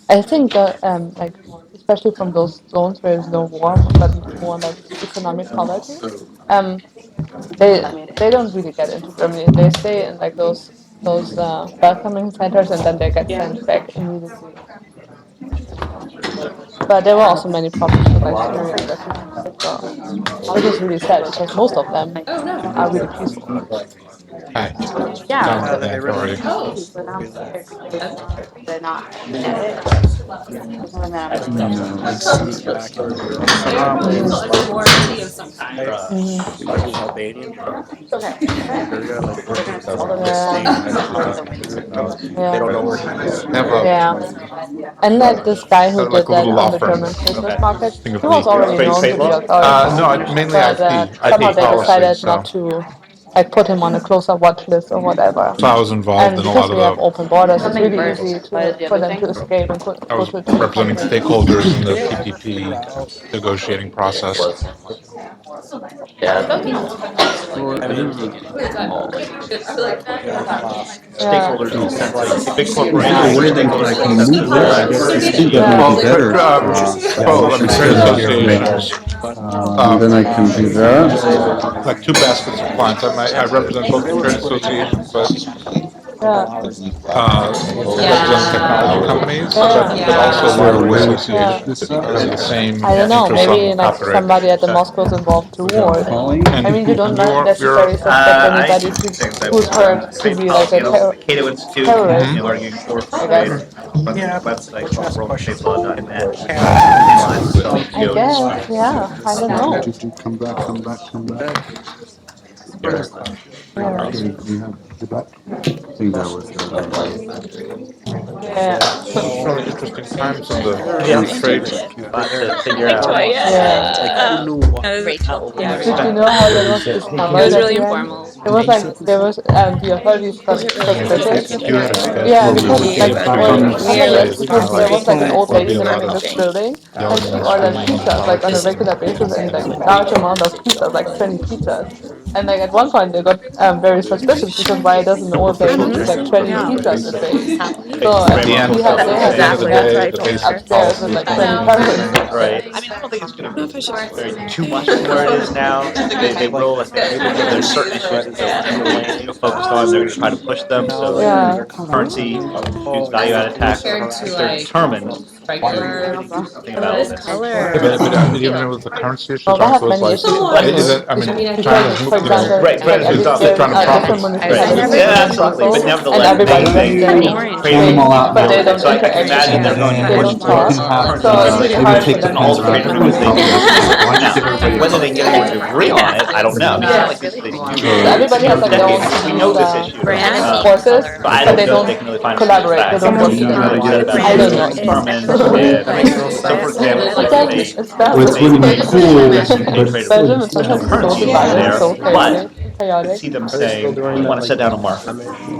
I think that like especially from those zones where there's no war but more like economic poverty, um, they don't really get into Germany. They stay in like those welcoming centers and then they get sent back immediately. But there were also many problems with like Syrian refugees as well, which is really sad because most of them are really peaceful. Hi. Yeah, Down so there, they how are really you? for them to not get it. And then Like sneak back into Europe somehow. Like Albanian from Bulgaria, like working as a state representative. They don't know where he is. They have a, Yeah. And like this guy who like did a little that law on the firm German Christmas market, thing of he was legal. already known to the No, authorities, mainly but somehow IP they policy. decided So, not to like put him on a closer watch list or whatever. so I was involved And in a lot because of we have the. open borders, it's something really easy first. What is the for other them to thing? escape and I go was to a different representing country. stakeholders in the TPP negotiating process. I mean, Yeah. stakeholders in the sense like like big Either corporations or way, they stakeholders like in the they sense move there. I guess I think that would Yeah. be better. I mean, trade associations, And then I can do that. like two baskets of clients. I represent both the trade associations, but Yeah. represent technology companies, but also Is there a library way we can Yeah. associations edit this that up? have the same I don't know. interests Maybe on like copyright. somebody at the mosque was involved too, And I mean, you don't you're necessarily suspect I anybody things I who's heard to trade be like policy, a the Cato Institute, terrorist, arguing for I trade, guess. runs a yeah, website called ask questions like worldtradeslaw.net. can Online sells I POs. guess, yeah. I don't know. Come back, come back, come back. Yeah. Okay, we have the back. I think that was Yeah. it's really interesting times in the Yeah, free trade. but to figure out Yeah. who knew what? Did you know how that was discovered at the end? It was like there was the authorities got suspicious. You had a schedule. Yeah, because like well, Weird. because there was like an old There'll be lady a lot living in of this building, and yelling she in the ordered street. pizzas like on a regular basis and like large amount of pizzas, like 20 pizzas. And like at one point they got very suspicious because why doesn't an old lady eat like 20 pizzas a day? So At the end, he had they at had the end like of the a day, the guest basic upstairs with policy is like 20 terrorists. right. I mean, I don't think it's going to be very too much from where it is now. They will, there's certain issues that they're focused on. They're going to try to push them. So Yeah. currency, huge value-added tax. They're determined to do something about it. but even with the currency issues, Well, they aren't have those many like, issues. is it, I mean, China's, Because, for example, Right, like every, right, there's trying to profit. different municipalities Right. Yeah, absolutely. But and nevertheless, everybody they trade, them all out but they now. don't So I can interact. imagine they're going to They push don't talk. towards So it's really hard for them and all the to trade agreements they do. Now, whether they get anyone to agree on it, I don't know. It's not like this they do. So everybody has like their own We know this issue. forces, But I but don't they know don't if they can really find collaborate. They don't work Really together. said I about don't know. determined so for example, like they It's bad. What's really cool, but Belgium is sometimes so divided, so but chaotic. see them say, we want to set down a mark.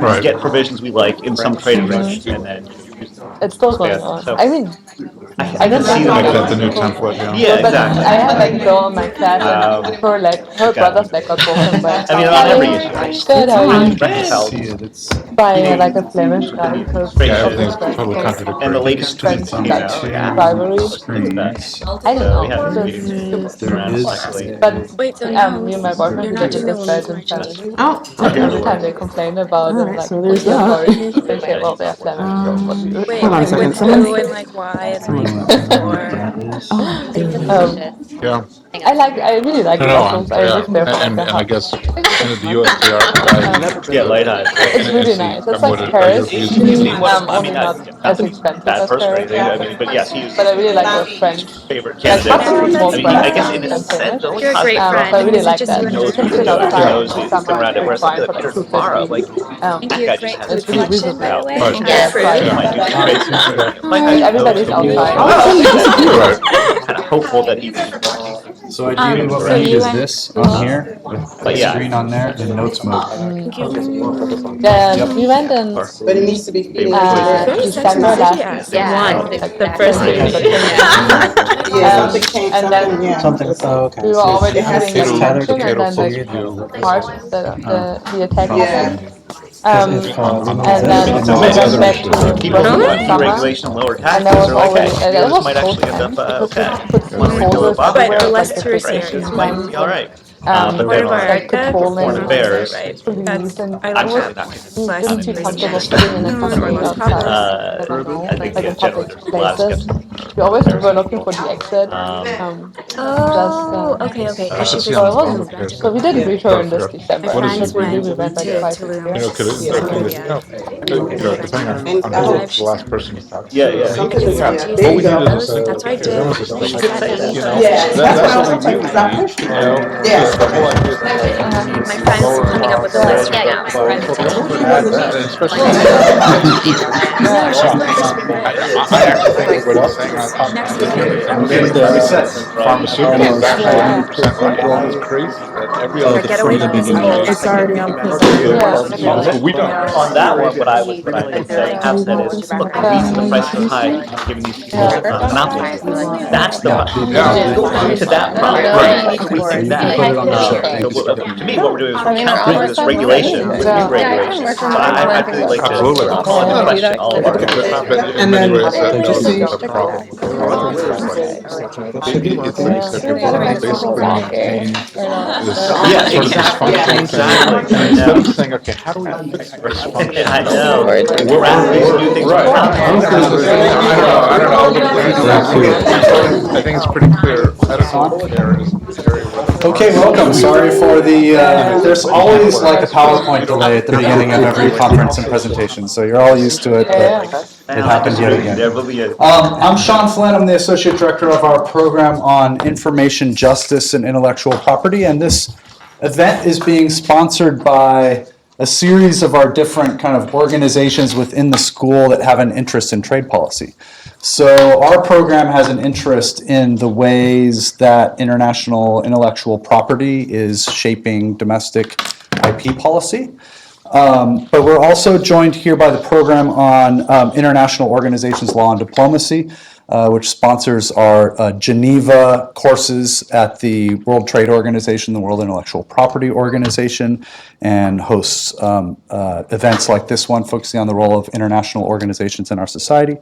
Right. Get provisions we like in some trade agreement and then use them. It's still going on. So- I mean, I don't see know. make that the new template, yeah. Yeah, But exactly. I had like a girl in my class, and her leg, her brother's leg got broken by. I mean, on every issue, I just Good, how are you? reconciled By like a Flemish guy because Yeah, Yeah, of everything's his friends. totally contradictory. and the latest tweets came out. Rivalry. I don't So we know. had Just meetings stupid. around luckily. But me and my boyfriend we live with this Belgian family. And every time they complain about it, like with the authorities, they say, well, they're Flemish, so what do you Wait, Hold on a like second, with someone- who and like why and like or Yeah. I really like No, no, Brussels. I live there for like and a I half. guess in the USTR, Yeah, light eyes. It's really nice. It's like Paris, only not as expensive Bad as person or Paris. anything, I mean, but yes, he's But I really like the French. favorite Like candidate. Brussels is more I mean, I guess in French a than sense, Flemish. the only You're a great positive friend. So I really Is it like just that. you and You him? can sit knows outside in he's summer been around it, and whereas fine like for the like pure tomorrow, 250. like that guy just has It's really reasonable. by the way? Right. Yeah, For right. He might do some crazy. Like, everybody's outside. right. Kind of hopeful that he. So ideally what we need is this on here, with But the yeah. screen on there, and notes mode. We went in But it needs to be December last year. One, Like, the first like, meeting. Yeah, something came, and then something, yeah. Something, oh, okay. we were already having Cato- a tethered tension, and then Cato like Foods deal. March, the attack Yeah. happened. It's called- And then It's we amazing. went back to People Brussels who in do summer. regulation and lower And taxes there was are like, always, hey, and maybe it this was might so actually end tense up because okay. you could see Wanna refill the soldiers bottle? everywhere, But like less the tourist big areas. This machine might guns be all right. and But What then about like, like patrolling Florida Bears, right? police That's, and I I'm don't certainly work not convinced. you less didn't feel touristy comfortable areas. sitting in a Or cafe less outside. populous. I don't know, I think like in generally public there's a lot of places. skepticism. We always Bears were in looking for general. the exit. Oh, okay, okay. I Because should she's see a on So it the wasn't. phone. So we didn't return this December. What is friends it? But maybe went we went like to twice a Tulum. year. You know, because Yeah. the thing And I'm I hope the last person to talk to. Yeah, yeah. something is, Yeah. yeah, What there we you go. need is That's what I did. everyone's just She like, said that you know, info. Yeah, that's what I was what we saying, because I need, pushed you you. know? Yeah. The whole idea that like, My friends coming up with the list right now. so the only thing that, and especially. I actually think what he's saying on pharmaceutical is actually 100% right. It's crazy that every other. Get away from these people. It's already on paper. But we don't. On that one, what I would say, have said is, look, the reason the prices are high is giving these people monopolies. That's the problem. To that problem, we need to rethink that. To me, what we're doing is we're countering this regulation with new regulations. So I'd really like to Absolutely. call into question all of our. But in many ways, the problem. It's basically maintaining this Yeah, sort of dysfunctional exactly. thing. And instead of saying, okay, how do we fix dysfunction? I know. Rather do things Right. I don't know. I think it's pretty clear. I don't know. There is very well. Okay, welcome. Sorry for the, there's always like a PowerPoint delay at the beginning of every conference and presentation, so you're all used to it, but it happened yet again. There will be a. I'm Sean Flynn. I'm the Associate Director of our program on information justice and intellectual property, and this event is being sponsored by a series of our different kind of organizations within the school that have an interest in trade policy. So our program has an interest in the ways that international intellectual property is shaping domestic IP policy. But we're also joined here by the program on international organizations, law and diplomacy, which sponsors our Geneva courses at the World Trade Organization, the World Intellectual Property Organization, and hosts events like this one, focusing on the role of international organizations in our society.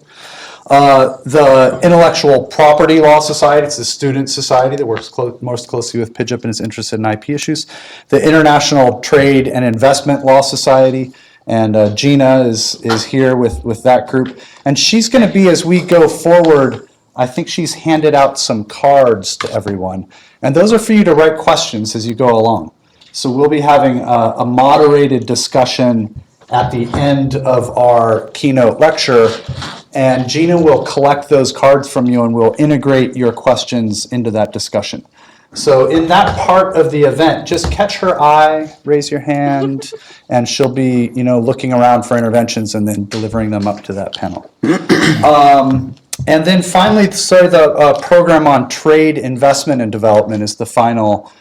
The Intellectual Property Law Society, it's a student society that works most closely with PIDGIP and is interested in IP issues. The International Trade and Investment Law Society, and Gina is here with that group. And she's going to be, as we go forward, I think she's handed out some cards to everyone. And those are for you to write questions as you go along. So we'll be having a moderated discussion at the end of our keynote lecture, and Gina will collect those cards from you and we'll integrate your questions into that discussion. So in that part of the event, just catch her eye, raise your hand, and she'll be, looking around for interventions and then delivering them up to that panel. And then finally, the program on trade, investment, and development is the final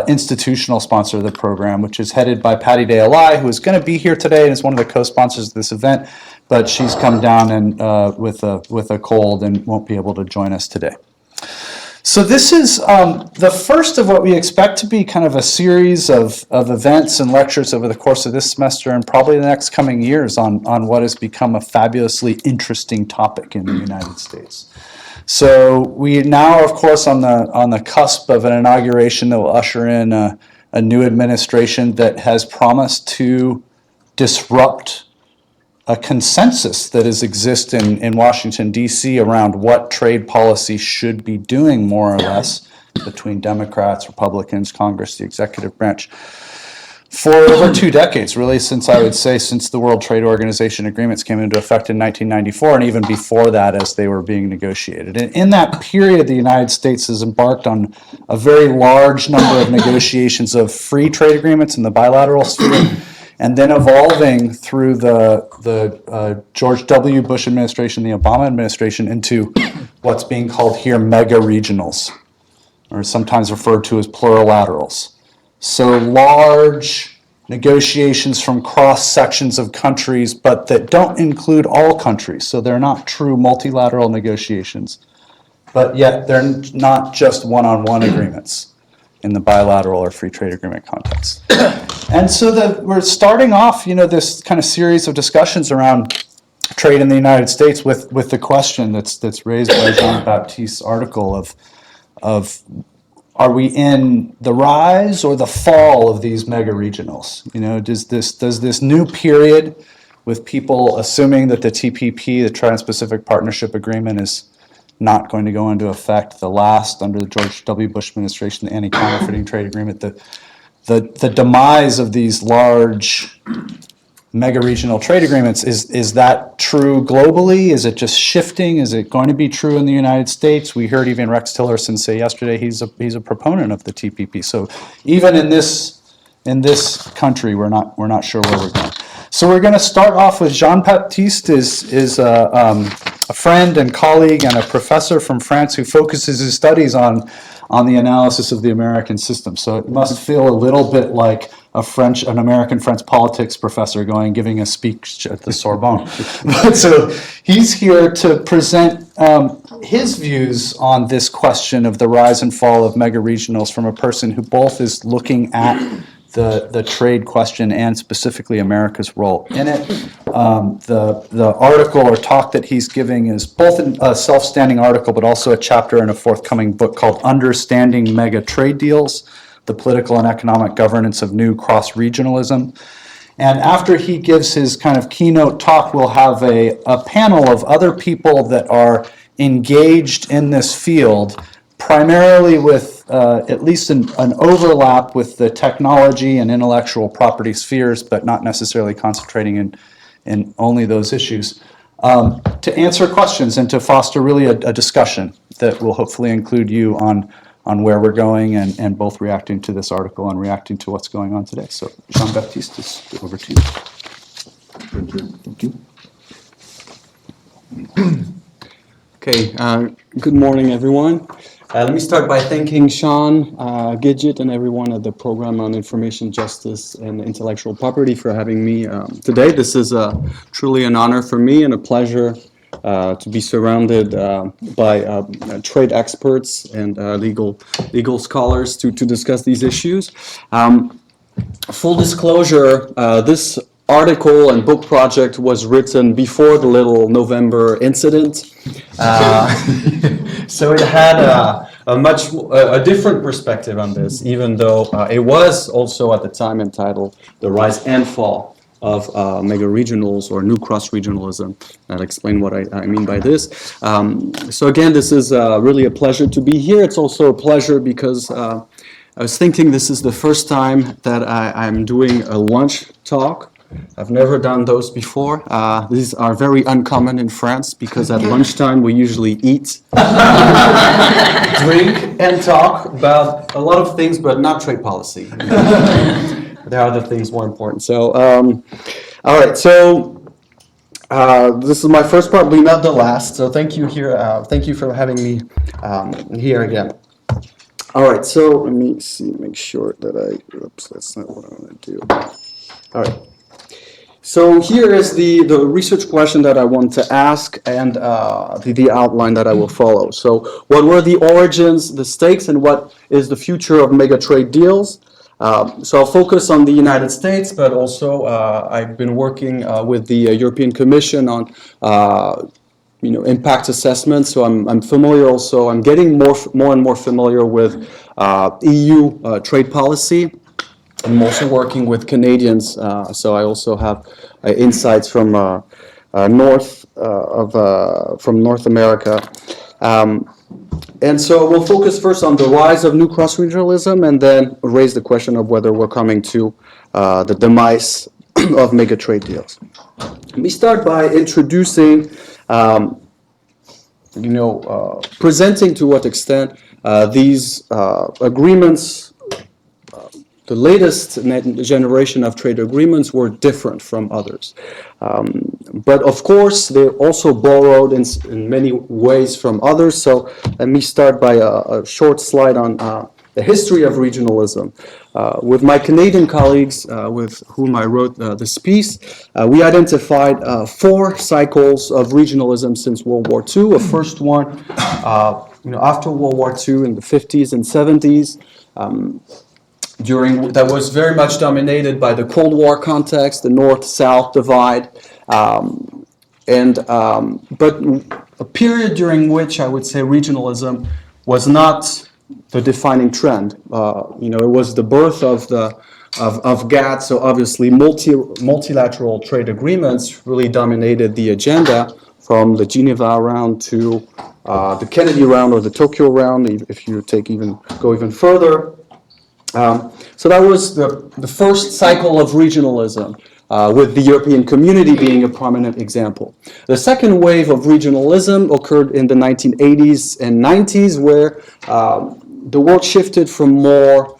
institutional sponsor of the program, which is headed by Patty Day-Eli, who is going to be here today and is one of the co-sponsors of this event, but she's come down and with a cold and won't be able to join us today. So this is the first of what we expect to be kind of a series of events and lectures over the course of this semester and probably the next coming years on what has become a fabulously interesting topic in the United States. So we now, of course, on the cusp of an inauguration that will usher in a new administration that has promised to disrupt a consensus that has existed in Washington, D.C. around what trade policy should be doing, more or less, between Democrats, Republicans, Congress, the executive branch, for over 2 decades, really since the World Trade Organization agreements came into effect in 1994, and even before that as they were being negotiated. And in that period, the United States has embarked on a very large number of negotiations of free trade agreements in the bilateral sphere, and then evolving through the George W. Bush administration, the Obama administration, into what's being called here mega regionals, or sometimes referred to as plurilaterals. So large negotiations from cross sections of countries, but that don't include all countries. So they're not true multilateral negotiations, but yet they're not just one-on-one agreements. in the bilateral or free trade agreement context. And so we're starting off, this kind of series of discussions around trade in the United States with the question that's raised by Jean-Baptiste's article of are we in the rise or the fall of these mega regionals? Does this new period with people assuming that the TPP, the Trans-Pacific Partnership Agreement, is not going to go into effect, the last under the George W. Bush administration, the Anti-Counterfeiting Trade Agreement, the demise of these large mega-regional trade agreements, is that true globally? Is it just shifting? Is it going to be true in the United States? We heard even Rex Tillerson say yesterday he's a proponent of the TPP. So even in this country, we're not sure where we're going. So we're going to start off with Jean-Baptiste is a friend and colleague and a professor from France who focuses his studies on the analysis of the American system. So it must feel a little bit like an American French politics professor giving a speech at the Sorbonne. So he's here to present his views on this question of the rise and fall of mega regionals from a person who both is looking at the trade question and specifically America's role in it. The article or talk that he's giving is both a self-standing article, but also a chapter in a forthcoming book called Understanding Mega Trade Deals, the Political and Economic Governance of New Cross-Regionalism. And after he gives his kind of keynote talk, we'll have a panel of other people that are engaged in this field, primarily with at least an overlap with the technology and intellectual property spheres, but not necessarily concentrating in only those issues, to answer questions and to foster really a discussion that will hopefully include you on where we're going and both reacting to this article and reacting to what's going on today. So Jean-Baptiste, is over to you. Thank you. Okay, good morning, everyone. Let me start by thanking Sean Gidget and everyone at the Program on Information Justice and Intellectual Property for having me today. This is truly an honor for me and a pleasure to be surrounded by trade experts and legal scholars to discuss these issues. Full disclosure, this article and book project was written before the Little November incident, so it had a different perspective on this, even though it was also at the time entitled The Rise and Fall of mega regionals or new cross-regionalism. I'll explain what I mean by this. So again, this is really a pleasure to be here. It's also a pleasure because I was thinking this is the first time that I'm doing a lunch talk. I've never done those before. These are very uncommon in France because at lunchtime we usually eat, drink, and talk about a lot of things, but not trade policy. There are other things more important. So, all right. So this is my first, probably not the last. So thank you for having me here again. All right. So let me see. Make sure that oops, that's not what I want to do. All right. So here is the research question that I want to ask and the outline that I will follow. So what were the origins, the stakes, and what is the future of mega trade deals? So I'll focus on the United States, but also I've been working with the European Commission on impact assessment. So I'm familiar also. I'm getting more and more familiar with EU trade policy. I'm also working with Canadians, so I also have insights from North America. And so we'll focus first on the rise of new cross-regionalism and then raise the question of whether we're coming to the demise of mega trade deals. Let me start by introducing, presenting to what extent these agreements, the latest generation of trade agreements were different from others. But of course, they're also borrowed in many ways from others. So let me start by a short slide on the history of regionalism. With my Canadian colleagues, with whom I wrote this piece, we identified 4 cycles of regionalism since World War II. A first one, after World War II in the 50s and 70s, that was very much dominated by the Cold War context, the North-South divide, but a period during which I would say regionalism was not the defining trend. It was the birth of GATT, so obviously multilateral trade agreements really dominated the agenda from the Geneva round to the Kennedy round or the Tokyo round, if you go even further. So that was the first cycle of regionalism, with the European community being a prominent example. The second wave of regionalism occurred in the 1980s and 90s, where the world shifted from more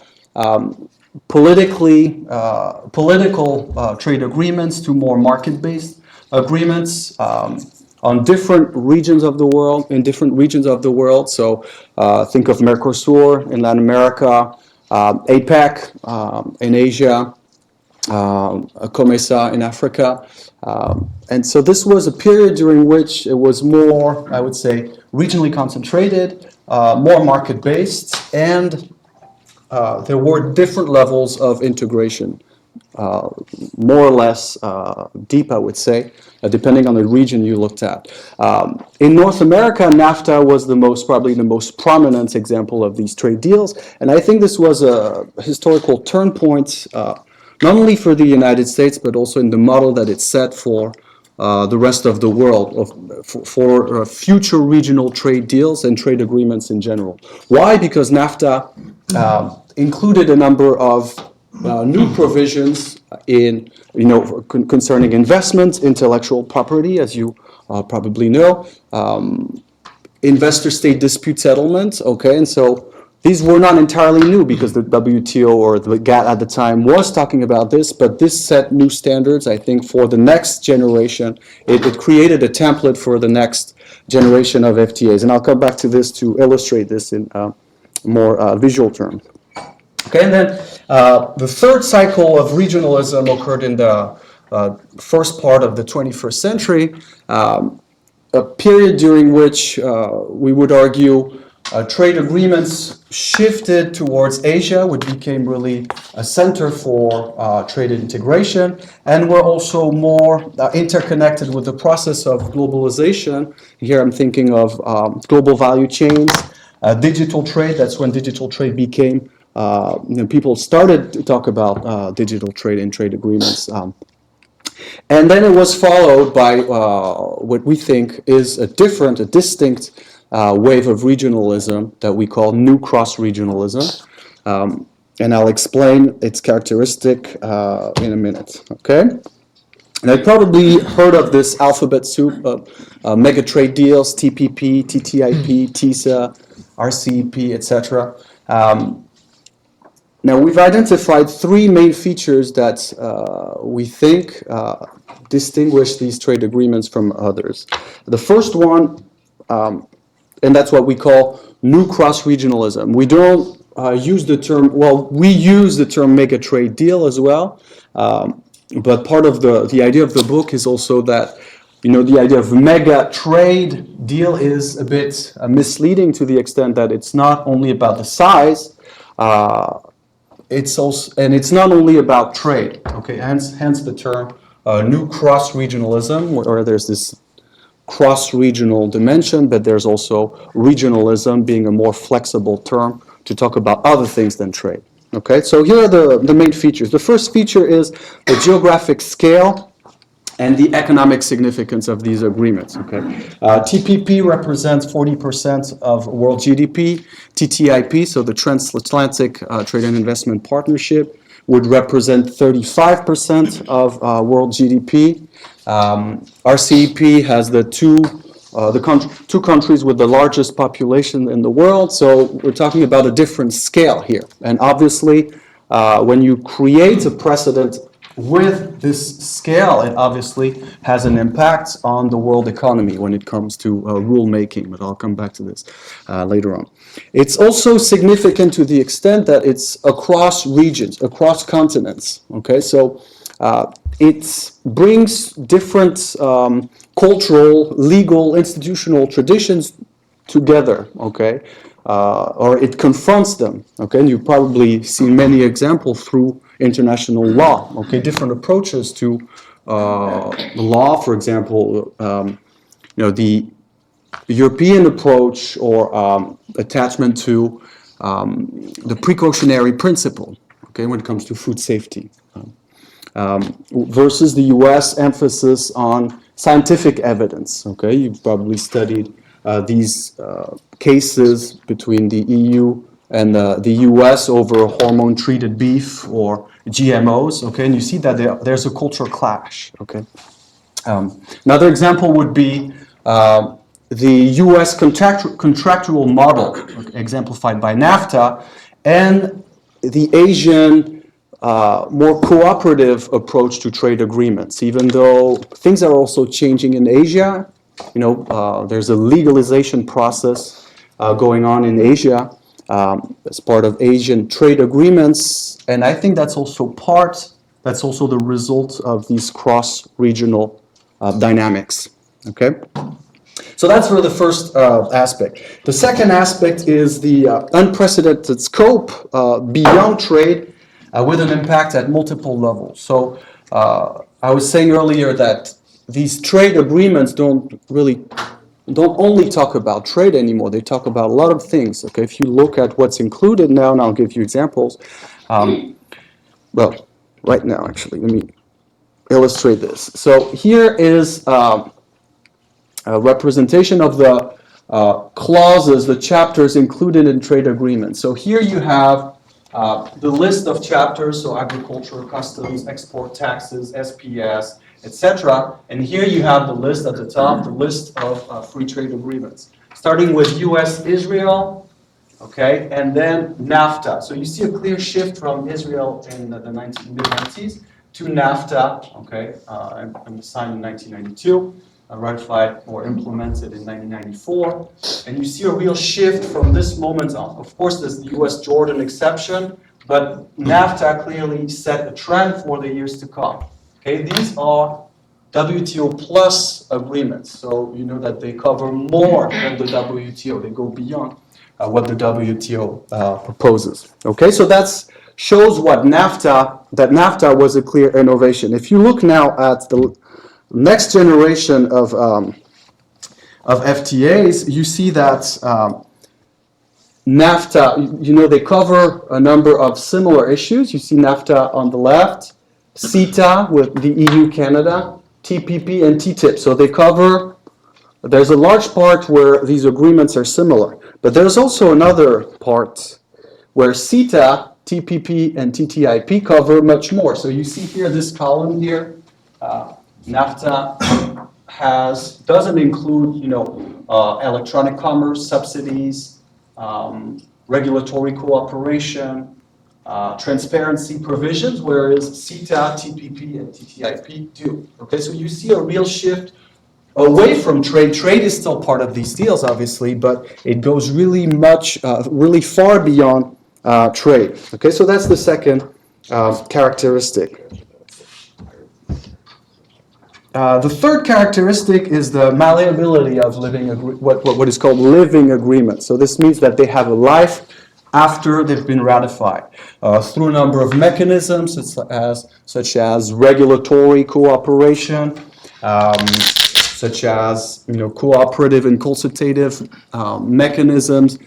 political trade agreements to more market-based agreements on different regions of the world, in different regions of the world. So think of Mercosur in Latin America, APEC in Asia, COMESA in Africa. And so this was a period during which it was more, I would say, regionally concentrated, more market-based, and there were different levels of integration, more or less deep, I would say, depending on the region you looked at. In North America, NAFTA was probably the most prominent example of these trade deals, and I think this was a historical turn point, not only for the United States, but also in the model that it set for the rest of the world, for future regional trade deals and trade agreements in general. Why? Because NAFTA included a number of new provisions concerning investments, intellectual property, as you probably know, investor-state dispute settlements. Okay, and so these were not entirely new because the WTO or the GATT at the time was talking about this, but this set new standards, I think, for the next generation. It created a template for the next generation of FTAs, and I'll come back to this to illustrate this in more visual terms. Okay, and then the third cycle of regionalism occurred in the first part of the 21st century, a period during which we would argue trade agreements shifted towards Asia, which became really a center for trade integration, and were also more interconnected with the process of globalization. Here I'm thinking of global value chains, digital trade. That's when digital trade became people started to talk about digital trade and trade agreements. And then it was followed by what we think is a distinct wave of regionalism that we call new cross-regionalism. And I'll explain its characteristic in a minute, okay? And I've probably heard of this alphabet soup of mega trade deals, TPP, TTIP, TISA, RCEP, etc. Now, we've identified 3 main features that we think distinguish these trade agreements from others. The first one, and that's what we call new cross-regionalism. We don't use the term, we use the term mega trade deal as well, but part of the idea of the book is also that the idea of mega trade deal is a bit misleading to the extent that it's not only about the size, it's not only about trade. Okay, hence the term new cross-regionalism, where there's this cross-regional dimension, but there's also regionalism being a more flexible term to talk about other things than trade. Okay, so here are the main features. The first feature is the geographic scale and the economic significance of these agreements. Okay, TPP represents 40% of world GDP. TTIP, so the Transatlantic Trade and Investment Partnership, would represent 35% of world GDP. RCEP has the two countries with the largest population in the world, so we're talking about a different scale here. And obviously, when you create a precedent with this scale, it obviously has an impact on the world economy when it comes to rulemaking, but I'll come back to this later on. It's also significant to the extent that it's across regions, across continents, okay? So it brings different cultural, legal, institutional traditions together, okay? Or it confronts them, okay? And you've probably seen many examples through international law, okay? Different approaches to law, for example, the European approach or attachment to the precautionary principle, okay, when it comes to food safety, versus the U.S. emphasis on scientific evidence, okay? You've probably studied these cases between the EU and the US over hormone-treated beef or GMOs, okay? And you see that there's a cultural clash, okay? Another example would be the US contractual model, exemplified by NAFTA, and the Asian more cooperative approach to trade agreements, even though things are also changing in Asia. There's a legalization process going on in Asia as part of Asian trade agreements, and I think that's also the result of these cross-regional dynamics, okay? So that's for the first aspect. The second aspect is the unprecedented scope beyond trade with an impact at multiple levels. So I was saying earlier that these trade agreements don't only talk about trade anymore. They talk about a lot of things. Okay, if you look at what's included now, and I'll give you examples. Well, right now, actually, let me illustrate this. So here is a representation of the clauses, the chapters included in trade agreements. So here you have the list of chapters, so agriculture, customs, export taxes, SPS, etc. And here you have the list at the top, the list of free trade agreements, starting with U.S.-Israel, okay, and then NAFTA. So you see a clear shift from Israel in the mid-90s to NAFTA, okay, and signed in 1992, ratified or implemented in 1994. And you see a real shift from this moment on. Of course, there's the U.S.-Jordan exception, but NAFTA clearly set a trend for the years to come. Okay, these are WTO plus agreements, so you know that they cover more than the WTO. They go beyond what the WTO proposes. Okay, so that shows that NAFTA was a clear innovation. If you look now at the next generation of FTAs, you see that NAFTA, they cover a number of similar issues. You see NAFTA on the left, CETA with the EU, Canada, TPP and TTIP. So there's a large part where these agreements are similar. But there's also another part where CETA, TPP, and TTIP cover much more. So you see here, this column here, NAFTA doesn't include, electronic commerce, subsidies, regulatory cooperation, transparency provisions, whereas CETA, TPP, and TTIP do. Okay, so you see a real shift away from trade. Trade is still part of these deals, obviously, but it goes really far beyond trade. Okay, so that's the second characteristic. The third characteristic is the malleability of what is called living agreements. So this means that they have a life after they've been ratified through a number of mechanisms such as regulatory cooperation, such as cooperative and consultative mechanisms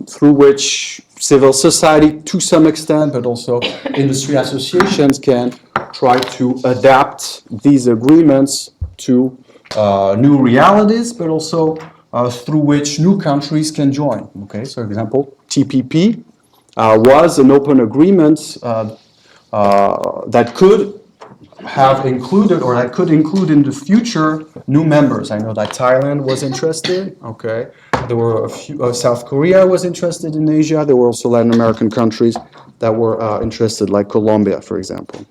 through which civil society, to some extent, but also industry associations can try to adapt these agreements to new realities, but also through which new countries can join. Okay, so for example, TPP was an open agreement that could have included, or that could include in the future, new members. I know that Thailand was interested. Okay, there were a few. South Korea was interested in Asia. There were also Latin American countries that were interested, like Colombia, for example.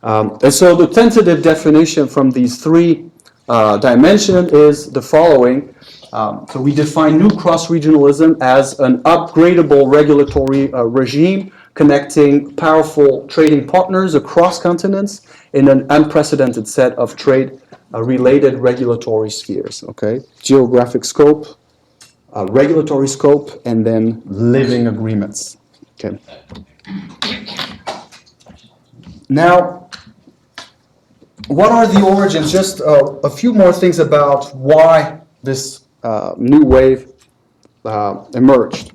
And so the tentative definition from these three dimensions is the following. So we define new cross-regionalism as an upgradable regulatory regime connecting powerful trading partners across continents in an unprecedented set of trade-related regulatory spheres. Okay, geographic scope, regulatory scope, and then living agreements. Okay. Now, what are the origins? Just a few more things about why this new wave emerged.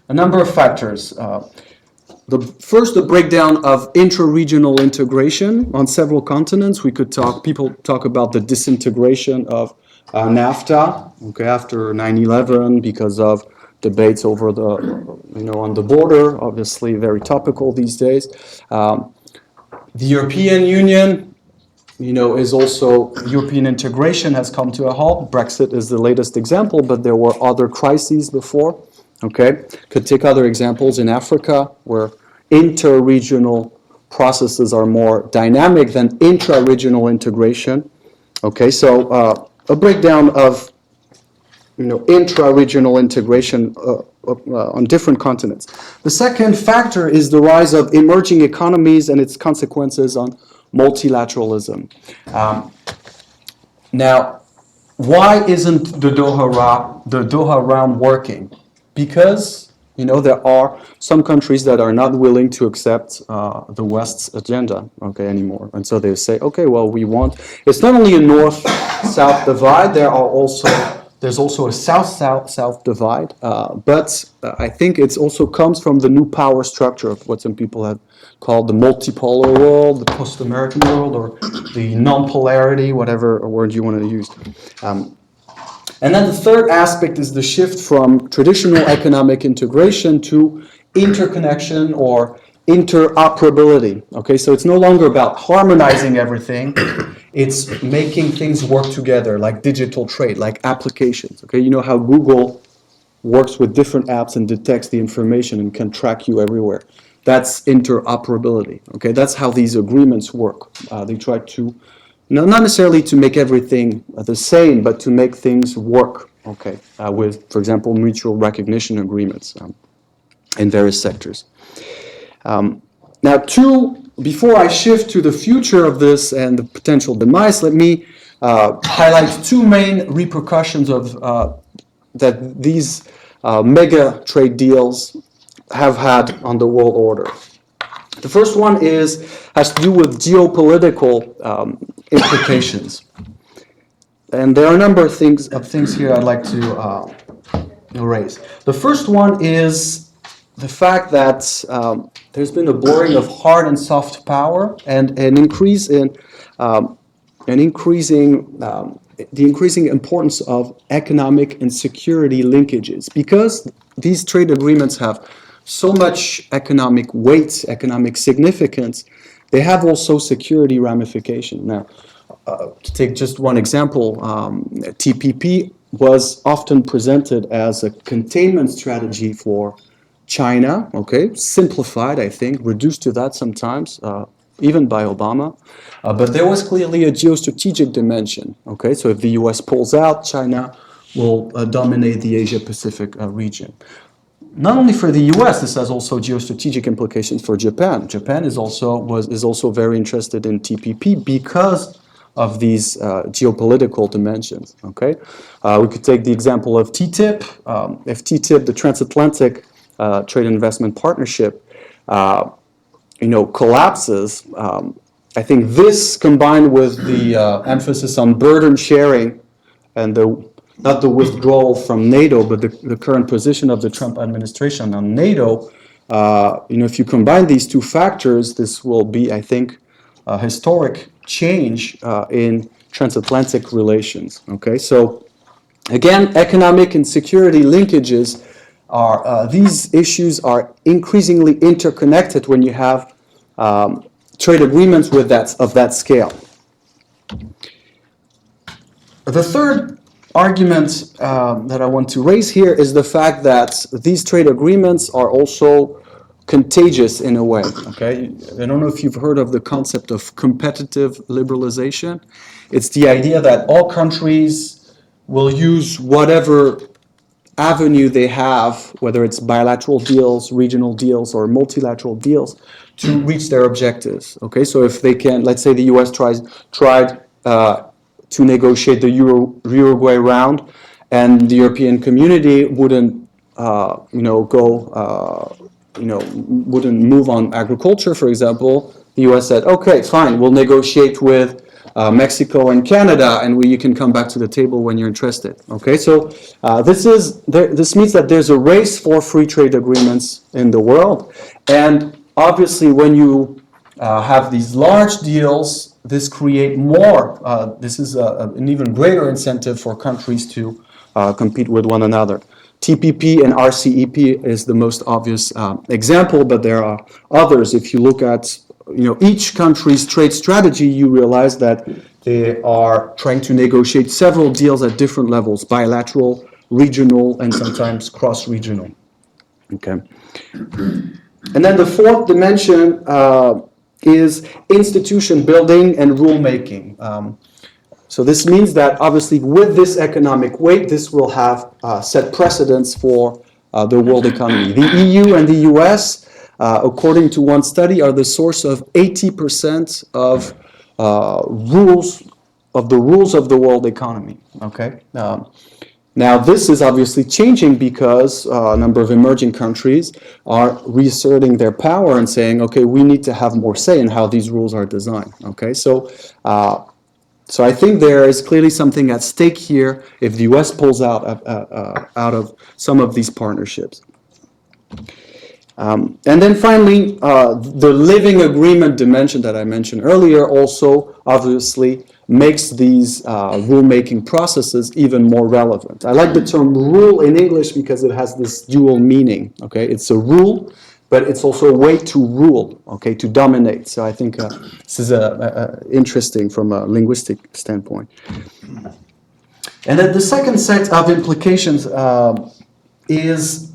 A number of factors. The breakdown of intra-regional integration on several continents. People talk about the disintegration of NAFTA, okay, after 9/11 because of debates over on the border, obviously very topical these days. The European Union, is also, European integration has come to a halt. Brexit is the latest example, but there were other crises before, okay? Could take other examples in Africa, where inter-regional processes are more dynamic than intra-regional integration, okay? So a breakdown of, intra-regional integration on different continents. The second factor is the rise of emerging economies and its consequences on multilateralism. Now, why isn't the Doha round working? Because there are some countries that are not willing to accept the West's agenda, okay, anymore, and so they say, okay, well, it's not only a north-south divide. There's also a south-south-south divide, but I think it also comes from the new power structure of what some people have called the multipolar world, the post-American world, or the non-polarity, whatever word you want to use. And then the third aspect is the shift from traditional economic integration to interconnection or interoperability. Okay, so it's no longer about harmonizing everything. It's making things work together, like digital trade, like applications. Okay, you know how Google works with different apps and detects the information and can track you everywhere. That's interoperability. Okay, that's how these agreements work. They try to, not necessarily to make everything the same, but to make things work. Okay, with, for example, mutual recognition agreements in various sectors. Now, before I shift to the future of this and the potential demise, let me highlight two main repercussions of that these mega trade deals have had on the world order. The first one has to do with geopolitical implications, and there are a number of things here I'd like to raise. The first one is the fact that there's been a blurring of hard and soft power, and the increasing importance of economic and security linkages, because these trade agreements have so much economic weight, economic significance. They have also security ramification. Now, to take just one example, TPP was often presented as a containment strategy for China, okay, simplified, I think, reduced to that sometimes, even by Obama. But there was clearly a geostrategic dimension, okay? So if the US pulls out, China will dominate the Asia-Pacific region. Not only for the US, this has also geostrategic implications for Japan. Japan is also very interested in TPP because of these geopolitical dimensions, okay? We could take the example of TTIP. If TTIP, the Transatlantic Trade and Investment Partnership, collapses, I think this, combined with the emphasis on burden sharing and not the withdrawal from NATO, but the current position of the Trump administration on NATO, if you combine these two factors, this will be, I think, a historic change in transatlantic relations. Okay, so again, economic and security linkages these issues are increasingly interconnected when you have trade agreements of that scale. The third argument that I want to raise here is the fact that these trade agreements are also contagious in a way, okay? I don't know if you've heard of the concept of competitive liberalization. It's the idea that all countries will use whatever avenue they have, whether it's bilateral deals, regional deals, or multilateral deals, to reach their objectives, okay? So if they can, let's say the US tried to negotiate the Uruguay round, and the European community wouldn't, wouldn't move on agriculture, for example. The U.S. said, okay, fine, we'll negotiate with Mexico and Canada, and you can come back to the table when you're interested. Okay, so this means that there's a race for free trade agreements in the world, and obviously when you have these large deals, this create more. This is an even greater incentive for countries to compete with one another. TPP and RCEP is the most obvious example, but there are others. If you look at each country's trade strategy, you realize that they are trying to negotiate several deals at different levels: bilateral, regional, and sometimes cross-regional. Okay. And then the fourth dimension is institution building and rule-making. So this means that obviously with this economic weight, this will have set precedents for the world economy. The EU and the US, according to one study, are the source of 80% of the rules of the world economy. Okay. Now this is obviously changing because a number of emerging countries are reasserting their power and saying, okay, we need to have more say in how these rules are designed. Okay, so I think there is clearly something at stake here if the U.S. pulls out of some of these partnerships. And then finally, the living agreement dimension that I mentioned earlier also obviously makes these rule-making processes even more relevant. I like the term rule in English because it has this dual meaning. Okay, it's a rule, but it's also a way to rule, okay, to dominate. So I think this is interesting from a linguistic standpoint. And then the second set of implications is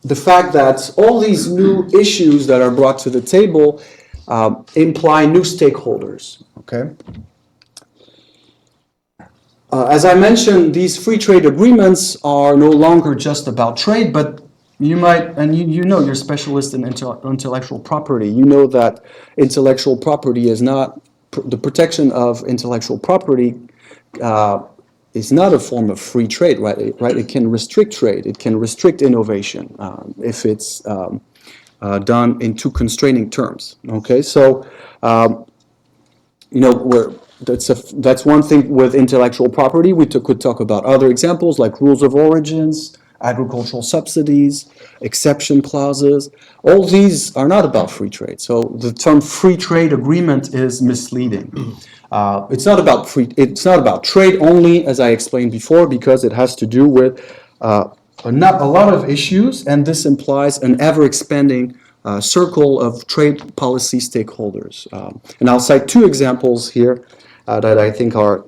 the fact that all these new issues that are brought to the table imply new stakeholders, okay? As I mentioned, these free trade agreements are no longer just about trade, but you might, and you're a specialist in intellectual property. You know that intellectual property is not, the protection of intellectual property is not a form of free trade, right? It can restrict trade. It can restrict innovation if it's done in too constraining terms. Okay, so that's one thing with intellectual property. We could talk about other examples like rules of origins, agricultural subsidies, exception clauses. All these are not about free trade. So the term free trade agreement is misleading. It's not about trade only, as I explained before, because it has to do with a lot of issues, and this implies an ever-expanding circle of trade policy stakeholders. And I'll cite two examples here that I think are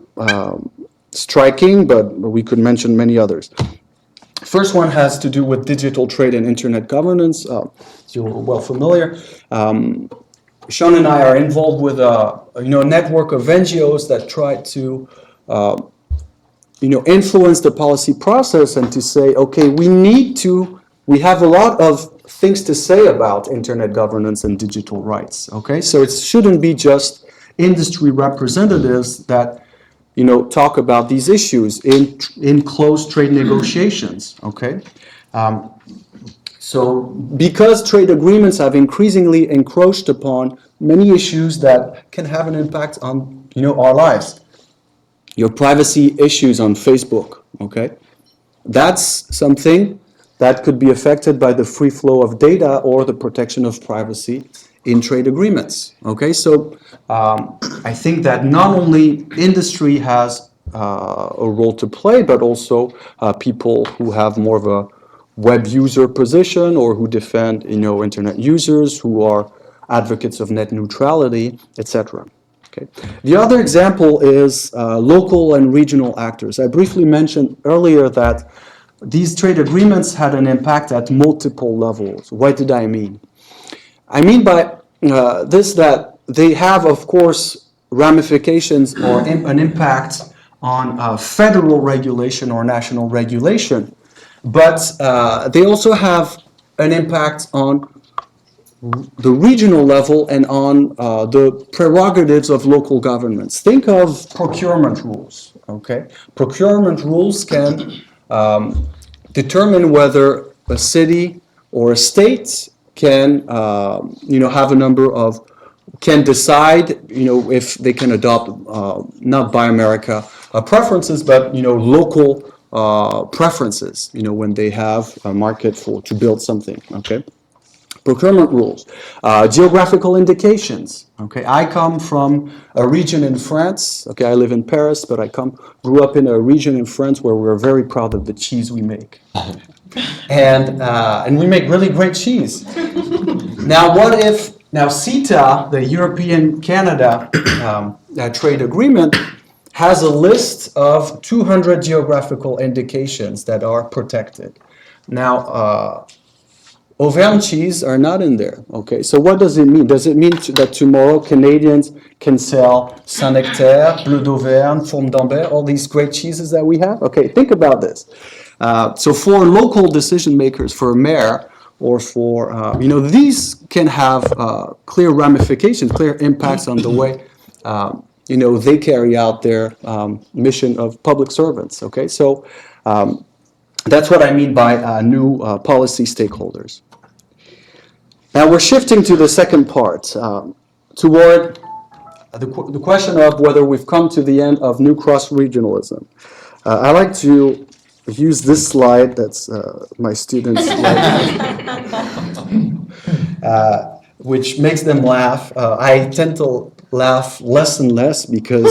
striking, but we could mention many others. First one has to do with digital trade and internet governance. As you're well familiar, Sean and I are involved with a network of NGOs that try to influence the policy process and to say, okay, we have a lot of things to say about internet governance and digital rights. Okay, so it shouldn't be just industry representatives that talk about these issues in closed trade negotiations, okay? So because trade agreements have increasingly encroached upon many issues that can have an impact on, our lives. Your privacy issues on Facebook, okay? That's something that could be affected by the free flow of data or the protection of privacy in trade agreements, okay? So I think that not only industry has a role to play, but also people who have more of a web user position or who defend, internet users, who are advocates of net neutrality, etc. Okay. The other example is local and regional actors. I briefly mentioned earlier that these trade agreements had an impact at multiple levels. What did I mean? I mean by this that they have, of course, ramifications or an impact on federal regulation or national regulation, but they also have an impact on the regional level and on the prerogatives of local governments. Think of procurement rules, okay? Procurement rules can determine whether a city or a state can, have a number of, can decide, if they can adopt, not Buy America preferences, but, local preferences, when they have a market to build something, okay? Procurement rules, geographical indications. Okay, I come from a region in France. Okay, I live in Paris, but grew up in a region in France where we're very proud of the cheese we make, and we make really great cheese. Now, CETA, the European-Canada trade agreement, has a list of 200 geographical indications that are protected. Now, Auvergne cheese are not in there, okay? So what does it mean? Does it mean that tomorrow Canadians can sell Saint-Nectaire, Bleu d'Auvergne, Fourme d'Ambert, all these great cheeses that we have? Okay, think about this. So for local decision makers, for a mayor, or for, these can have clear ramifications, clear impacts on the way, they carry out their mission of public servants, okay? So that's what I mean by new policy stakeholders. Now we're shifting to the second part, toward the question of whether we've come to the end of new cross-regionalism. I like to use this slide, that's my students' which makes them laugh. I tend to laugh less and less because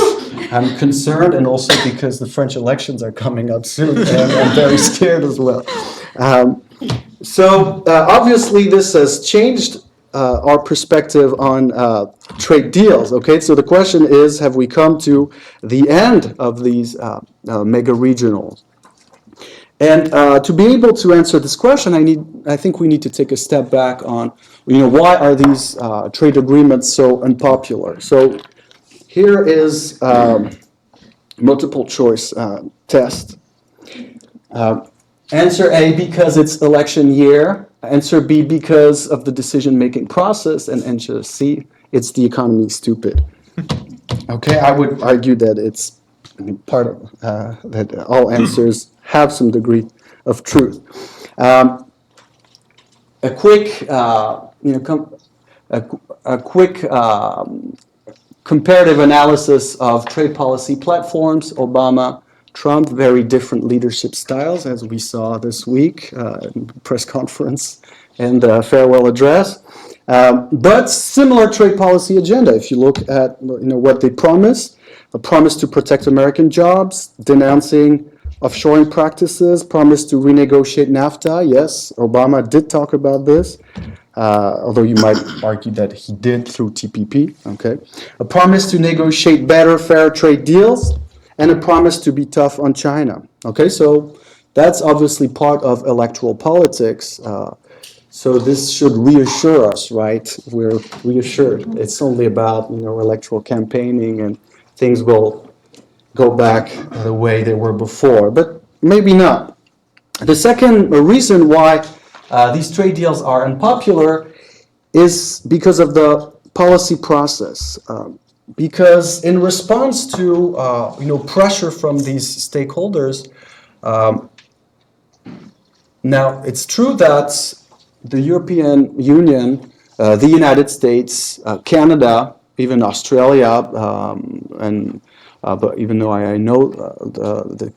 I'm concerned, and also because the French elections are coming up soon, and I'm very scared as well. So obviously this has changed our perspective on trade deals, okay? So the question is, have we come to the end of these mega regionals? And to be able to answer this question, I think we need to take a step back on, why are these trade agreements so unpopular? So here is multiple choice test. Answer A, because it's election year. Answer B, because of the decision-making process. And answer C, it's the economy stupid. Okay, I would argue that it's part of, that all answers have some degree of truth. A quick, comparative analysis of trade policy platforms. Obama, Trump, very different leadership styles, as we saw this week, press conference and farewell address. But similar trade policy agenda. If you look at what they promised, a promise to protect American jobs, denouncing offshoring practices, promise to renegotiate NAFTA. Yes, Obama did talk about this, although you might argue that he did through TPP. Okay, a promise to negotiate better, fair trade deals, and a promise to be tough on China. Okay, so that's obviously part of electoral politics. So this should reassure us, right? We're reassured. It's only about electoral campaigning, and things will go back the way they were before, but maybe not. The second reason why these trade deals are unpopular is because of the policy process. Because in response to pressure from these stakeholders, now it's true that the European Union, the United States, Canada, even Australia, but even though I know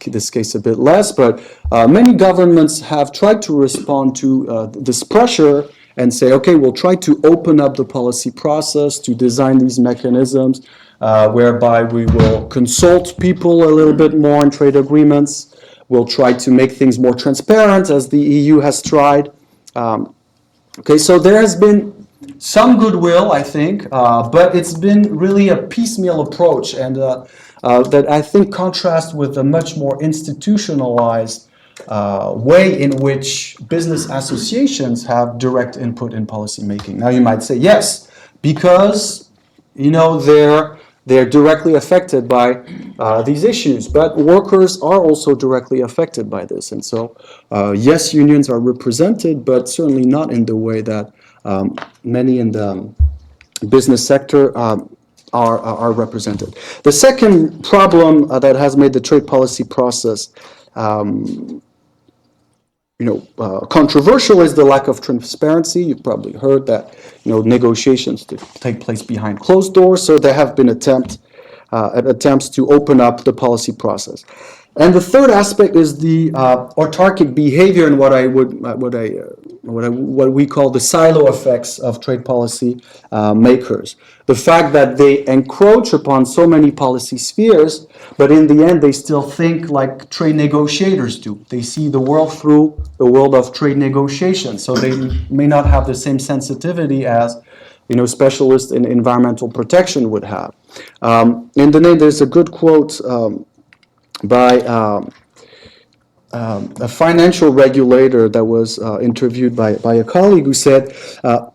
this case a bit less, but many governments have tried to respond to this pressure and say, okay, we'll try to open up the policy process to design these mechanisms whereby we will consult people a little bit more in trade agreements. We'll try to make things more transparent, as the EU has tried. Okay, so there has been some goodwill, I think, but it's been really a piecemeal approach, and that I think contrasts with a much more institutionalized way in which business associations have direct input in policy making. Now you might say, yes, because they're directly affected by these issues, but workers are also directly affected by this. And so, yes, unions are represented, but certainly not in the way that many in the business sector are represented. The second problem that has made the trade policy process controversial is the lack of transparency. You've probably heard that negotiations take place behind closed doors. So there have been attempts to open up the policy process. And the third aspect is the autarkic behavior and what we call the silo effects of trade policy makers. The fact that they encroach upon so many policy spheres, but in the end they still think like trade negotiators do. They see the world through the world of trade negotiations, so they may not have the same sensitivity as specialists in environmental protection would have. In the name, there's a good quote by a financial regulator that was interviewed by a colleague who said,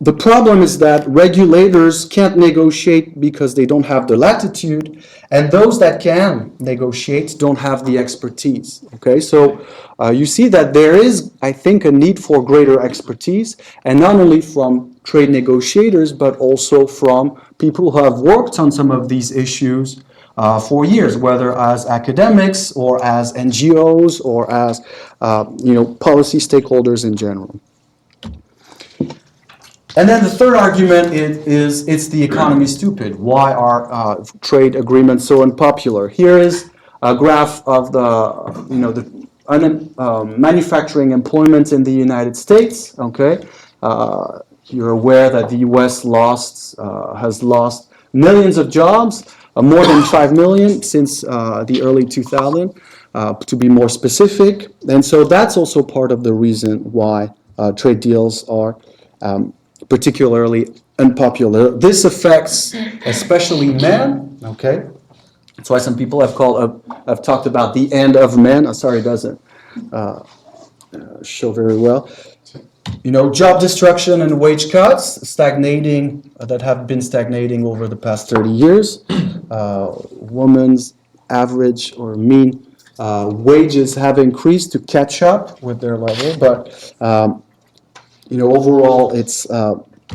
the problem is that regulators can't negotiate because they don't have the latitude, and those that can negotiate don't have the expertise. Okay, so you see that there is, I think, a need for greater expertise, and not only from trade negotiators, but also from people who have worked on some of these issues for years, whether as academics or as NGOs or as policy stakeholders in general. And then the third argument is it's the economy stupid. Why are trade agreements so unpopular? Here is a graph of the manufacturing employment in the United States. Okay, you're aware that the U.S. has lost millions of jobs. More than 5 million since the early 2000s, to be more specific. And so that's also part of the reason why trade deals are particularly unpopular. This affects especially men, okay? That's why some people have talked about the end of men. Sorry, it doesn't show very well. Job destruction and wage cuts that have been stagnating over the past 30 years. Women's average or mean wages have increased to catch up with their level, but overall it's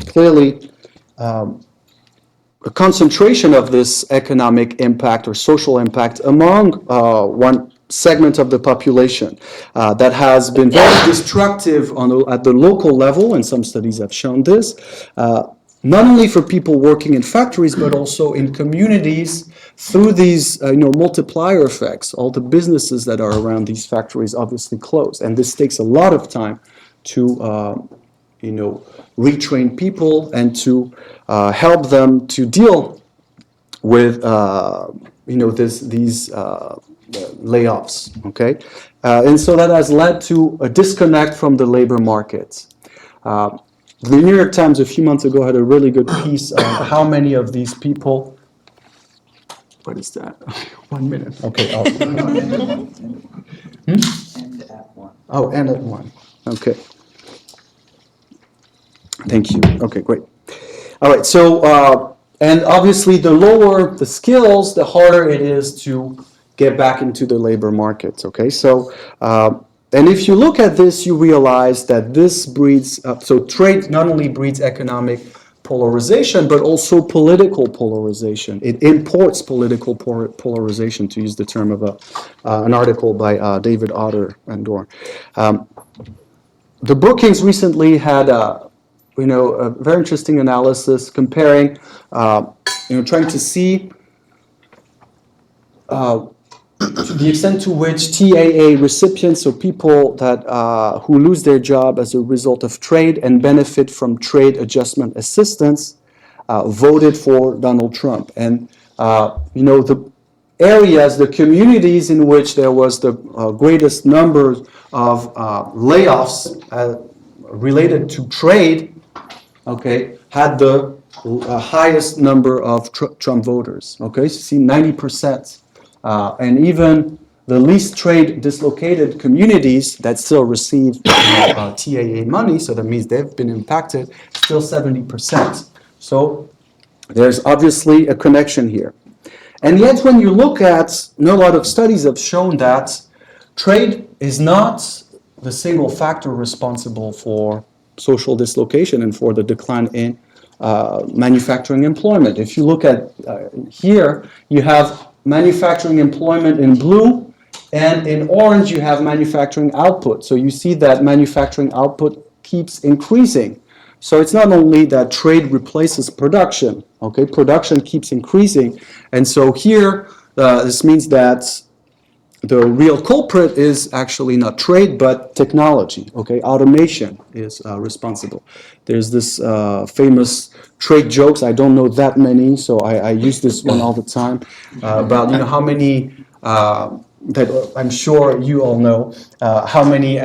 clearly a concentration of this economic impact or social impact among one segment of the population that has been very destructive at the local level, and some studies have shown this, not only for people working in factories, but also in communities through these multiplier effects. All the businesses that are around these factories obviously close, and this takes a lot of time to retrain people and to help them to deal with these layoffs. Okay, and so that has led to a disconnect from the labor markets. The New York Times a few months ago had a really good piece on how many of these people. What is that? 1 minute. Okay. End at 1. Oh, and at 1. Okay. Thank you. Okay, great. All right. So, and obviously, the lower the skills, the harder it is to get back into the labor markets. Okay. So. And if you look at this, you realize that this breeds, so trade not only breeds economic polarization, but also political polarization. It imports political polarization, to use the term of an article by David Otter and Dorn. The Brookings recently had a very interesting analysis comparing, trying to see to the extent to which TAA recipients, so people that who lose their job as a result of trade and benefit from trade adjustment assistance, voted for Donald Trump. And the areas, the communities in which there was the greatest number of layoffs related to trade, okay, had the highest number of Trump voters. Okay, so you see 90%. And even the least trade dislocated communities that still receive TAA money, so that means they've been impacted, still 70%. So there's obviously a connection here. And yet when you look at, a lot of studies have shown that trade is not the single factor responsible for social dislocation and for the decline in manufacturing employment. If you look at here, you have manufacturing employment in blue, and in orange you have manufacturing output. So you see that manufacturing output keeps increasing. So it's not only that trade replaces production, okay? Production keeps increasing. And so here, this means that the real culprit is actually not trade, but technology, okay? Automation is responsible. There's this famous trade jokes, I don't know that many, so I use this one all the time, about, how many, that I'm sure you all know, how many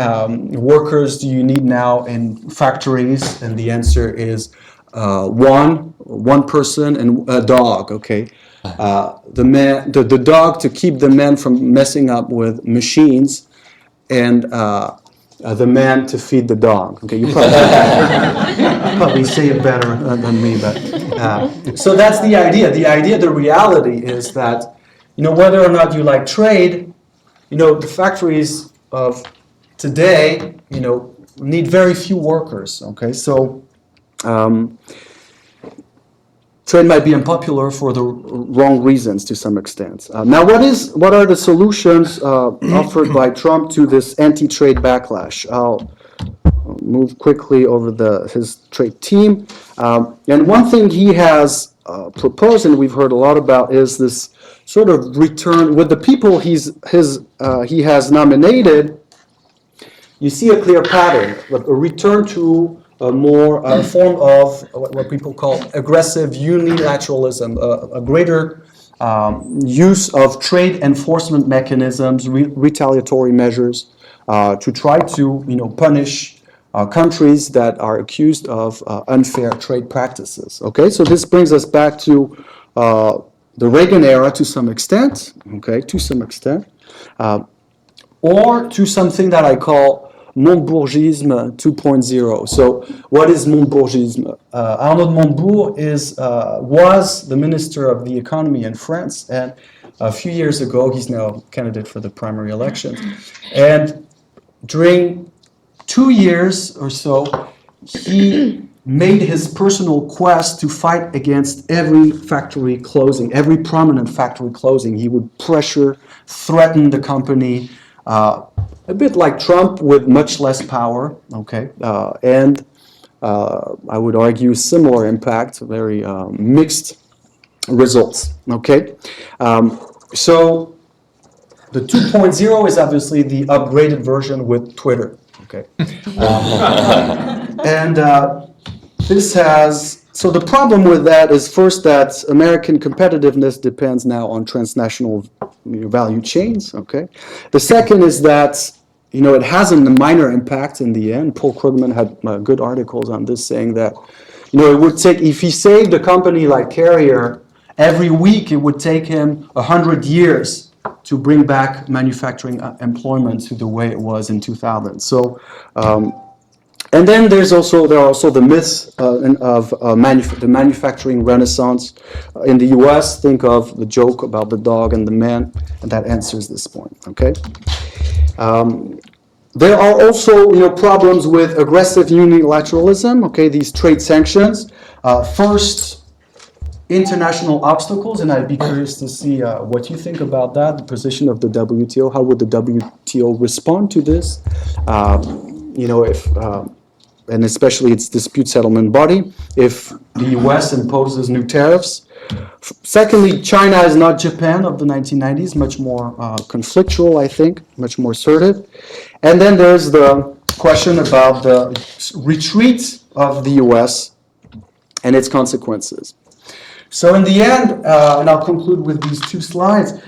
workers do you need now in factories? And the answer is one person and a dog, okay? The dog to keep the man from messing up with machines, and the man to feed the dog. Okay, you probably say it better than me, but so that's the idea. The reality is that whether or not you like trade, the factories of today, need very few workers. Okay, so. Trade might be unpopular for the wrong reasons to some extent. Now, what are the solutions offered by Trump to this anti-trade backlash? I'll move quickly over his trade team. And one thing he has proposed, and we've heard a lot about, is this sort of return with the people he has nominated. You see a clear pattern, a return to a more form of what people call aggressive unilateralism, a greater use of trade enforcement mechanisms, retaliatory measures, to try to punish countries that are accused of unfair trade practices. Okay, so this brings us back to the Reagan era to some extent. Okay, or to something that I call Montbourgisme 2.0. So, what is Montbourgisme? Arnaud Montebourg was the Minister of the Economy in France, and a few years ago, he's now candidate for the primary elections. And during 2 years or so, he made his personal quest to fight against every factory closing, every prominent factory closing. He would pressure, threaten the company, a bit like Trump with much less power, okay, and I would argue similar impact, very mixed results, okay. So the 2.0 is obviously the upgraded version with Twitter, okay. And this has, so the problem with that is first that American competitiveness depends now on transnational value chains, okay. The second is that it has a minor impact in the end. Paul Krugman had good articles on this, saying that, it would take, if he saved a company like Carrier, every week it would take him 100 years to bring back manufacturing employment to the way it was in 2000. So, and then there are also the myths of the manufacturing renaissance in the U.S. Think of the joke about the dog and the man, and that answers this point. Okay. There are also, problems with aggressive unilateralism. Okay, these trade sanctions. First, international obstacles, and I'd be curious to see what you think about that. The position of the WTO. How would the WTO respond to this? And especially its dispute settlement body, if the U.S. imposes new tariffs. Secondly, China is not Japan of the 1990s, much more conflictual, I think, much more assertive. And then there's the question about the retreat of the U.S. and its consequences. So in the end, and I'll conclude with these two slides,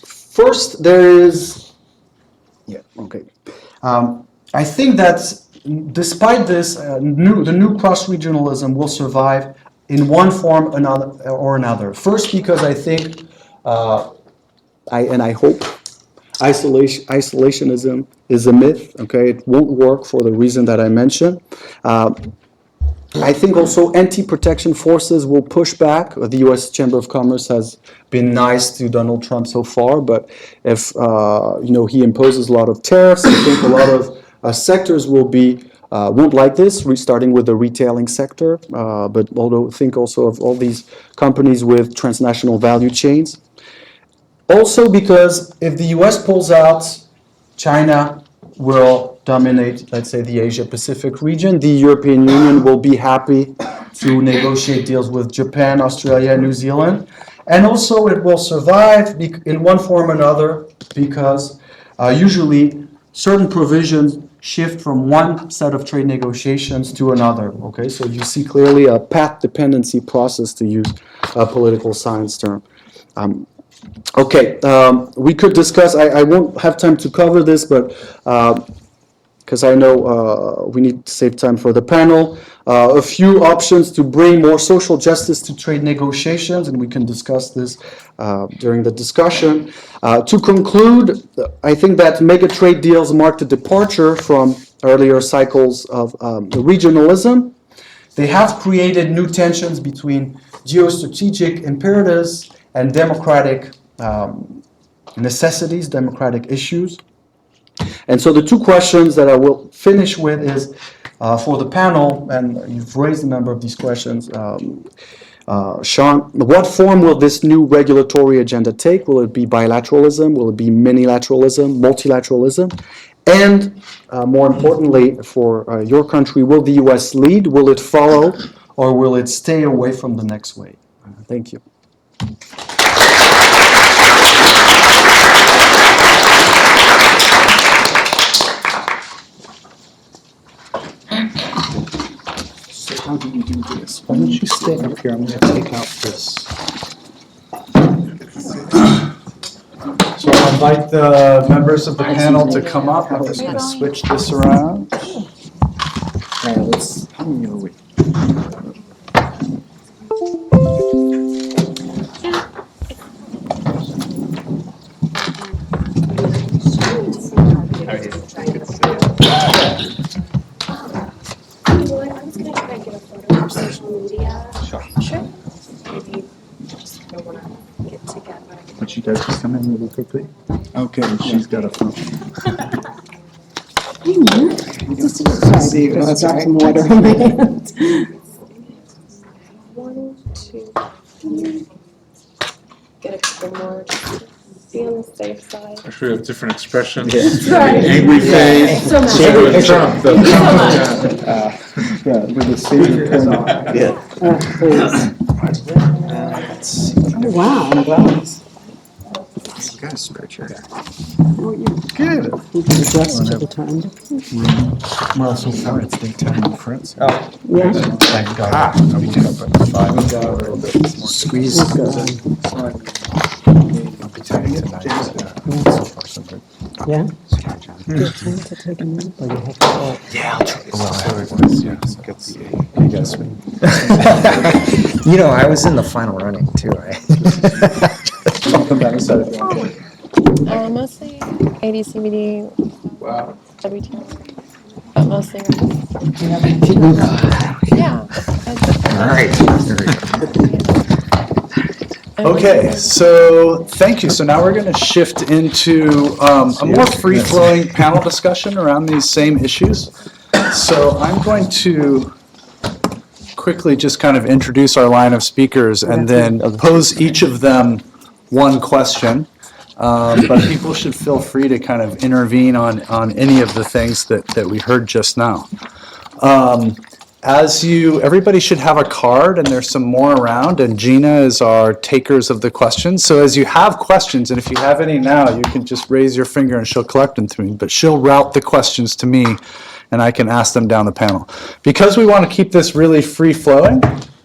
first there is, I think that despite this, the new cross-regionalism will survive in one form or another. First, because I think I hope isolationism is a myth, okay? It won't work for the reason that I mentioned. I think also anti-protection forces will push back. The U.S. Chamber of Commerce has been nice to Donald Trump so far, but if he imposes a lot of tariffs, I think a lot of sectors won't like this, starting with the retailing sector, but although think also of all these companies with transnational value chains. Also because if the U.S. pulls out, China will dominate, let's say, the Asia-Pacific region. The European Union will be happy to negotiate deals with Japan, Australia, New Zealand. And also it will survive in one form or another because usually certain provisions shift from one set of trade negotiations to another. Okay, so you see clearly a path dependency process, to use a political science term. We could discuss, I won't have time to cover this, but because I know we need to save time for the panel, a few options to bring more social justice to trade negotiations, and we can discuss this during the discussion. To conclude, I think that mega trade deals marked a departure from earlier cycles of regionalism. They have created new tensions between geostrategic imperatives and democratic necessities, democratic issues. And so the two questions that I will finish with is for the panel, and you've raised a number of these questions. Sean, what form will this new regulatory agenda take? Will it be bilateralism? Will it be minilateralism, multilateralism? And more importantly, for your country, will the U.S. lead? Will it follow? Or will it stay away from the next wave? Thank you. So how do we do this? Why don't you stay up here? I'm going to take out this. So I'll invite the members of the panel to come up. I'm just going to switch this around. How many are we? But you guys just come in really quickly? Okay, she's got a phone. See, I got some water in my hand. 1, 2, 3. Get a couple more. Be on the safe side. Actually, we have different expressions. Right. Angry face. So much. Trump. Yeah, with the same pen. Yeah. Oh, wow, I'm glad. You guys stretch your hair. Good. You can adjust to the time. Well, so far it's daytime in France. Yeah. Thank God. Squeeze. I'll be tired tonight. So far, so good. Yeah. Do you have time to take a minute, or you have to go? Yeah, I'll try. Well, I always was, yeah. Get the, you guys. You know, I was in the final running too, right? I'll come down and set it. Mostly AD/CVD, WTO, but mostly. Yeah. All right. Okay, so thank you. So now we're going to shift into a more free-flowing panel discussion around these same issues. So I'm going to quickly just kind of introduce our line of speakers and then pose each of them one question. But people should feel free to kind of intervene on any of the things that we heard just now. Everybody should have a card, and there's some more around, and Gina is our takers of the questions. So as you have questions, and if you have any now, you can just raise your finger and she'll collect them to me, but she'll route the questions to me, and I can ask them down the panel. Because we want to keep this really free-flowing,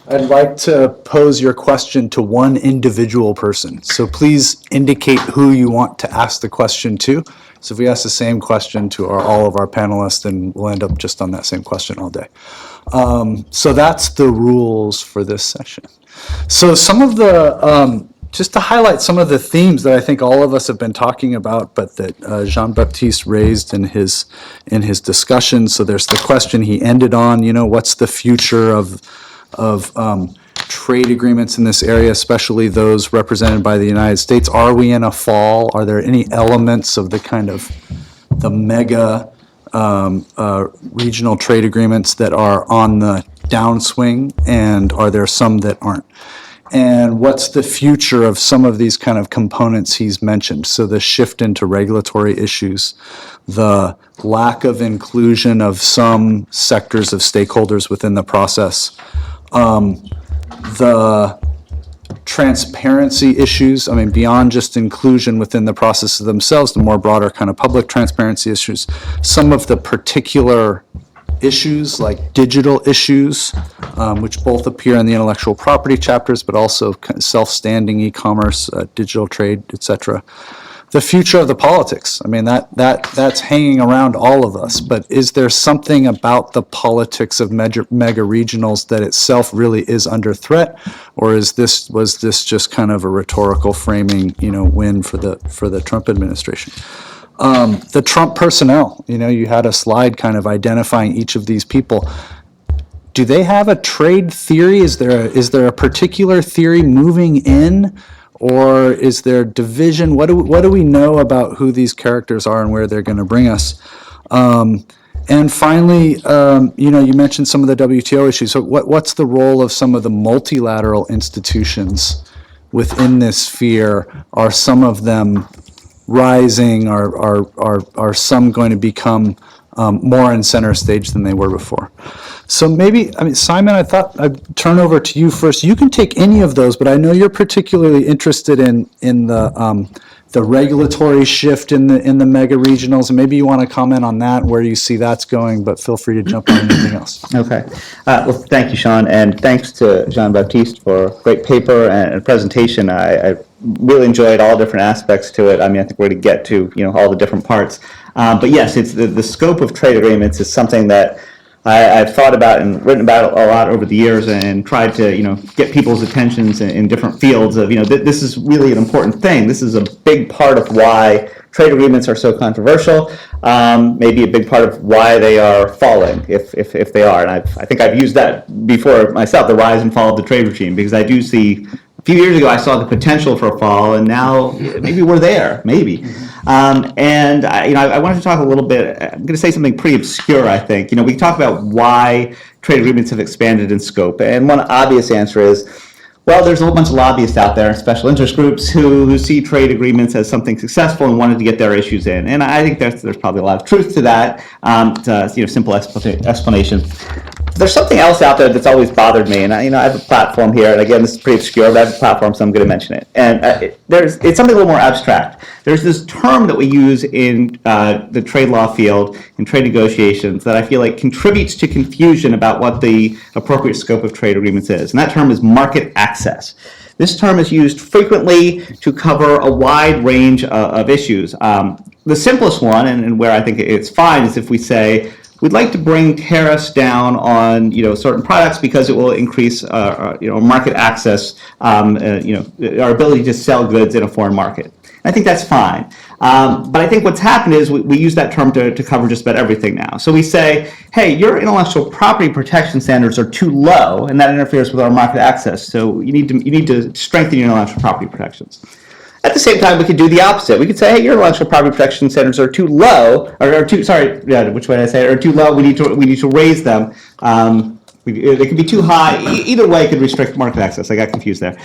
I'd like to pose your question to one individual person. So please indicate who you want to ask the question to. So if we ask the same question to all of our panelists, then we'll end up just on that same question all day. So that's the rules for this session. So some of the just to highlight some of the themes that I think all of us have been talking about, but that Jean-Baptiste raised in his discussion. So there's the question he ended on, what's the future of trade agreements in this area, especially those represented by the United States? Are we in a fall? Are there any elements of the kind of the mega regional trade agreements that are on the downswing, and are there some that aren't? And what's the future of some of these kind of components he's mentioned? So the shift into regulatory issues, the lack of inclusion of some sectors of stakeholders within the process, the transparency issues, beyond just inclusion within the processes themselves, the more broader kind of public transparency issues, some of the particular issues like digital issues, which both appear in the intellectual property chapters, but also self-standing e-commerce, digital trade, etc. The future of the politics, that's hanging around all of us, but is there something about the politics of mega regionals that itself really is under threat, or was this just kind of a rhetorical framing, win for the Trump administration? The Trump personnel, you had a slide kind of identifying each of these people. Do they have a trade theory? Is there a particular theory moving in, or is there division? What do we know about who these characters are and where they're going to bring us? And finally, you mentioned some of the WTO issues. So what's the role of some of the multilateral institutions within this sphere? Are some of them rising? Are some going to become more in center stage than they were before? So maybe, Simon, I thought I'd turn over to you first. You can take any of those, but I know you're particularly interested in the regulatory shift in the mega regionals, and maybe you want to comment on that, where you see that's going, but feel free to jump on anything else. Okay. Well, thank you, Sean, and thanks to Jean-Baptiste for a great paper and presentation. I really enjoyed all different aspects to it. I think we're going to get to all the different parts. But yes, it's the scope of trade agreements is something that I've thought about and written about a lot over the years, and tried to get people's attentions in different fields of this is really an important thing. This is a big part of why trade agreements are so controversial. Maybe a big part of why they are falling, if they are. And I think I've used that before myself, the rise and fall of the trade regime, because I do see. A few years ago, I saw the potential for a fall, and now maybe we're there, maybe. And I wanted to talk a little bit. I'm going to say something pretty obscure, I think. We talk about why trade agreements have expanded in scope, and one obvious answer is, well, there's a whole bunch of lobbyists out there, special interest groups, who see trade agreements as something successful and wanted to get their issues in. And I think there's probably a lot of truth to that. Simple explanation. There's something else out there that's always bothered me, and I have a platform here, and again, this is pretty obscure, but I have a platform, so I'm going to mention it. And it's something a little more abstract. There's this term that we use in the trade law field, in trade negotiations, that I feel like contributes to confusion about what the appropriate scope of trade agreements is, and that term is market access. This term is used frequently to cover a wide range of issues. The simplest one, and where I think it's fine, is if we say, we'd like to bring tariffs down on certain products because it will increase market access, our ability to sell goods in a foreign market. I think that's fine. But I think what's happened is we use that term to cover just about everything now. So we say, hey, your intellectual property protection standards are too low, and that interferes with our market access. So you need to strengthen your intellectual property protections. At the same time, we could do the opposite. We could say, hey, your intellectual property protection standards are too low, or too low. We need to raise them. They could be too high. Either way, it could restrict market access. I got confused there.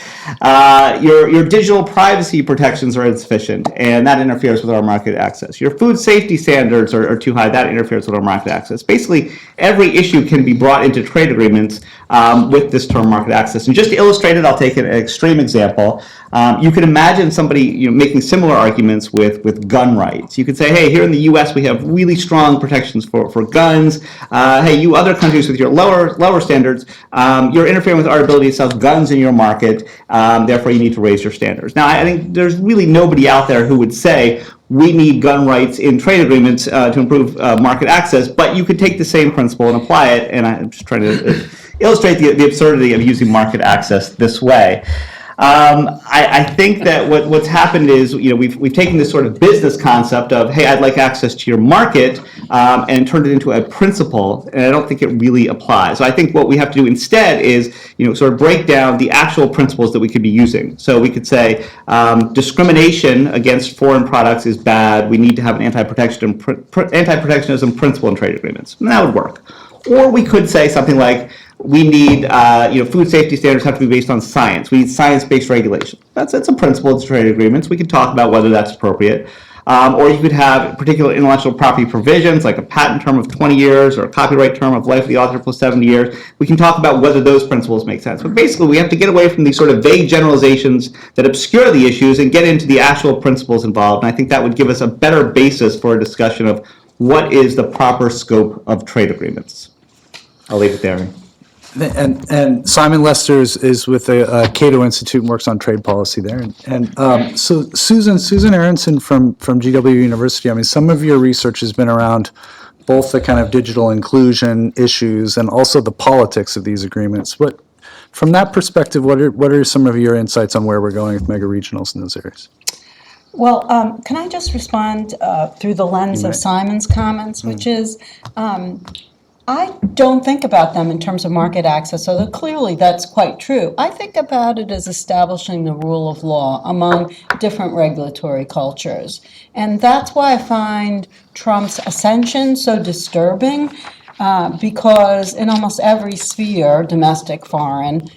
Your digital privacy protections are insufficient, and that interferes with our market access. Your food safety standards are too high. That interferes with our market access. Basically, every issue can be brought into trade agreements with this term market access. And just to illustrate it, I'll take an extreme example. You can imagine somebody making similar arguments with gun rights. You could say, hey, here in the U.S. we have really strong protections for guns. Hey, you other countries with your lower standards, you're interfering with our ability to sell guns in your market. Therefore, you need to raise your standards. Now, I think there's really nobody out there who would say we need gun rights in trade agreements to improve market access, but you could take the same principle and apply it. And I'm just trying to illustrate the absurdity of using market access this way. I think that what's happened is, we've taken this sort of business concept of, hey, I'd like access to your market, and turned it into a principle, and I don't think it really applies. So I think what we have to do instead is, sort of break down the actual principles that we could be using. So we could say, discrimination against foreign products is bad. We need to have an anti-protectionism principle in trade agreements. And that would work. Or we could say something like, we need, food safety standards have to be based on science. We need science-based regulation. That's a principle in trade agreements. We can talk about whether that's appropriate. Or you could have particular intellectual property provisions, like a patent term of 20 years or a copyright term of life of the author plus 70 years. We can talk about whether those principles make sense. But basically, we have to get away from these sort of vague generalizations that obscure the issues and get into the actual principles involved. And I think that would give us a better basis for a discussion of what is the proper scope of trade agreements. I'll leave it there. And Simon Lester is with the Cato Institute and works on trade policy there. So Susan Aronson from GW University, I mean, some of your research has been around both the kind of digital inclusion issues and also the politics of these agreements. From that perspective, what are some of your insights on where we're going with mega regionals in those areas? Well, can I just respond through the lens of Simon's comments, which is, I don't think about them in terms of market access, although clearly that's quite true. I think about it as establishing the rule of law among different regulatory cultures. And that's why I find Trump's ascension so disturbing, because in almost every sphere, domestic, foreign,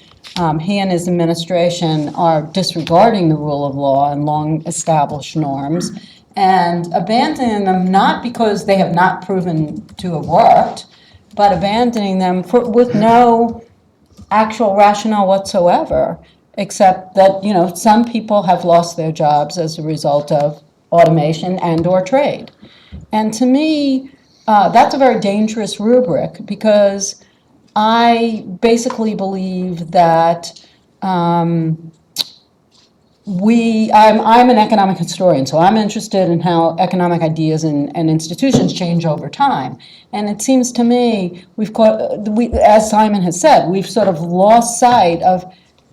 he and his administration are disregarding the rule of law and long-established norms and abandoning them not because they have not proven to have worked, but abandoning them with no actual rationale whatsoever, except that, some people have lost their jobs as a result of automation and or trade. And to me, that's a very dangerous rubric, because I basically believe that I'm an economic historian, so I'm interested in how economic ideas and institutions change over time. And it seems to me as Simon has said, we've sort of lost sight of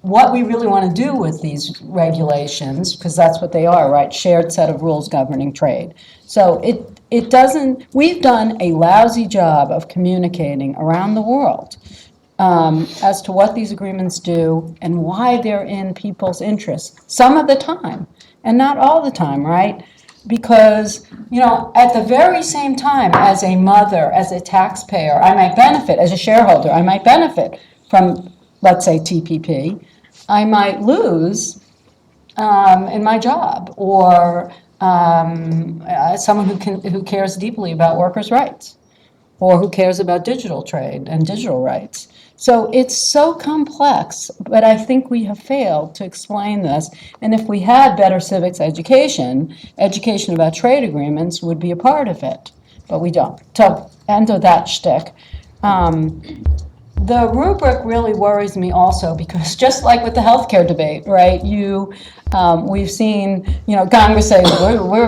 what we really want to do with these regulations, because that's what they are, right? Shared set of rules governing trade. So we've done a lousy job of communicating around the world as to what these agreements do and why they're in people's interests, some of the time, and not all the time, right? Because, at the very same time, as a mother, as a taxpayer, I might benefit, as a shareholder, I might benefit from, let's say, TPP. I might lose in my job, or someone who cares deeply about workers' rights, or who cares about digital trade and digital rights. So it's so complex, but I think we have failed to explain this. And if we had better civics education about trade agreements would be a part of it, but we don't. So, end of that shtick. The rubric really worries me also, because just like with the healthcare debate, right? We've seen, Congress say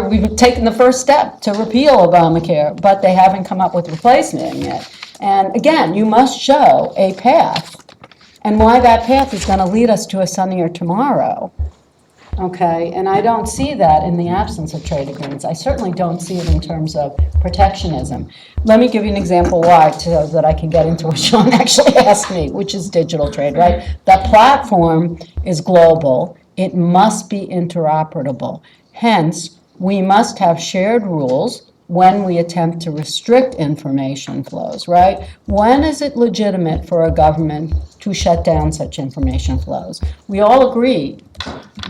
we've taken the first step to repeal Obamacare, but they haven't come up with replacement yet. And again, you must show a path, and why that path is going to lead us to a sunnier tomorrow. Okay, and I don't see that in the absence of trade agreements. I certainly don't see it in terms of protectionism. Let me give you an example why, so that I can get into what Sean actually asked me, which is digital trade, right? The platform is global. It must be interoperable. Hence, we must have shared rules when we attempt to restrict information flows, right? When is it legitimate for a government to shut down such information flows? We all agree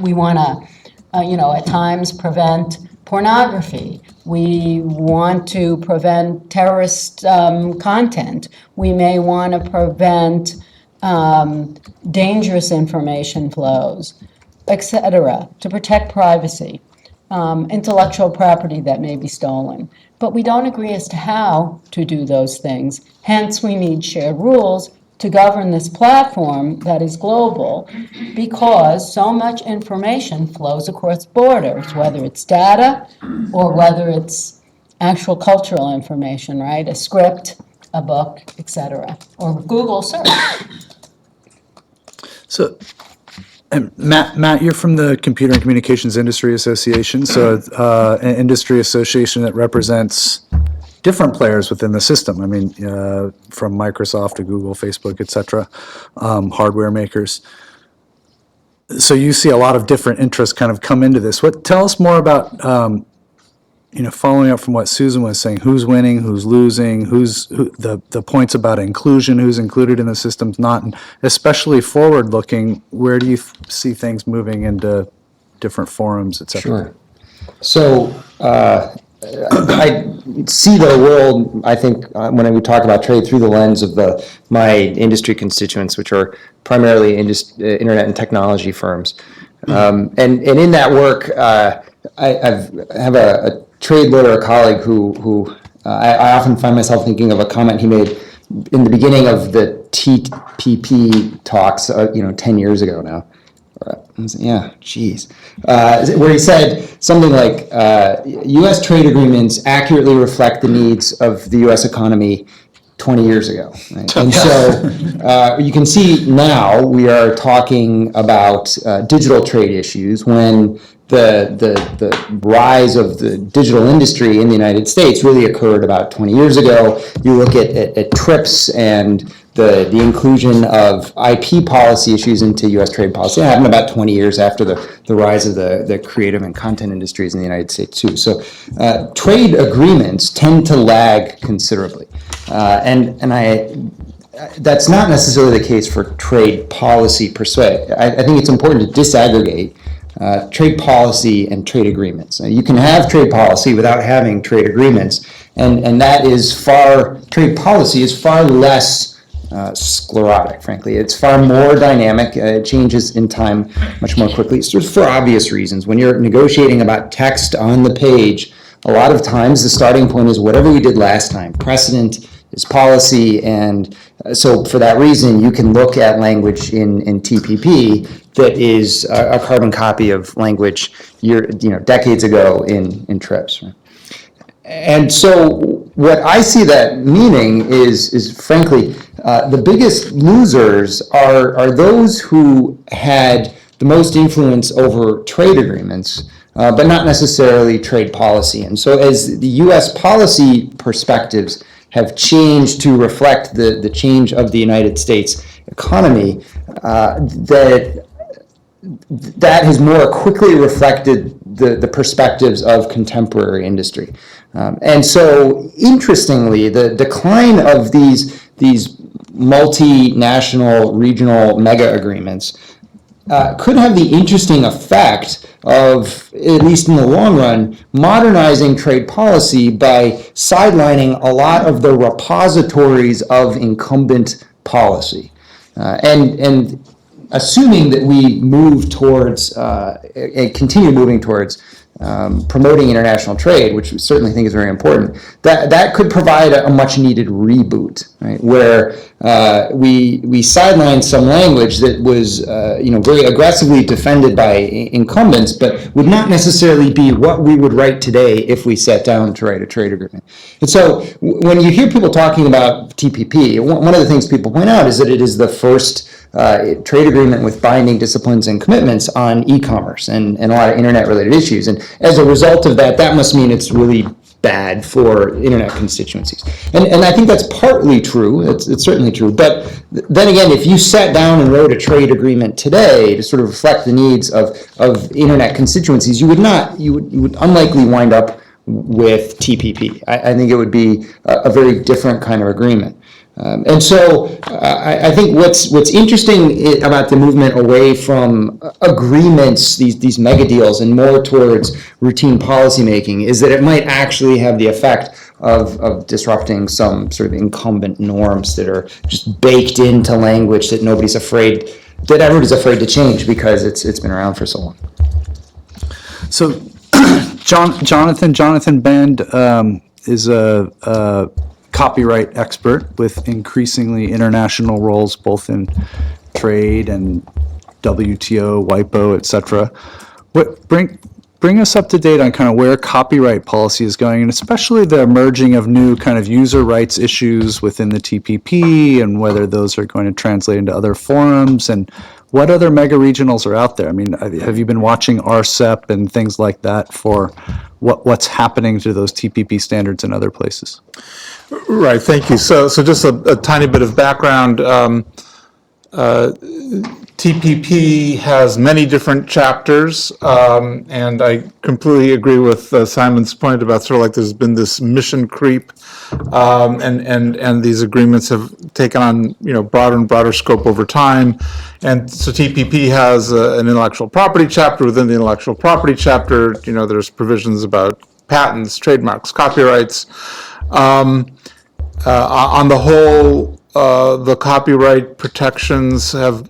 we want to, at times prevent pornography. We want to prevent terrorist content. We may want to prevent dangerous information flows, etc., to protect privacy. Intellectual property that may be stolen. But we don't agree as to how to do those things. Hence, we need shared rules to govern this platform that is global, because so much information flows across borders, whether it's data or whether it's actual cultural information, right? A script, a book, etc., or Google search. So, And Matt, you're from the Computer and Communications Industry Association, so an industry association that represents different players within the system. I mean, from Microsoft to Google, Facebook, et cetera, hardware makers. So you see a lot of different interests kind of come into this. Tell us more about, following up from what Susan was saying, who's winning, who's losing, the points about inclusion, who's included in the systems, not, and especially forward-looking, where do you see things moving into different forums, et cetera? Sure. So I see the world, I think, when we talk about trade through the lens of my industry constituents, which are primarily internet and technology firms. And in that work, I have a trade lawyer colleague who I often find myself thinking of a comment he made in the beginning of the TPP talks, 10 years ago now. Yeah, geez. Where he said something like, U.S. trade agreements accurately reflect the needs of the U.S. economy 20 years ago. Right? And so you can see now we are talking about digital trade issues when the rise of the digital industry in the United States really occurred about 20 years ago. You look at TRIPS and the inclusion of IP policy issues into U.S. trade policy. It happened about 20 years after the rise of the creative and content industries in the United States too. So trade agreements tend to lag considerably. That's not necessarily the case for trade policy per se. I think it's important to disaggregate trade policy and trade agreements. You can have trade policy without having trade agreements, and that is trade policy is far less sclerotic, frankly. It's far more dynamic. It changes in time much more quickly. It's just for obvious reasons. When you're negotiating about text on the page, a lot of times the starting point is whatever we did last time. Precedent is policy, and so for that reason, you can look at language in TPP that is a carbon copy of language decades ago in TRIPS. Right? And so what I see that meaning is frankly, the biggest losers are those who had the most influence over trade agreements, but not necessarily trade policy. And so as the U.S. policy perspectives have changed to reflect the change of the United States economy, that has more quickly reflected the perspectives of contemporary industry. And so, interestingly, the decline of these multinational regional mega agreements could have the interesting effect of, at least in the long run, modernizing trade policy by sidelining a lot of the repositories of incumbent policy. And assuming that we move towards, and continue moving towards promoting international trade, which we certainly think is very important, that could provide a much needed reboot, right? Where we sideline some language that was very aggressively defended by incumbents, but would not necessarily be what we would write today if we sat down to write a trade agreement. And so when you hear people talking about TPP, one of the things people point out is that it is the first trade agreement with binding disciplines and commitments on e-commerce and a lot of internet-related issues. And as a result of that, that must mean it's really bad for internet constituencies. And I think that's partly true. It's certainly true. But then again, if you sat down and wrote a trade agreement today to sort of reflect the needs of internet constituencies, you would unlikely wind up with TPP. I think it would be a very different kind of agreement. And so I think what's interesting about the movement away from agreements, these mega deals, and more towards routine policymaking is that it might actually have the effect of disrupting some sort of incumbent norms that are just baked into language that everybody's afraid to change because it's been around for so long. So Jonathan Bend is a copyright expert with increasingly international roles both in trade and WTO, WIPO, etc. Bring us up to date on kind of where copyright policy is going, and especially the emerging of new kind of user rights issues within the TPP and whether those are going to translate into other forums, and what other mega regionals are out there? I mean, have you been watching RCEP and things like that for what's happening to those TPP standards in other places? Right, thank you. So just a tiny bit of background. TPP has many different chapters, and I completely agree with Simon's point about sort of like there's been this mission creep, and these agreements have taken on broader and broader scope over time. And so TPP has an intellectual property chapter. Within the intellectual property chapter, there's provisions about patents, trademarks, copyrights. On the whole, the copyright protections have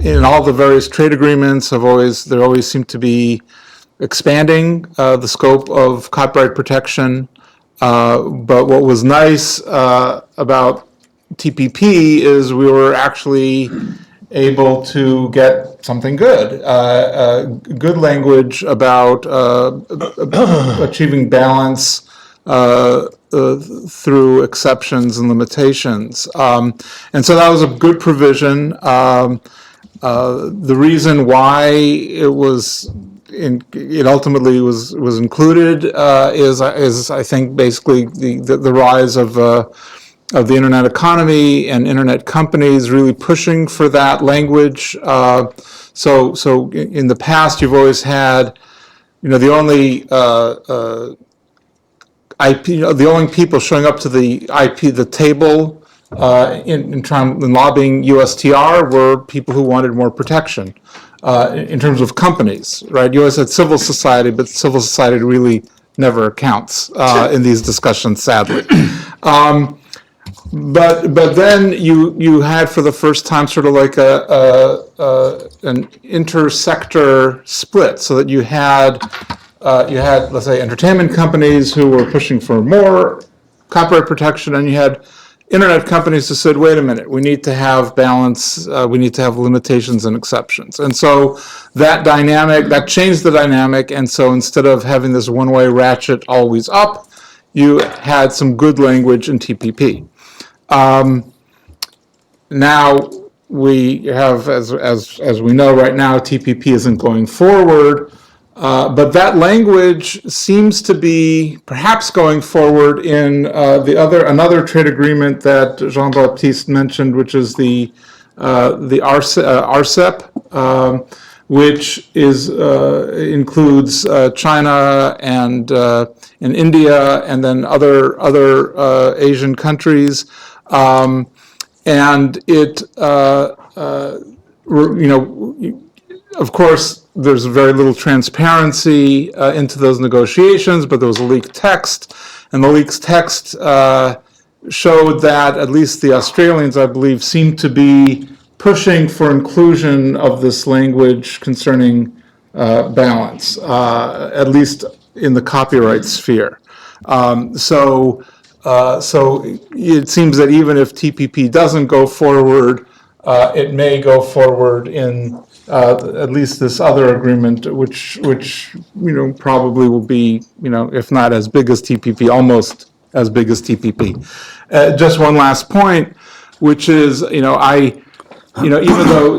in all the various trade agreements there always seem to be expanding the scope of copyright protection. But what was nice about TPP is we were actually able to get something good, good language about achieving balance through exceptions and limitations. And so that was a good provision. The reason why it ultimately was included is I think basically the rise of the internet economy and internet companies really pushing for that language. So in the past you've always had the only the only people showing up to the table in lobbying USTR were people who wanted more protection in terms of companies, right? You always had civil society, but civil society really never counts in these discussions, sadly. But then you had for the first time sort of like an intersector split, so that you had let's say entertainment companies who were pushing for more copyright protection, and you had internet companies who said, wait a minute, we need to have balance, we need to have limitations and exceptions. And so that changed the dynamic, and so instead of having this one-way ratchet always up, you had some good language in TPP. Now we have, as we know right now, TPP isn't going forward. But that language seems to be perhaps going forward in another trade agreement that Jean-Baptiste mentioned, which is the RCEP, which includes China and India, and then other Asian countries, and it of course, there's very little transparency into those negotiations, but there was a leaked text, and the leaked text showed that at least the Australians, I believe, seem to be pushing for inclusion of this language concerning balance, at least in the copyright sphere. So it seems that even if TPP doesn't go forward, it may go forward in at least this other agreement, which probably will be, if not as big as TPP, almost as big as TPP. Just one last point, which is, even though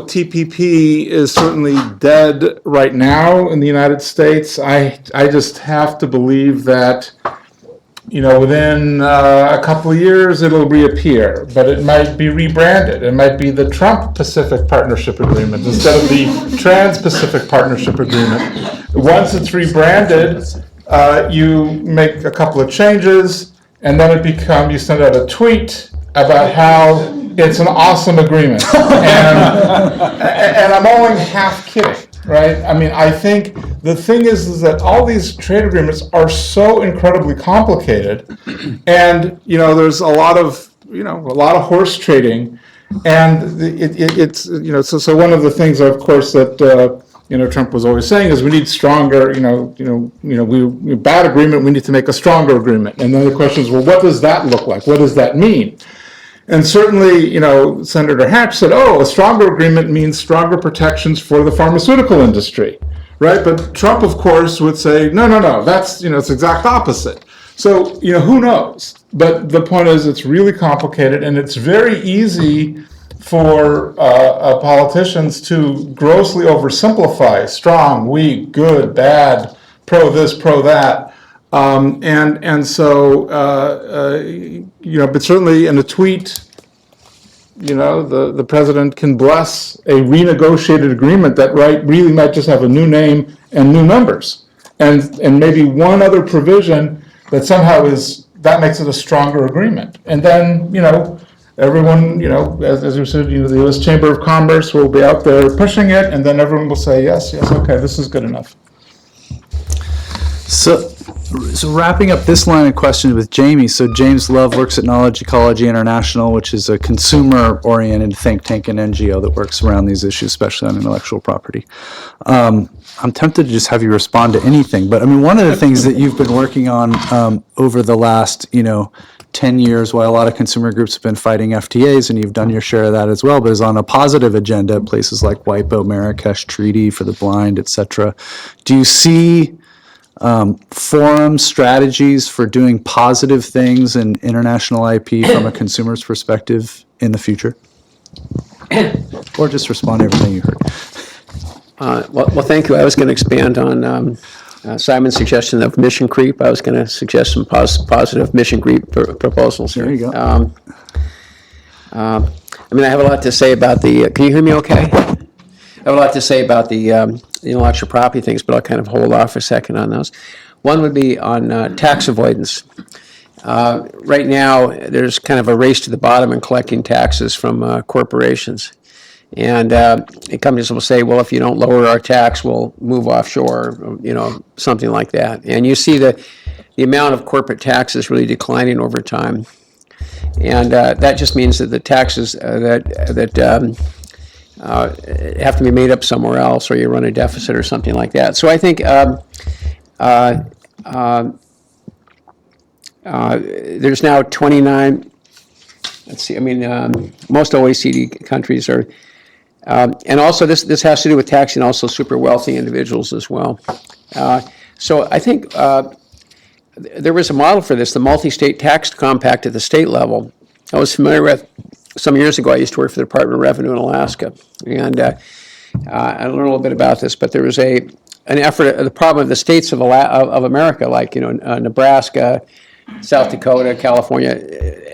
TPP is certainly dead right now in the United States, I just have to believe that within a couple of years, it'll reappear, but it might be rebranded. It might be the Trump-Pacific Partnership Agreement instead of the Trans-Pacific Partnership Agreement. Once it's rebranded, you make a couple of changes, and then you send out a tweet about how it's an awesome agreement. And I'm only half kidding. Right? I mean, I think the thing is that all these trade agreements are so incredibly complicated, and there's a lot of horse trading, and it's so one of the things, of course, that Trump was always saying is we need stronger, we bad agreement, we need to make a stronger agreement, and then the question is, well, what does that look like? What does that mean? And certainly, Senator Hatch said, a stronger agreement means stronger protections for the pharmaceutical industry, right? But Trump, of course, would say, no, that's, it's the exact opposite. So, who knows? But the point is, it's really complicated, and it's very easy for politicians to grossly oversimplify strong, weak, good, bad, pro this, pro that. And so, but certainly in a tweet, the president can bless a renegotiated agreement that really might just have a new name and new numbers. And maybe one other provision that somehow that makes it a stronger agreement. And then, everyone, as you said, the U.S. Chamber of Commerce will be out there pushing it, and then everyone will say, yes, okay, this is good enough. So wrapping up this line of questions with Jamie. So James Love works at Knowledge Ecology International, which is a consumer-oriented think tank and NGO that works around these issues, especially on intellectual property. I'm tempted to just have you respond to anything, but I mean, one of the things that you've been working on over the last, 10 years, while a lot of consumer groups have been fighting FTAs, and you've done your share of that as well, but is on a positive agenda, places like WIPO, Marrakesh Treaty for the blind, et cetera. Do you see forum strategies for doing positive things in international IP from a consumer's perspective in the future? Or just respond to everything you heard. Well, thank you. I was going to expand on Simon's suggestion of mission creep. I was going to suggest some positive mission creep proposals here. There you go. I have a lot to say about the. Can you hear me okay? I have a lot to say about the intellectual property things, but I'll kind of hold off for a second on those. One would be on tax avoidance. Right now, there's kind of a race to the bottom in collecting taxes from corporations. And companies will say, well, if you don't lower our tax, we'll move offshore, something like that. And you see the amount of corporate taxes really declining over time. And that just means that the taxes that have to be made up somewhere else, or you run a deficit or something like that. So I think there's now 29, most OECD countries are, and also this has to do with taxing also super wealthy individuals as well. So I think there was a model for this, the multi-state tax compact at the state level. I was familiar with. Some years ago, I used to work for the Department of Revenue in Alaska, and I learned a little bit about this. But there was an effort. The problem of the states of America, like Nebraska, South Dakota, California,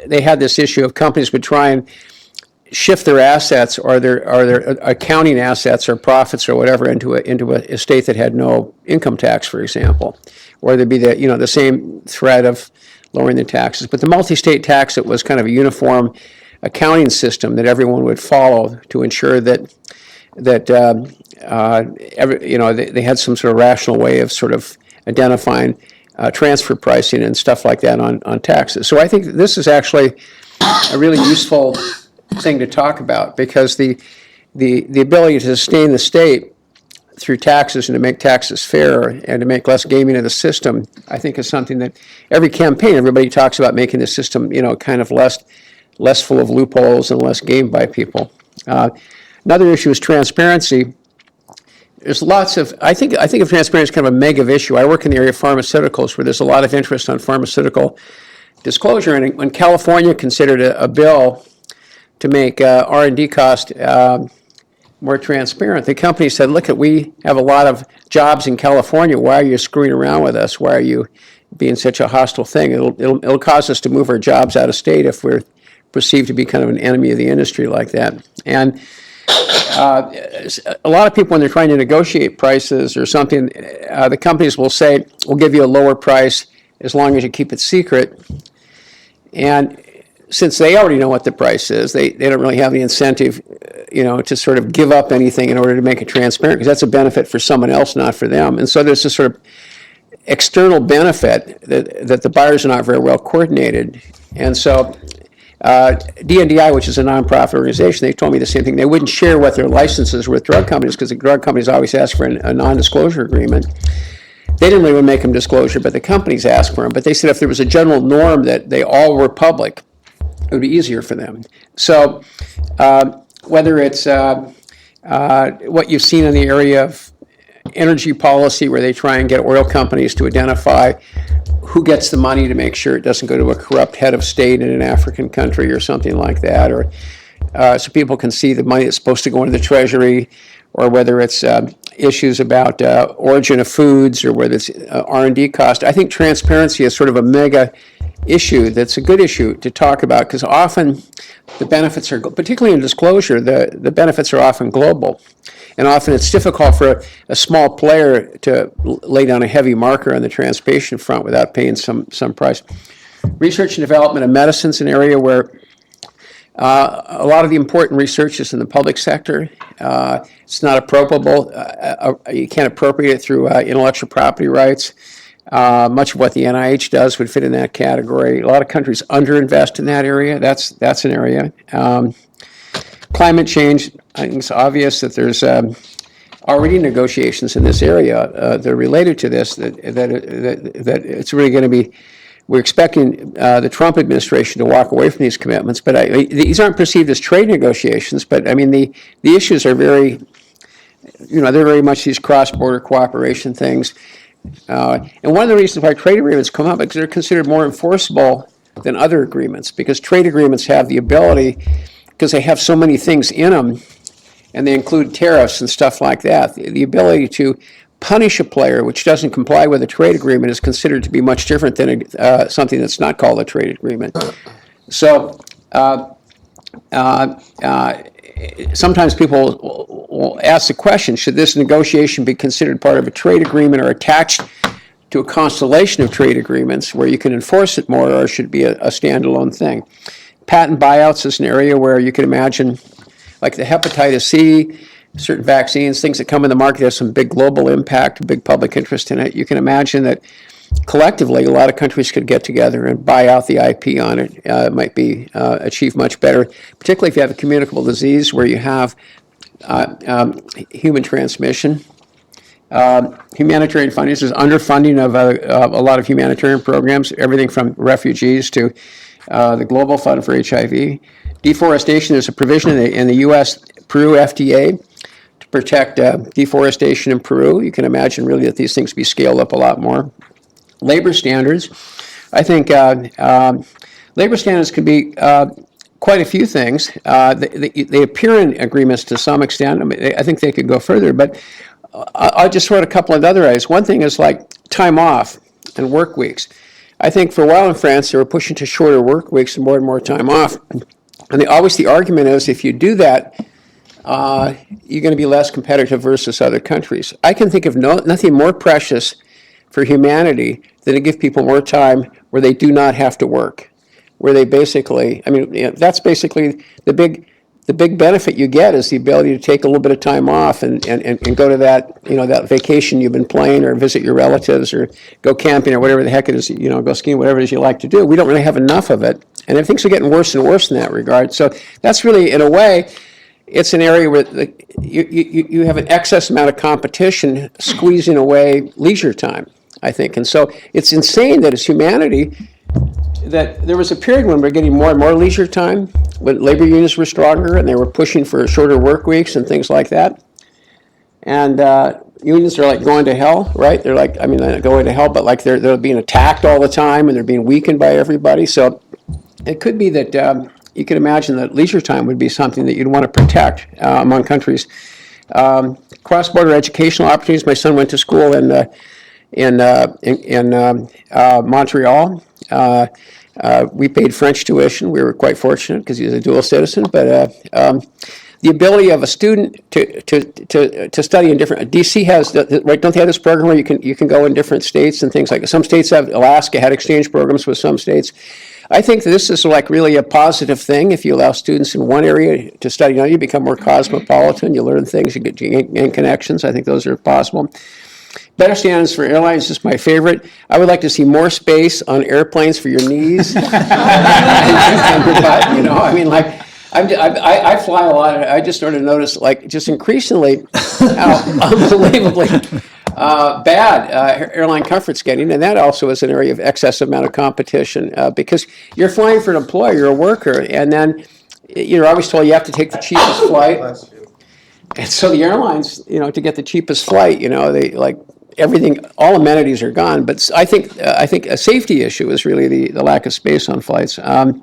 they had this issue of companies would try and shift their assets or their accounting assets or profits or whatever into a state that had no income tax, for example, or there'd be the same threat of lowering the taxes. But the multi-state tax, it was kind of a uniform accounting system that everyone would follow to ensure that they had some sort of rational way of sort of identifying transfer pricing and stuff like that on taxes. So I think this is actually a really useful thing to talk about, because the ability to sustain the state through taxes and to make taxes fair and to make less gaming of the system, I think is something that every campaign, everybody talks about making the system, kind of less full of loopholes and less gamed by people. Another issue is transparency. There's lots of, I think of transparency as kind of a mega issue. I work in the area of pharmaceuticals, where there's a lot of interest on pharmaceutical disclosure. And when California considered a bill to make R&D cost more transparent, the company said, look, we have a lot of jobs in California. Why are you screwing around with us? Why are you being such a hostile thing? It'll cause us to move our jobs out of state if we're perceived to be kind of an enemy of the industry like that. And a lot of people, when they're trying to negotiate prices or something, the companies will say, we'll give you a lower price as long as you keep it secret. And since they already know what the price is, they don't really have the incentive, to sort of give up anything in order to make it transparent, because that's a benefit for someone else, not for them. And so there's this sort of external benefit that the buyers are not very well coordinated. And so DNDi, which is a nonprofit organization, they told me the same thing. They wouldn't share what their licenses were with drug companies, because the drug companies always ask for a non-disclosure agreement. They didn't really make them disclosure, but the companies asked for them. But they said if there was a general norm that they all were public, it would be easier for them. So whether it's what you've seen in the area of energy policy, where they try and get oil companies to identify who gets the money to make sure it doesn't go to a corrupt head of state in an African country or something like that, or so people can see the money that's supposed to go into the treasury, or whether it's issues about origin of foods, or whether it's R&D cost. I think transparency is sort of a mega issue that's a good issue to talk about, because often the benefits are, particularly in disclosure, the benefits are often global. And often it's difficult for a small player to lay down a heavy marker on the transportation front without paying some price. Research and development of medicine is an area where a lot of the important research is in the public sector. It's not appropriable. You can't appropriate it through intellectual property rights. Much of what the NIH does would fit in that category. A lot of countries underinvest in that area. That's an area. Climate change, I think it's obvious that there's already negotiations in this area that are related to this, that it's really going to be, we're expecting the Trump administration to walk away from these commitments, but these aren't perceived as trade negotiations, but I mean, the issues are very, they're very much these cross-border cooperation things. And one of the reasons why trade agreements come up is because they're considered more enforceable than other agreements, because trade agreements have the ability, because they have so many things in them, and they include tariffs and stuff like that, the ability to punish a player which doesn't comply with a trade agreement is considered to be much different than something that's not called a trade agreement. So sometimes people will ask the question, should this negotiation be considered part of a trade agreement or attached to a constellation of trade agreements where you can enforce it more, or should it be a standalone thing? Patent buyouts is an area where you can imagine, like the hepatitis C, certain vaccines, things that come in the market have some big global impact, big public interest in it. You can imagine that collectively a lot of countries could get together and buy out the IP on it. It might be achieved much better, particularly if you have a communicable disease where you have human transmission. Humanitarian funding, there's underfunding of a lot of humanitarian programs, everything from refugees to the Global Fund for HIV. Deforestation, there's a provision in the U.S.-Peru FTA to protect deforestation in Peru. You can imagine really that these things be scaled up a lot more. Labor standards, I think labor standards can be quite a few things. They appear in agreements to some extent. I mean, I think they could go further, but I'll just throw out a couple of other areas. One thing is like time off and work weeks. I think for a while in France, they were pushing to shorter work weeks and more time off. And the argument is if you do that, you're going to be less competitive versus other countries. I can think of nothing more precious for humanity than to give people more time where they do not have to work, where they basically, that's basically the big benefit you get is the ability to take a little bit of time off and go to that, that vacation you've been planning, or visit your relatives, or go camping, or whatever the heck it is, go skiing, whatever it is you like to do. We don't really have enough of it. And things are getting worse and worse in that regard. So that's really, in a way, it's an area where you have an excess amount of competition squeezing away leisure time, I think. And so it's insane that as humanity, that there was a period when we were getting more and more leisure time, when labor unions were stronger and they were pushing for shorter work weeks and things like that. And unions are like going to hell, right? They're like, they're not going to hell, but like they're being attacked all the time and they're being weakened by everybody. So it could be that you could imagine that leisure time would be something that you'd want to protect among countries. Cross-border educational opportunities. My son went to school in Montreal. We paid French tuition. We were quite fortunate because he was a dual citizen. But the ability of a student to study in different, DC has, right? Don't they have this program where you can go in different states and things like that? Some states have, Alaska had exchange programs with some states. I think this is like really a positive thing. If you allow students in one area to study, you become more cosmopolitan. You learn things. You gain connections. I think those are possible. Better standards for airlines is my favorite. I would like to see more space on airplanes for your knees. And your butt, I fly a lot. I just started to notice, just increasingly how unbelievably bad airline comfort's getting, and that also is an area of excessive amount of competition because you're flying for an employer, you're a worker, and then you're always told you have to take the cheapest flight. And so the airlines, to get the cheapest flight, they everything, all amenities are gone. But I think a safety issue is really the lack of space on flights. I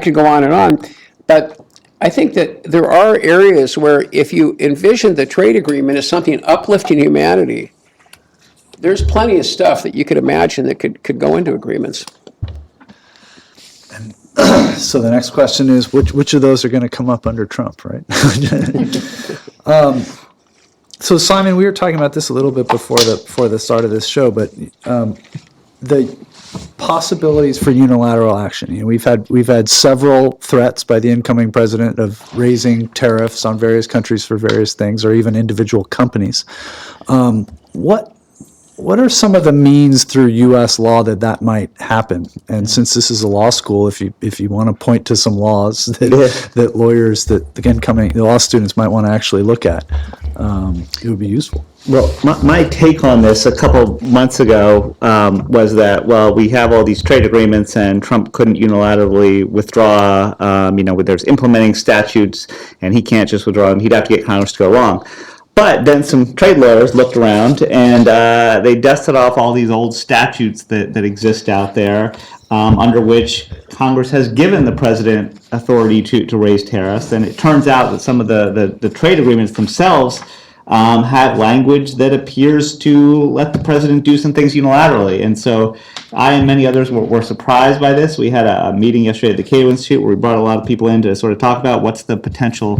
could go on and on, but I think that there are areas where if you envision the trade agreement as something uplifting humanity, there's plenty of stuff that you could imagine that could go into agreements. So the next question is, which of those are going to come up under Trump, right? So Simon, we were talking about this a little bit before the start of this show, but the possibilities for unilateral action. You know, we've had several threats by the incoming president of raising tariffs on various countries for various things, or even individual companies. What are some of the means through U.S. law that might happen? And since this is a law school, if you want to point to some laws that lawyers, the law students might want to actually look at, it would be useful. Well, my take on this a couple months ago was that, well, we have all these trade agreements and Trump couldn't unilaterally withdraw, there's implementing statutes and he can't just withdraw them. He'd have to get Congress to go along. But then some trade lawyers looked around and they dusted off all these old statutes that exist out there under which Congress has given the president authority to raise tariffs. And it turns out that some of the trade agreements themselves have language that appears to let the president do some things unilaterally. And so I and many others were surprised by this. We had a meeting yesterday at the Cato Institute where we brought a lot of people in to sort of talk about what's the potential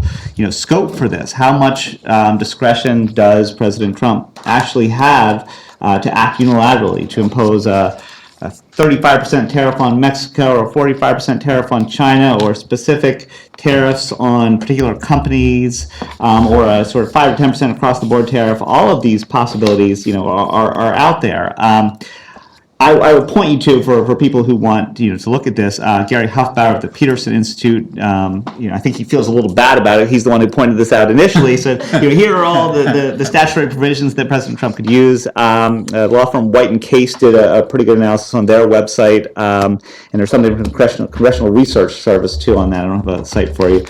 scope for this. How much discretion does President Trump actually have to act unilaterally, to impose a 35% tariff on Mexico or 45% tariff on China, or specific tariffs on particular companies, or a sort of 5 or 10% across the board tariff. All of these possibilities, are out there. I would point you to, for people who want to look at this, Gary Huffbauer of the Peterson Institute. I think he feels a little bad about it. He's the one who pointed this out initially. So here are all the statutory provisions that President Trump could use. Law firm White and Case did a pretty good analysis on their website, and there's something from the Congressional Research Service too on that. I don't have a site for you.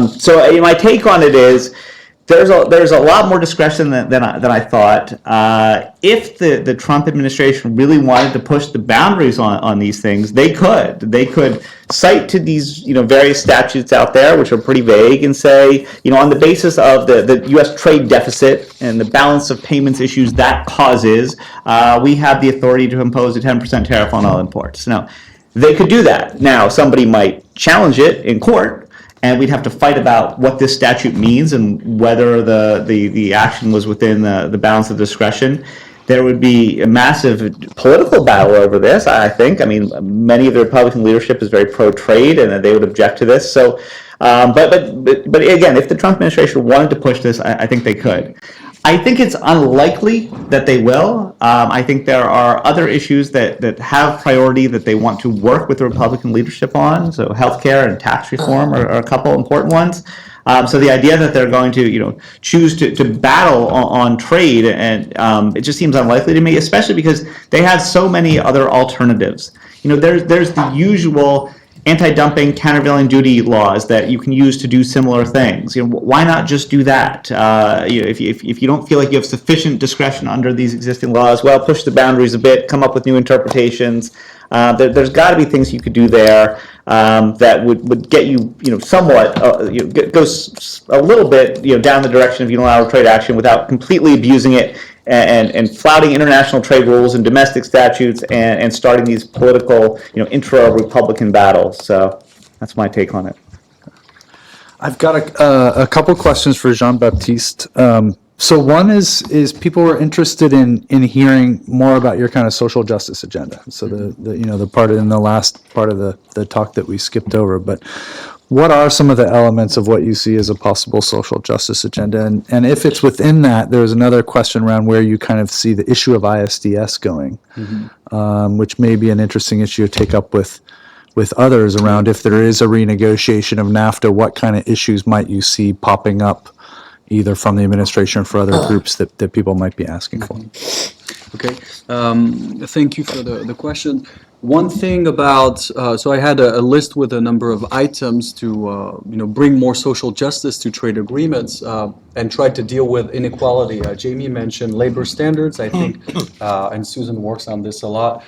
So my take on it is, there's a lot more discretion than I thought. If the Trump administration really wanted to push the boundaries on these things, they could cite to these various statutes out there, which are pretty vague, and say, on the basis of the U.S. trade deficit and the balance of payments issues that causes, we have the authority to impose a 10% tariff on all imports. Now, they could do that. Now, somebody might challenge it in court, and we'd have to fight about what this statute means and whether the action was within the bounds of discretion. There would be a massive political battle over this, I think. I mean, many of the Republican leadership is very pro-trade, and they would object to this. So, but again, if the Trump administration wanted to push this, I think they could. I think it's unlikely that they will. I think there are other issues that have priority that they want to work with the Republican leadership on. So healthcare and tax reform are a couple important ones. So the idea that they're going to, choose to battle on trade, and it just seems unlikely to me, especially because they have so many other alternatives. There's the usual anti-dumping, countervailing duty laws that you can use to do similar things. Why not just do that? If you don't feel like you have sufficient discretion under these existing laws, well, push the boundaries a bit, come up with new interpretations. There's got to be things you could do there that would get you, somewhat, goes a little bit, down the direction of unilateral trade action without completely abusing it and flouting international trade rules and domestic statutes and starting these political, intra-Republican battles. So that's my take on it. I've got a couple questions for Jean-Baptiste. So one is people were interested in hearing more about your kind of social justice agenda. So the part in the last part of the talk that we skipped over, but what are some of the elements of what you see as a possible social justice agenda? And if it's within that, there's another question around where you kind of see the issue of ISDS going, which may be an interesting issue to take up with others around if there is a renegotiation of NAFTA, what kind of issues might you see popping up either from the administration or for other groups that people might be asking for? Okay, thank you for the question. one thing about, so I had a list with a number of items to, bring more social justice to trade agreements and try to deal with inequality. Jamie mentioned labor standards, I think, and Susan works on this a lot.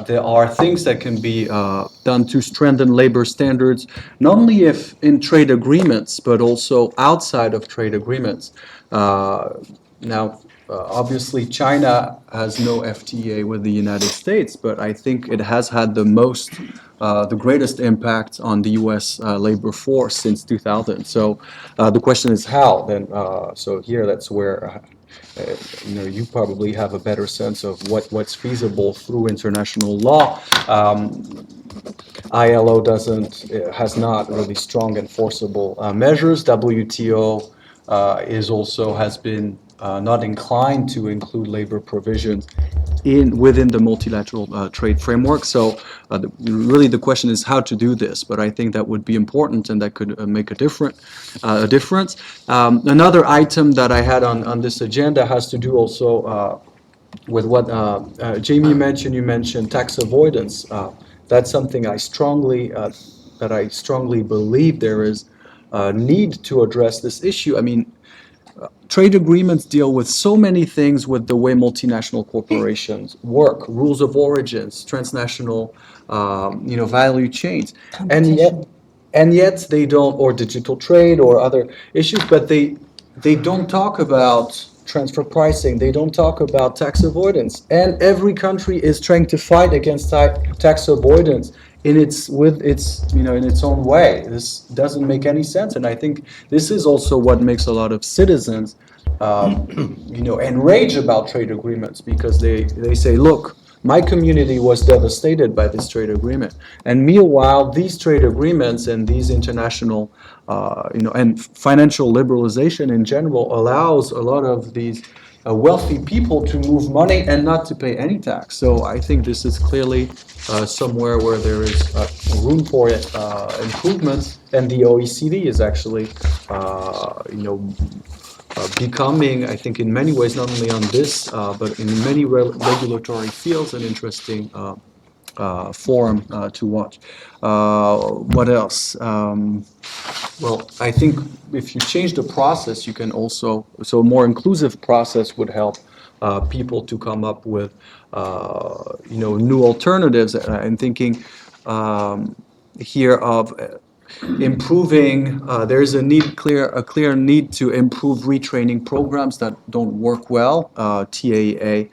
There are things that can be done to strengthen labor standards, not only if in trade agreements, but also outside of trade agreements. Now, obviously, China has no FTA with the United States, but I think it has had the greatest impact on the U.S. Labor force since 2000. So the question is how then? So here, that's where you probably have a better sense of what's feasible through international law. ILO has not really strong enforceable measures. WTO has been not inclined to include labor provisions within the multilateral trade framework. So really the question is how to do this, but I think that would be important and that could make a difference. Another item that I had on this agenda has to do also with what Jamie mentioned. You mentioned tax avoidance. That's something that I strongly believe there is a need to address this issue. I mean, trade agreements deal with so many things with the way multinational corporations work, rules of origins, transnational, value chains, and yet they don't, or digital trade or other issues, but they don't talk about transfer pricing. They don't talk about tax avoidance, and every country is trying to fight against tax avoidance in its own way. This doesn't make any sense, and I think this is also what makes a lot of citizens, enrage about trade agreements, because they say, look, my community was devastated by this trade agreement, and meanwhile, these trade agreements and these international, and financial liberalization in general allows a lot of these wealthy people to move money and not to pay any tax. So I think this is clearly somewhere where there is room for improvements, and the OECD is actually, becoming, I think, in many ways, not only on this, but in many regulatory fields, an interesting forum to watch. What else? Well, I think if you change the process, you can also, so a more inclusive process would help people to come up with, new alternatives. I'm thinking here of improving, there's a clear need to improve retraining programs that don't work well. TAA,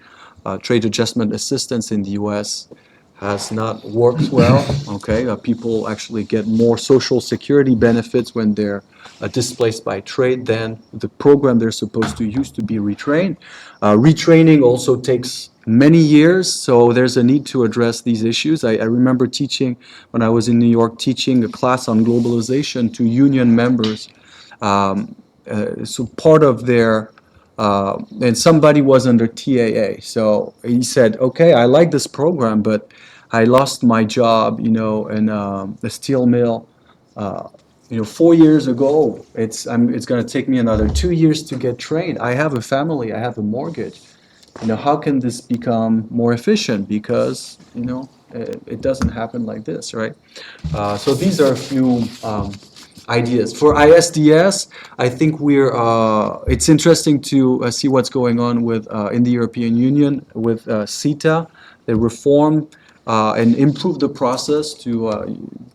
Trade Adjustment Assistance in the US, has not worked well. Okay, people actually get more social security benefits when they're displaced by trade than the program they're supposed to use to be retrained. Retraining also takes many years, so there's a need to address these issues. I remember teaching, when I was in New York, teaching a class on globalization to union members. So part of their, and somebody was under TAA, so he said, okay, I like this program, but I lost my job, in the steel mill, 4 years ago. It's going to take me another 2 years to get trained. I have a family, I have a mortgage. How can this become more efficient? Because, it doesn't happen like this, right? So these are a few ideas. For ISDS, I think it's interesting to see what's going on with in the European Union with CETA, the reform, and improve the process to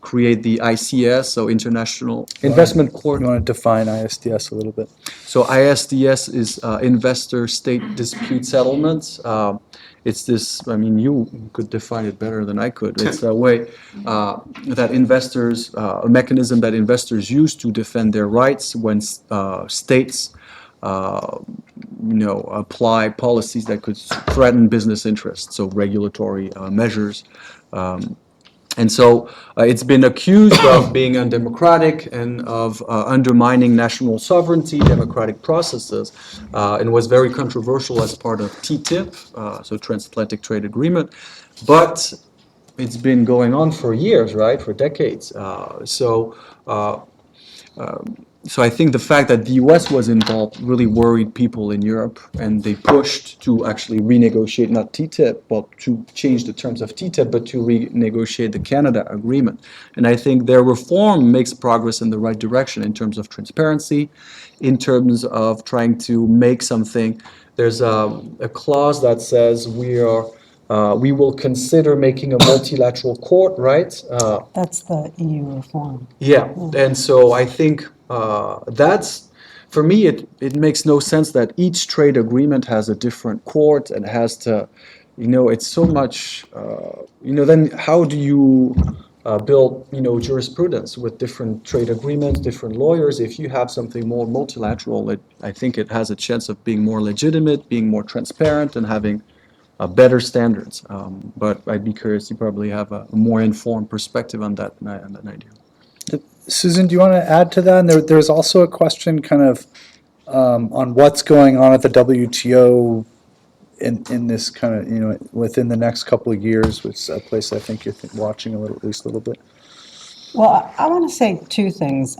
create the ICS, so International Investment Court. You want to define ISDS a little bit? So ISDS is Investor State Dispute Settlements. It's this, you could define it better than I could. It's a way that investors, a mechanism that investors use to defend their rights when states apply policies that could threaten business interests, so regulatory measures. And so it's been accused of being undemocratic and of undermining national sovereignty, democratic processes, and was very controversial as part of TTIP, so Transatlantic Trade Agreement. But it's been going on for years, right, for decades. So I think the fact that the US was involved really worried people in Europe, and they pushed to actually renegotiate not TTIP, but to change the terms of TTIP, but to renegotiate the Canada agreement. And I think their reform makes progress in the right direction in terms of transparency, in terms of trying to make something. There's a clause that says we will consider making a multilateral court, right? That's the EU reform. Yeah, and so I think that's, for me, it makes no sense that each trade agreement has a different court and has to, it's so much, then how do you build, jurisprudence with different trade agreements, different lawyers? If you have something more multilateral, I think it has a chance of being more legitimate, being more transparent, and having better standards. But I'd be curious, you probably have a more informed perspective on that than I do. Susan, do you want to add to that? And there's also a question kind of on what's going on at the WTO in this kind of, within the next couple of years, which is a place I think you're watching at least a little bit. Well, I want to say two things.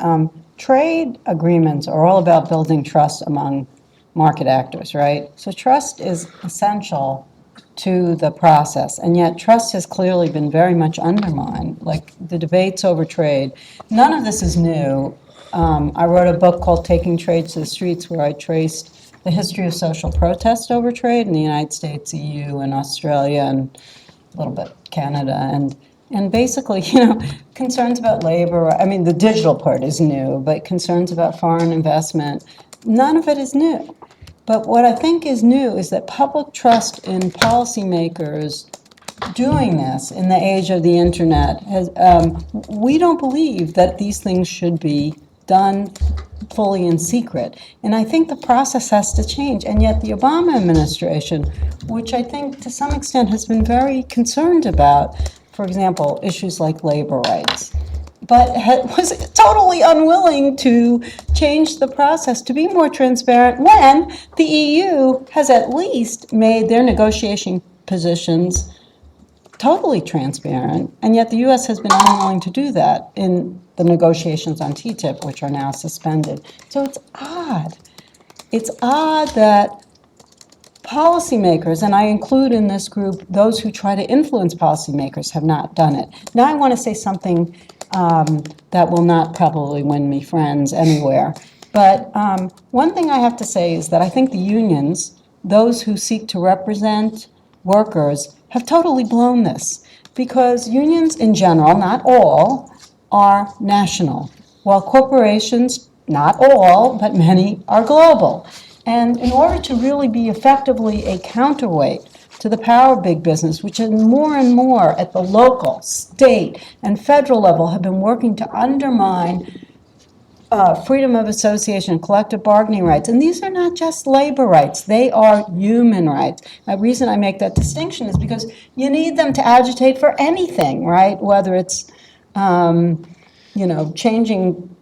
Trade agreements are all about building trust among market actors, right? So trust is essential to the process, and yet trust has clearly been very much undermined, like the debates over trade. None of this is new. I wrote a book called Taking Trade to the Streets, where I traced the history of social protest over trade in the United States, EU, and Australia, and a little bit Canada, and basically, concerns about labor. I mean, the digital part is new, but concerns about foreign investment, none of it is new. But what I think is new is that public trust in policymakers doing this in the age of the internet has, we don't believe that these things should be done fully in secret. And I think the process has to change. And yet the Obama administration, which I think to some extent has been very concerned about, for example, issues like labor rights, but was totally unwilling to change the process to be more transparent when the EU has at least made their negotiation positions totally transparent, and yet the US has been unwilling to do that in the negotiations on TTIP, which are now suspended. So it's odd. It's odd that policymakers, and I include in this group those who try to influence policymakers, have not done it. Now I want to say something that will not probably win me friends anywhere. But one thing I have to say is that I think the unions, those who seek to represent workers, have totally blown this. Because unions in general, not all, are national, while corporations, not all, but many, are global. And in order to really be effectively a counterweight to the power of big business, which is more and more at the local, state, and federal level have been working to undermine freedom of association, collective bargaining rights. And these are not just labor rights, they are human rights. The reason I make that distinction is because you need them to agitate for anything, right? Whether it's, changing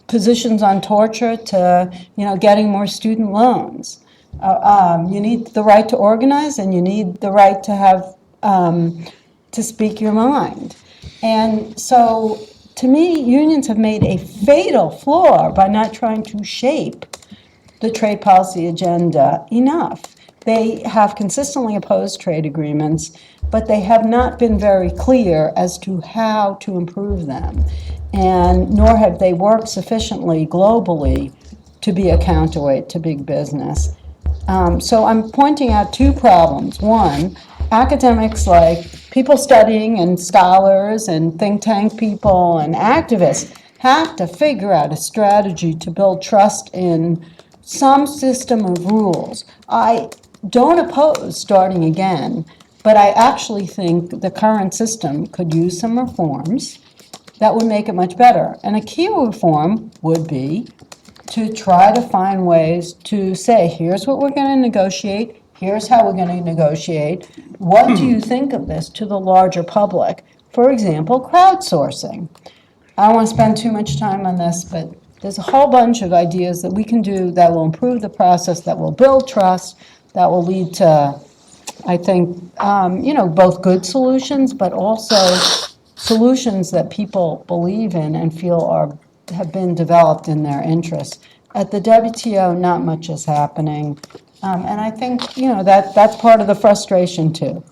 positions on torture to, getting more student loans. You need the right to organize, and you need the right to have, to speak your mind. And so, to me, unions have made a fatal flaw by not trying to shape the trade policy agenda enough. They have consistently opposed trade agreements, but they have not been very clear as to how to improve them. And nor have they worked sufficiently globally to be a counterweight to big business. So I'm pointing out two problems. One, academics like people studying and scholars and think tank people and activists have to figure out a strategy to build trust in some system of rules. I don't oppose starting again, but I actually think the current system could use some reforms that would make it much better. And a key reform would be to try to find ways to say, here's what we're going to negotiate, here's how we're going to negotiate, what do you think of this to the larger public? For example, crowdsourcing. I don't want to spend too much time on this, but there's a whole bunch of ideas that we can do that will improve the process, that will build trust, that will lead to, I think, both good solutions, but also solutions that people believe in and feel are have been developed in their interests. At the WTO, not much is happening. And I think, that's part of the frustration too.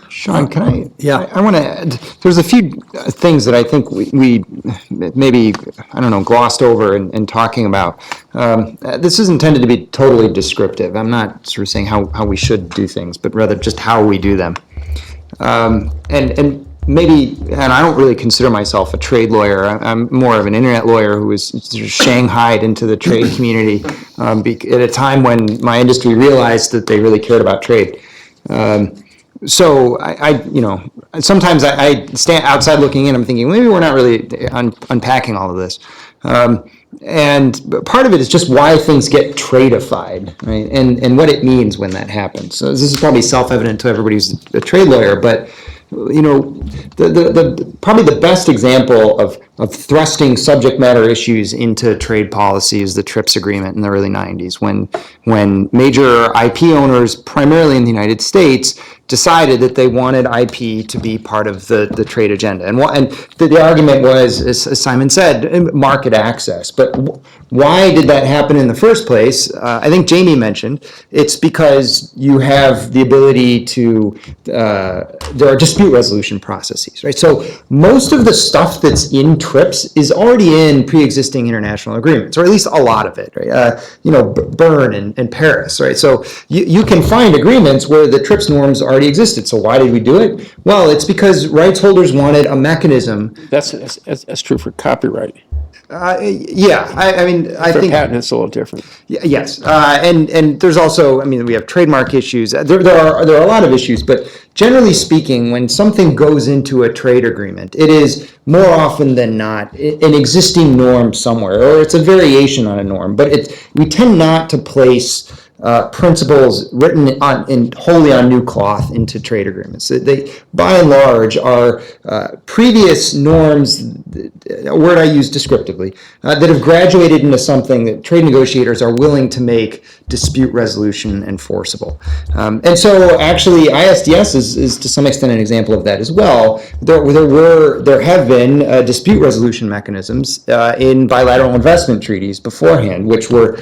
Sean, can I? Yeah. I want to add, there's a few things that I think we maybe, glossed over in talking about. This is intended to be totally descriptive. I'm not sort of saying how we should do things, but rather just how we do them. And maybe, and I don't really consider myself a trade lawyer. I'm more of an internet lawyer who was sort of shanghaied into the trade community at a time when my industry realized that they really cared about trade. So sometimes I stand outside looking in, I'm thinking, maybe we're not really unpacking all of this. And part of it is just why things get tradified, right? And what it means when that happens. So this is probably self-evident to everybody who's a trade lawyer, but probably the best example of thrusting subject matter issues into trade policy is the TRIPS agreement in the early 90s, when major IP owners, primarily in the United States, decided that they wanted IP to be part of the trade agenda. And the argument was, as Simon said, market access. But why did that happen in the first place? I think Jamie mentioned, it's because you have the ability to, there are dispute resolution processes, right? So most of the stuff that's in TRIPS is already in pre-existing international agreements, or at least a lot of it, right? Berne and Paris, right? So you can find agreements where the TRIPS norms already existed. So why did we do it? Well, it's because rights holders wanted a mechanism. That's true for copyright. Yeah, I mean, I for think patent it's a little different. Yes, and there's also, we have trademark issues. There are a lot of issues, but generally speaking, when something goes into a trade agreement, it is more often than not an existing norm somewhere, or it's a variation on a norm. But we tend not to place principles written wholly on new cloth into trade agreements. They, by and large, are previous norms, a word I use descriptively, that have graduated into something that trade negotiators are willing to make dispute resolution enforceable. And so actually ISDS is to some extent an example of that as well. There have been dispute resolution mechanisms in bilateral investment treaties beforehand, which were,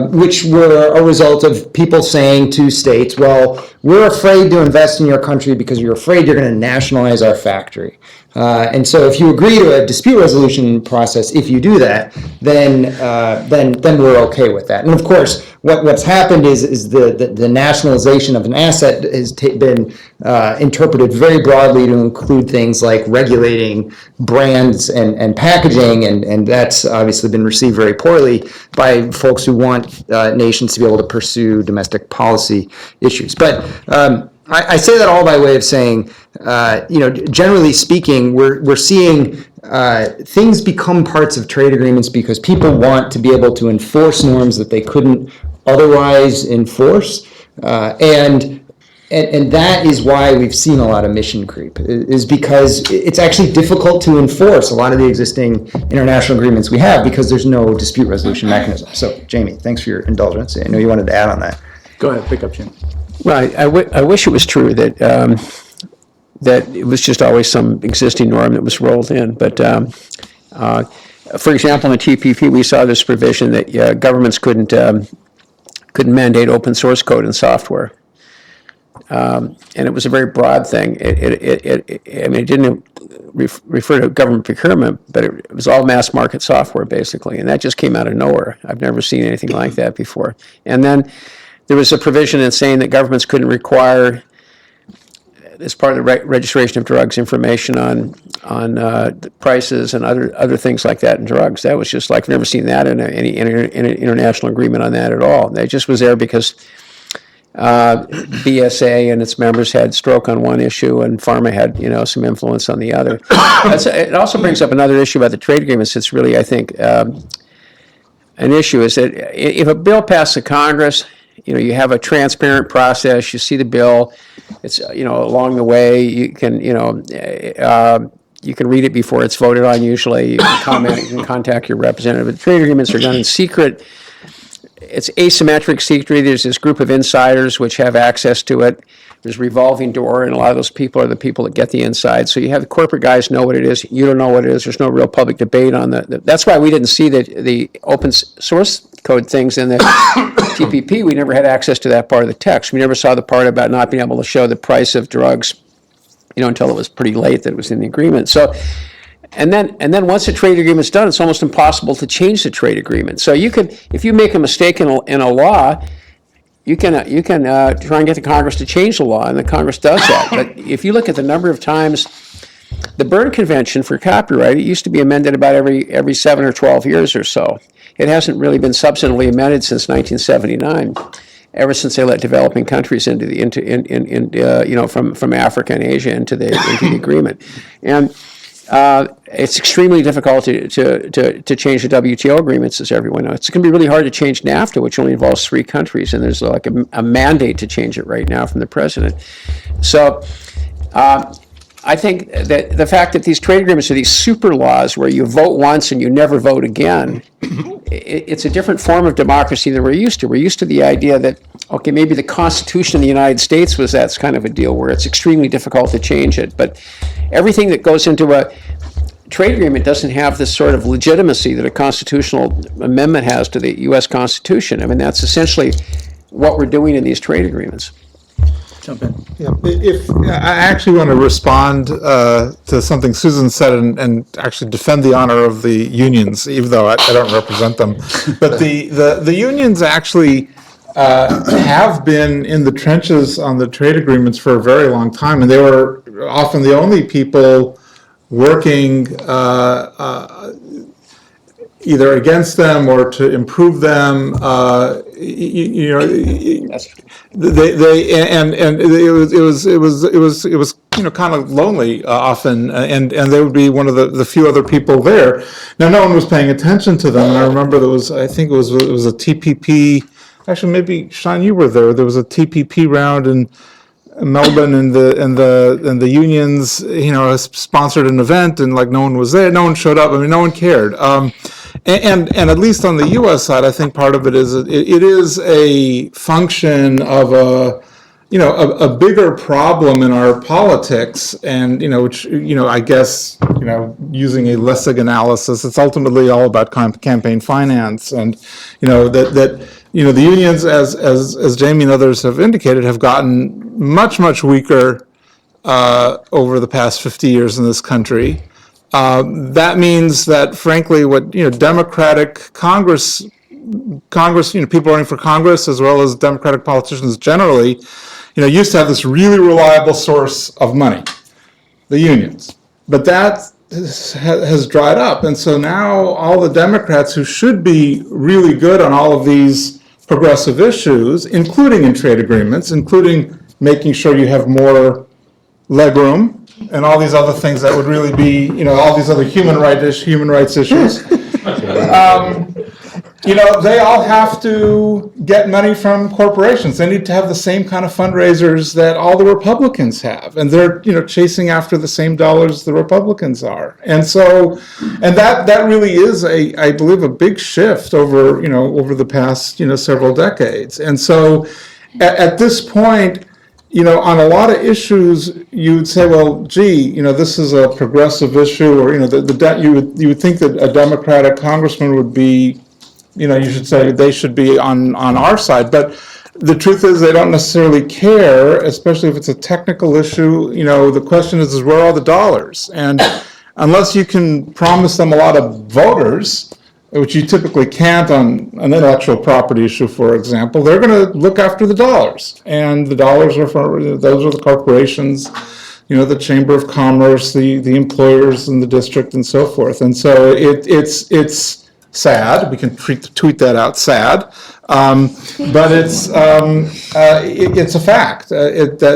which were a result of people saying to states, well, we're afraid to invest in your country because you're afraid you're going to nationalize our factory. And so if you agree to a dispute resolution process, if you do that, then we're okay with that. And of course, what's happened is the nationalization of an asset has been interpreted very broadly to include things like regulating brands and packaging, and that's obviously been received very poorly by folks who want nations to be able to pursue domestic policy issues. But I say that all by way of saying, generally speaking, we're seeing things become parts of trade agreements because people want to be able to enforce norms that they couldn't otherwise enforce, and that is why we've seen a lot of mission creep, is because it's actually difficult to enforce a lot of the existing international agreements we have because there's no dispute resolution mechanism. So, Jamie, thanks for your indulgence. I know you wanted to add on that. Go ahead, pick up, Jim. Well, I wish it was true that that it was just always some existing norm that was rolled in. But for example, in the TPP, we saw this provision that governments couldn't mandate open source code in software, and it was a very broad thing. It didn't refer to government procurement, but it was all mass market software basically, and that just came out of nowhere. I've never seen anything like that before. And then there was a provision in saying that governments couldn't require, as part of the registration of drugs, information on the prices and other things like that in drugs. That was just like, I've never seen that in any international agreement on that at all. That just was there because BSA and its members had stroke on one issue and pharma had, some influence on the other. It also brings up another issue about the trade agreements. It's really, I think, an issue is that if a bill passes the Congress, you have a transparent process. You see the bill. It's along the way you can you can read it before it's voted on. Usually, you can comment. You can contact your representative. But trade agreements are done in secret. It's asymmetric secret. There's this group of insiders which have access to it. there's revolving door, and a lot of those people are the people that get the inside. So you have the corporate guys know what it is. You don't know what it is. There's no real public debate on that. That's why we didn't see the open source code things in the TPP. We never had access to that part of the text. We never saw the part about not being able to show the price of drugs, until it was pretty late that it was in the agreement. So, and then once the trade agreement's done, it's almost impossible to change the trade agreement. So you could, if you make a mistake in a law, you can try and get the Congress to change the law, and the Congress does that. But if you look at the number of times, the Berne Convention for copyright, it used to be amended about every 7 or 12 years or so. It hasn't really been substantively amended since 1979, ever since they let developing countries into from Africa and Asia into the agreement, and it's extremely difficult to change the WTO agreements, as everyone knows. It's going to be really hard to change NAFTA, which only involves 3 countries, and there's like a mandate to change it right now from the president. So I think that the fact that these trade agreements are these super laws where you vote once and you never vote again, it's a different form of democracy than we're used to. We're used to the idea that, okay, maybe the Constitution of the United States was that's kind of a deal where it's extremely difficult to change it. But everything that goes into a trade agreement doesn't have this sort of legitimacy that a constitutional amendment has to the U.S. Constitution. I mean, that's essentially what we're doing in these trade agreements. Jump in. Yeah, if I actually want to respond to something Susan said and actually defend the honor of the unions, even though I don't represent them. But the unions actually have been in the trenches on the trade agreements for a very long time, and they were often the only people working either against them or to improve them. It was kind of lonely often, and they would be one of the few other people there. Now, no one was paying attention to them, and I remember I think it was a TPP. Actually, maybe Sean, you were there. There was a TPP round in Melbourne, and the unions, sponsored an event, and like no one was there, no one showed up. I mean, no one cared. And at least on the U.S. side, I think part of it is it is a function of a bigger problem in our politics, and which I guess using a Lessig analysis, it's ultimately all about campaign finance, and that the unions, as Jamie and others have indicated, have gotten much weaker over the past 50 years in this country. That means that, frankly, what Democratic Congress, people running for Congress, as well as Democratic politicians generally, used to have this really reliable source of money, the unions. But that has dried up, and so now all the Democrats who should be really good on all of these progressive issues, including in trade agreements, including making sure you have more legroom, and all these other things that would really be, all these other human rights issues. They all have to get money from corporations. They need to have the same kind of fundraisers that all the Republicans have, and they're chasing after the same dollars the Republicans are. And so, and that really is I believe a big shift over the past several decades. And so, at this point, on a lot of issues, you would say, well, gee, this is a progressive issue, or you would think that a Democratic congressman would be, you should say they should be on our side. But the truth is, they don't necessarily care, especially if it's a technical issue. The question is where are all the dollars? And unless you can promise them a lot of voters, which you typically can't on an intellectual property issue, for example, they're going to look after the dollars. And the dollars those are the corporations, the Chamber of Commerce, the employers in the district, and so forth. And so it's sad. We can tweet that out, sad. But it's a fact that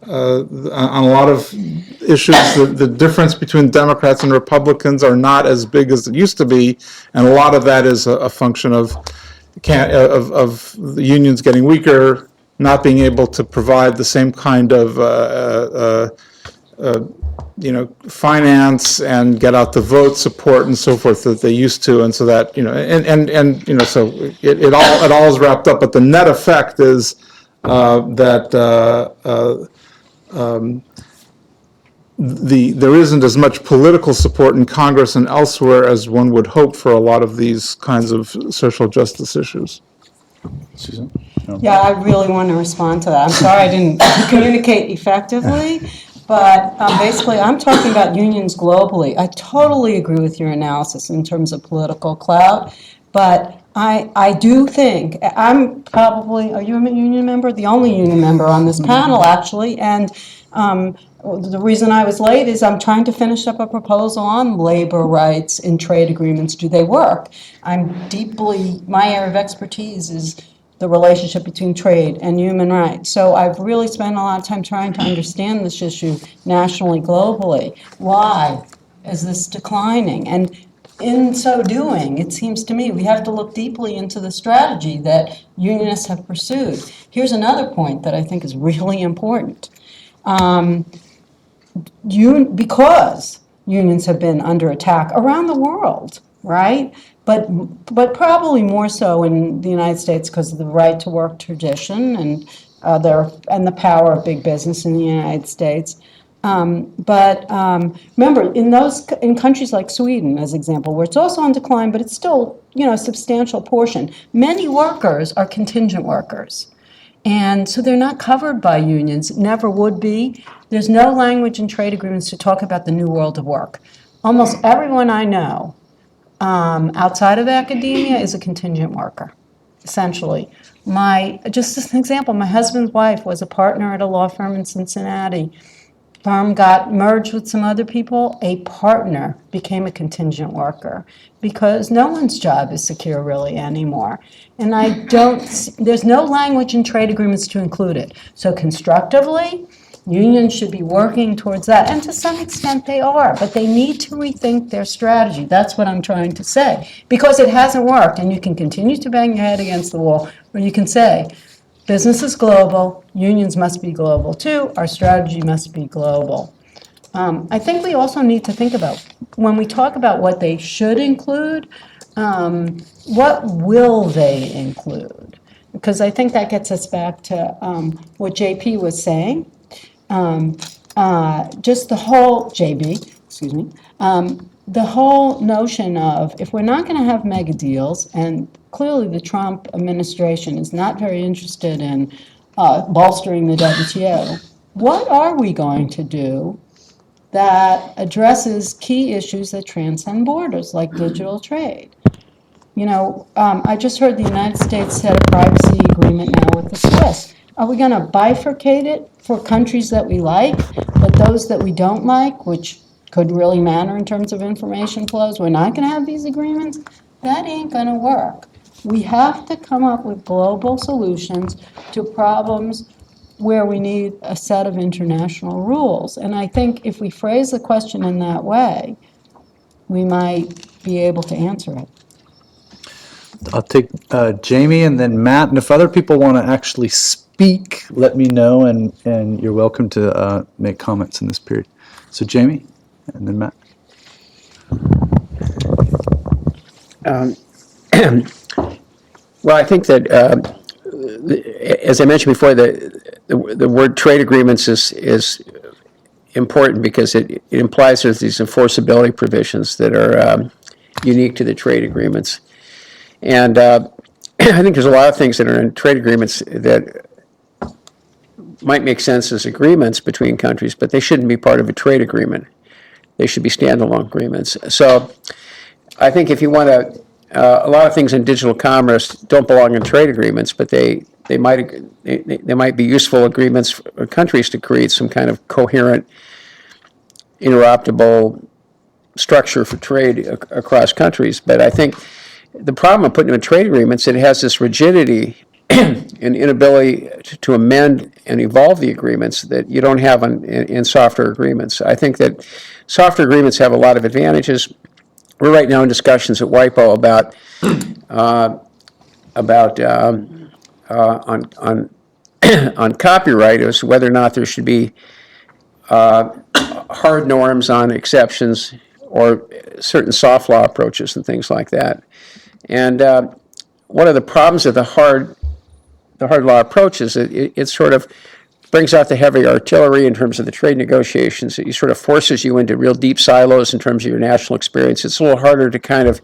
on a lot of issues, the difference between Democrats and Republicans are not as big as it used to be, and a lot of that is a function of the unions getting weaker, not being able to provide the same kind of finance and get out the vote support and so forth that they used to, and so that so it all is wrapped up. But the net effect is that there isn't as much political support in Congress and elsewhere as one would hope for a lot of these kinds of social justice issues. Susan? Yeah, I really want to respond to that. I'm sorry I didn't communicate effectively, but basically I'm talking about unions globally. I totally agree with your analysis in terms of political clout, but I do think, I'm probably, are you a union member? The only union member on this panel, actually, and the reason I was late is I'm trying to finish up a proposal on labor rights in trade agreements. Do they work? My area of expertise is the relationship between trade and human rights. So I've really spent a lot of time trying to understand this issue nationally, globally. Why is this declining? And in so doing, it seems to me we have to look deeply into the strategy that unionists have pursued. Here's another point that I think is really important. Because unions have been under attack around the world, right? But probably more so in the United States because of the right to work tradition and the power of big business in the United States. Remember, in countries like Sweden, as example, where it's also on decline, but it's still a substantial portion. Many workers are contingent workers. And so they're not covered by unions, never would be. There's no language in trade agreements to talk about the new world of work. Almost everyone I know outside of academia is a contingent worker, essentially. Just as an example, my husband's wife was a partner at a law firm in Cincinnati. Firm got merged with some other people. A partner became a contingent worker because no one's job is secure really anymore. And there's no language in trade agreements to include it. So constructively, unions should be working towards that. And to some extent they are, but they need to rethink their strategy. That's what I'm trying to say. Because it hasn't worked, and you can continue to bang your head against the wall, or you can say, business is global, unions must be global too, our strategy must be global. I think we also need to think about, when we talk about what they should include, what will they include? Because I think that gets us back to what JP was saying. Just the whole, the whole notion of, if we're not going to have mega deals, and clearly the Trump administration is not very interested in bolstering the WTO, what are we going to do that addresses key issues that transcend borders, like digital trade? I just heard the United States set a privacy agreement now with the Swiss. Are we going to bifurcate it for countries that we like, but those that we don't like, which could really matter in terms of information flows, we're not going to have these agreements? That ain't going to work. We have to come up with global solutions to problems where we need a set of international rules. And I think if we phrase the question in that way, we might be able to answer it. I'll take Jamie and then Matt, and if other people want to actually speak, let me know, and you're welcome to make comments in this period. So Jamie, and then Matt. Well, I think that, as I mentioned before, the word trade agreements is important because it implies there's these enforceability provisions that are unique to the trade agreements. And I think there's a lot of things that are in trade agreements that might make sense as agreements between countries, but they shouldn't be part of a trade agreement. They should be standalone agreements. So I think if you want to, a lot of things in digital commerce don't belong in trade agreements, but they might be useful agreements for countries to create some kind of coherent, interoperable structure for trade across countries. But I think the problem of putting them in trade agreements, it has this rigidity and inability to amend and evolve the agreements that you don't have in software agreements. I think that software agreements have a lot of advantages. We're right now in discussions at WIPO on copyright, as whether or not there should be hard norms on exceptions or certain soft law approaches and things like that. And one of the problems of the hard the hard law approach is it sort of brings out the heavy artillery in terms of the trade negotiations. It sort of forces you into real deep silos in terms of your national experience. It's a little harder to kind of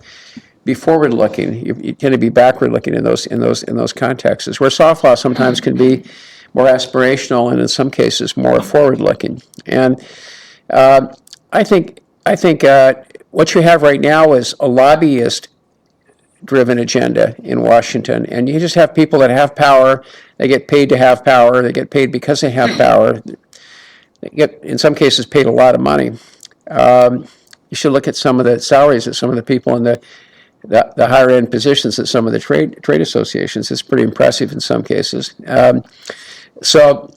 be forward-looking. You tend to be backward-looking in those contexts, where soft law sometimes can be more aspirational and in some cases more forward-looking. And I think what you have right now is a lobbyist-driven agenda in Washington, and you just have people that have power. They get paid to have power. They get paid because they have power. They get, in some cases, paid a lot of money. You should look at some of the salaries of some of the people in the higher end positions at some of the trade associations. It's pretty impressive in some cases. So,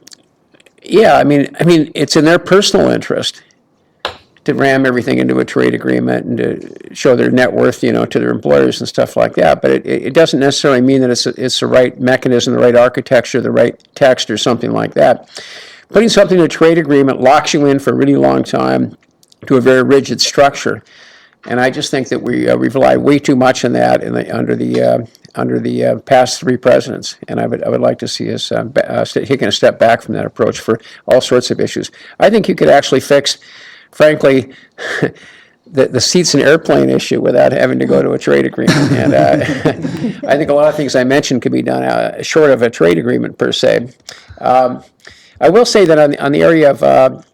yeah, I mean, it's in their personal interest to ram everything into a trade agreement and to show their net worth, to their employers and stuff like that. But it doesn't necessarily mean that it's the right mechanism, the right architecture, the right text, or something like that. Putting something in a trade agreement locks you in for a really long time to a very rigid structure. And I just think that we've relied way too much on that under the past three presidents. And I would like to see us taking a step back from that approach for all sorts of issues. I think you could actually fix, frankly, the seats and airplane issue without having to go to a trade agreement. And I think a lot of things I mentioned could be done short of a trade agreement per se. I will say that on the area of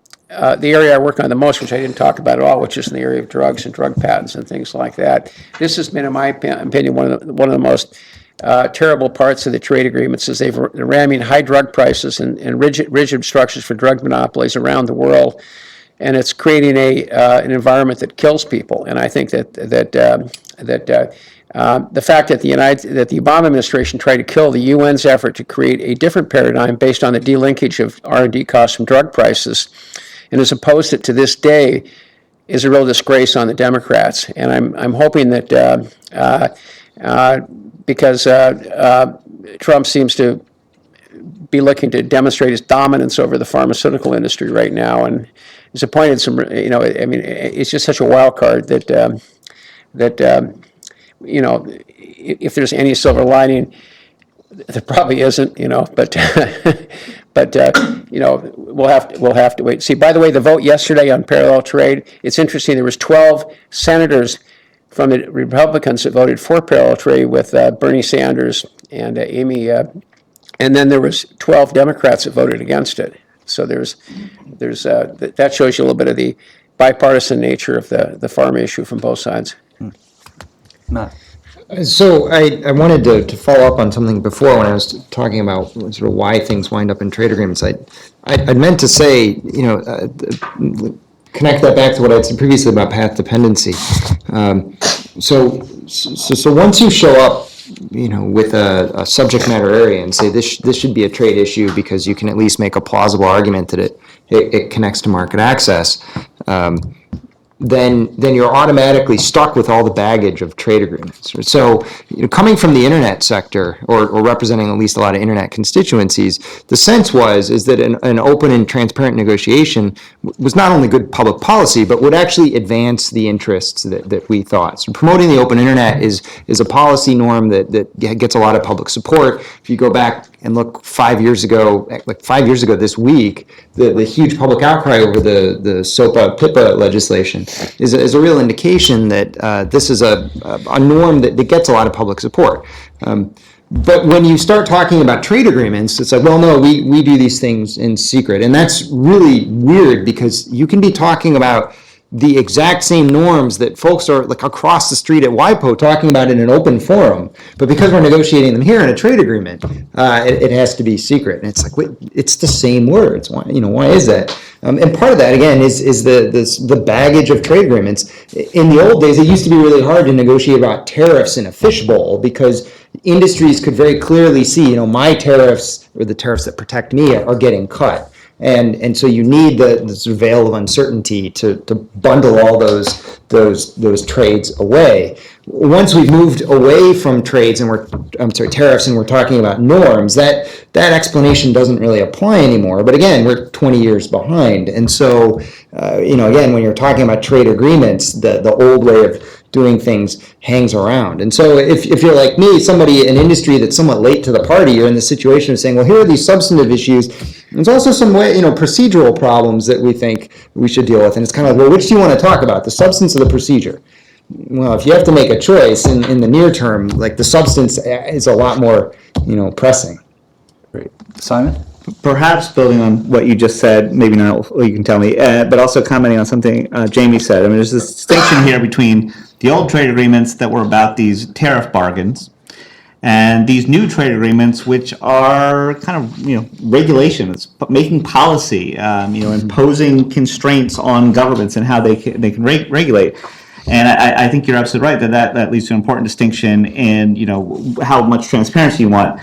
the area I work on the most, which I didn't talk about at all, which is in the area of drugs and drug patents and things like that. This has been, in my opinion, one of the most terrible parts of the trade agreements is they're ramming high drug prices and rigid structures for drug monopolies around the world, and it's creating an environment that kills people. And I think that the fact that the Obama administration tried to kill the UN's effort to create a different paradigm based on the delinkage of R&D costs from drug prices, and has opposed it to this day, is a real disgrace on the Democrats. And I'm hoping that because Trump seems to be looking to demonstrate his dominance over the pharmaceutical industry right now, and he's appointed some, it's just such a wild card that if there's any silver lining, there probably isn't, but we'll have to wait and see. By the way, the vote yesterday on parallel trade, it's interesting. There was 12 senators from the Republicans that voted for parallel trade with Bernie Sanders and Amy, and then there was 12 Democrats that voted against it. So there's that shows you a little bit of the bipartisan nature of the farm issue from both sides. Matt. So I wanted to follow up on something before when I was talking about sort of why things wind up in trade agreements. I meant to say, connect that back to what I'd said previously about path dependency. So once you show up, with a subject matter area and say this should be a trade issue because you can at least make a plausible argument that it connects to market access, then you're automatically stuck with all the baggage of trade agreements. So, coming from the internet sector or representing at least a lot of internet constituencies, the sense is that an open and transparent negotiation was not only good public policy, but would actually advance the interests that we thought. So promoting the open internet is a policy norm that gets a lot of public support. If you go back and look 5 years ago, this week, the huge public outcry over the SOPA-PIPA legislation is a real indication that this is a norm that gets a lot of public support. But when you start talking about trade agreements, it's like, well, no, we do these things in secret. And that's really weird because you can be talking about the exact same norms that folks are like across the street at WIPO talking about in an open forum, but because we're negotiating them here in a trade agreement, it has to be secret. And it's like, wait, it's the same words. Why is that? And part of that again is the baggage of trade agreements. In the old days, it used to be really hard to negotiate about tariffs in a fishbowl because industries could very clearly see, my tariffs or the tariffs that protect me are getting cut. And so you need the sort of veil of uncertainty to bundle all those trades away. Once we've moved away from trades and tariffs, and we're talking about norms, that explanation doesn't really apply anymore. But again, we're 20 years behind. And so, again, when you're talking about trade agreements, the old way of doing things hangs around. And so if you're like me, somebody in industry that's somewhat late to the party, you're in the situation of saying, well, here are these substantive issues. There's also some procedural problems that we think we should deal with. And it's kind of like, well, which do you want to talk about, the substance or the procedure? Well, if you have to make a choice in the near term, like the substance is a lot more, pressing. Great. Simon? Perhaps building on what you just said, maybe not, you can tell me, but also commenting on something Jamie said. I mean, there's this distinction here between the old trade agreements that were about these tariff bargains and these new trade agreements, which are kind of, regulations, making policy, imposing constraints on governments and how they can regulate. And I think you're absolutely right that leads to an important distinction in how much transparency you want.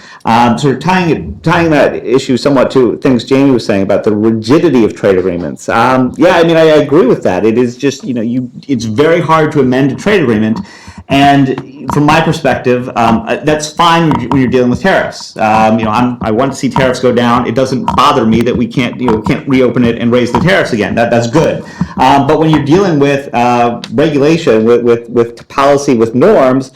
Sort of tying that issue somewhat to things Jamie was saying about the rigidity of trade agreements. I agree with that. It is just it's very hard to amend a trade agreement. And from my perspective, that's fine when you're dealing with tariffs. I want to see tariffs go down. It doesn't bother me that we can't reopen it and raise the tariffs again. That's good. But when you're dealing with regulation, with policy, with norms,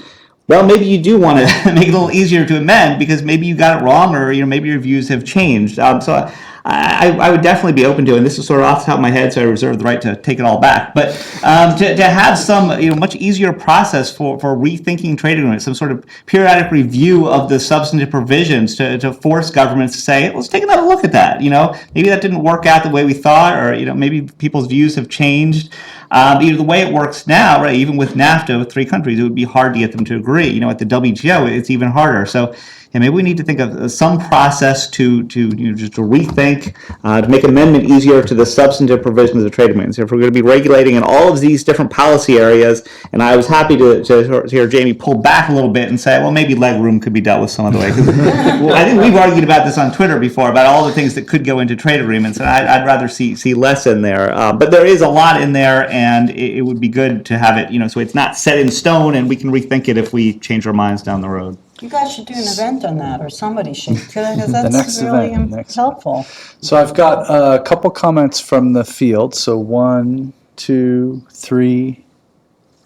well, maybe you do want to make it a little easier to amend because maybe you got it wrong, or maybe your views have changed. So I would definitely be open to, and this is sort of off the top of my head, so I reserve the right to take it all back. But to have some much easier process for rethinking trade agreements, some sort of periodic review of the substantive provisions to force governments to say, let's take another look at that. Maybe that didn't work out the way we thought, or maybe people's views have changed. The way it works now, right? Even with NAFTA, with 3 countries, it would be hard to get them to agree. At the WTO, it's even harder. So. And maybe we need to think of some process to rethink, to make amendment easier to the substantive provisions of trade agreements. If we're going to be regulating in all of these different policy areas, and I was happy to hear Jamie pull back a little bit and say, well, maybe leg room could be dealt with some other way. I think we've argued about this on Twitter before, about all the things that could go into trade agreements, and I'd rather see less in there. But there is a lot in there, and it would be good to have it, so it's not set in stone, and we can rethink it if we change our minds down the road. You guys should do an event on that, or somebody should, because The next that's really event, helpful. So I've got a couple comments from the field. So 1, 2, 3,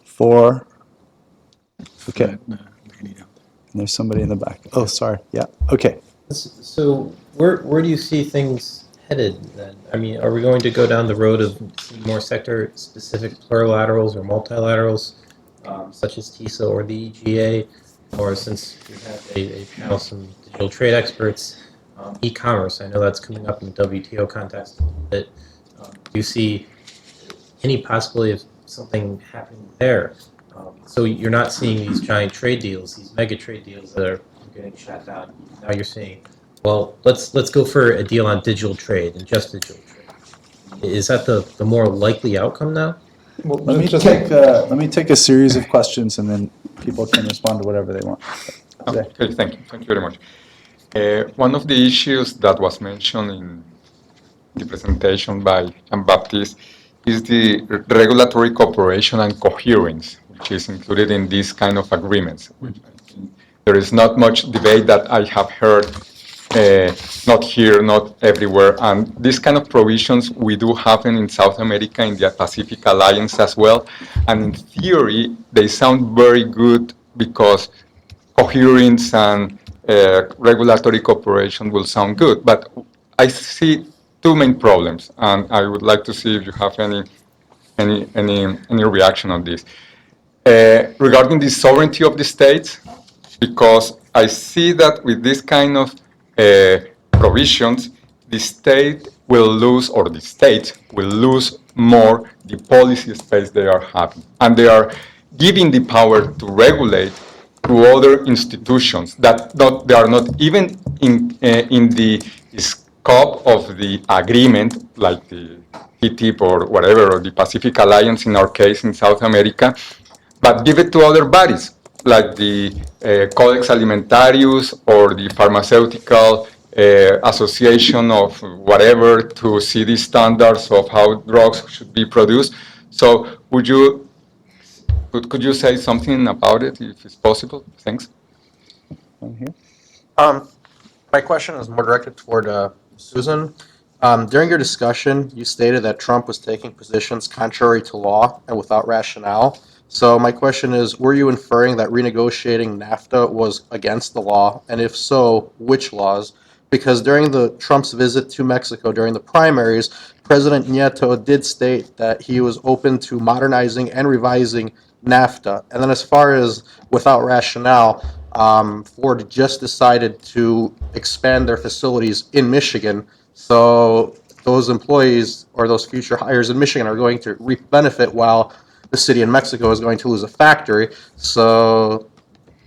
4. Okay. There's somebody in the back. Oh, sorry. Yeah. Okay. So where do you see things headed then? I mean, are we going to go down the road of more sector-specific plurilaterals or multilaterals, such as TISA or the EGA? Or since we have a panel, some digital trade experts, e-commerce, I know that's coming up in the WTO context a little bit. Do you see any possibility of something happening there? So you're not seeing these giant trade deals, these mega trade deals that are getting shut down. Now you're saying, well, let's go for a deal on digital trade and just digital trade. Is that the more likely outcome now? Well, let me take a series of questions, and then people can respond to whatever they want. Okay, thank you very much. One of the issues that was mentioned in the presentation by Jean-Baptiste is the regulatory cooperation and coherence, which is included in these kind of agreements. There is not much debate that I have heard, not here, not everywhere, and these kind of provisions we do happen in South America, in the Pacific Alliance as well, and in theory they sound very good because coherence and regulatory cooperation will sound good, but I see 2 main problems, and I would like to see if you have any reaction on this. Regarding the sovereignty of the states, because I see that with this kind of provisions, the state will lose, or the states will lose more the policy space they are having. And they are giving the power to regulate to other institutions that they are not even in the scope of the agreement, like the TTIP or whatever, or the Pacific Alliance in our case in South America, but give it to other bodies, like the Codex Alimentarius or the Pharmaceutical Association of whatever, to see the standards of how drugs should be produced. So could you say something about it, if it's possible? Thanks. My question is more directed toward Susan. During your discussion, you stated that Trump was taking positions contrary to law and without rationale. So my question is, were you inferring that renegotiating NAFTA was against the law? And if so, which laws? Because during Trump's visit to Mexico during the primaries, President Nieto did state that he was open to modernizing and revising NAFTA. And then as far as without rationale, Ford just decided to expand their facilities in Michigan. So those employees or those future hires in Michigan are going to reap benefit while the city in Mexico is going to lose a factory. So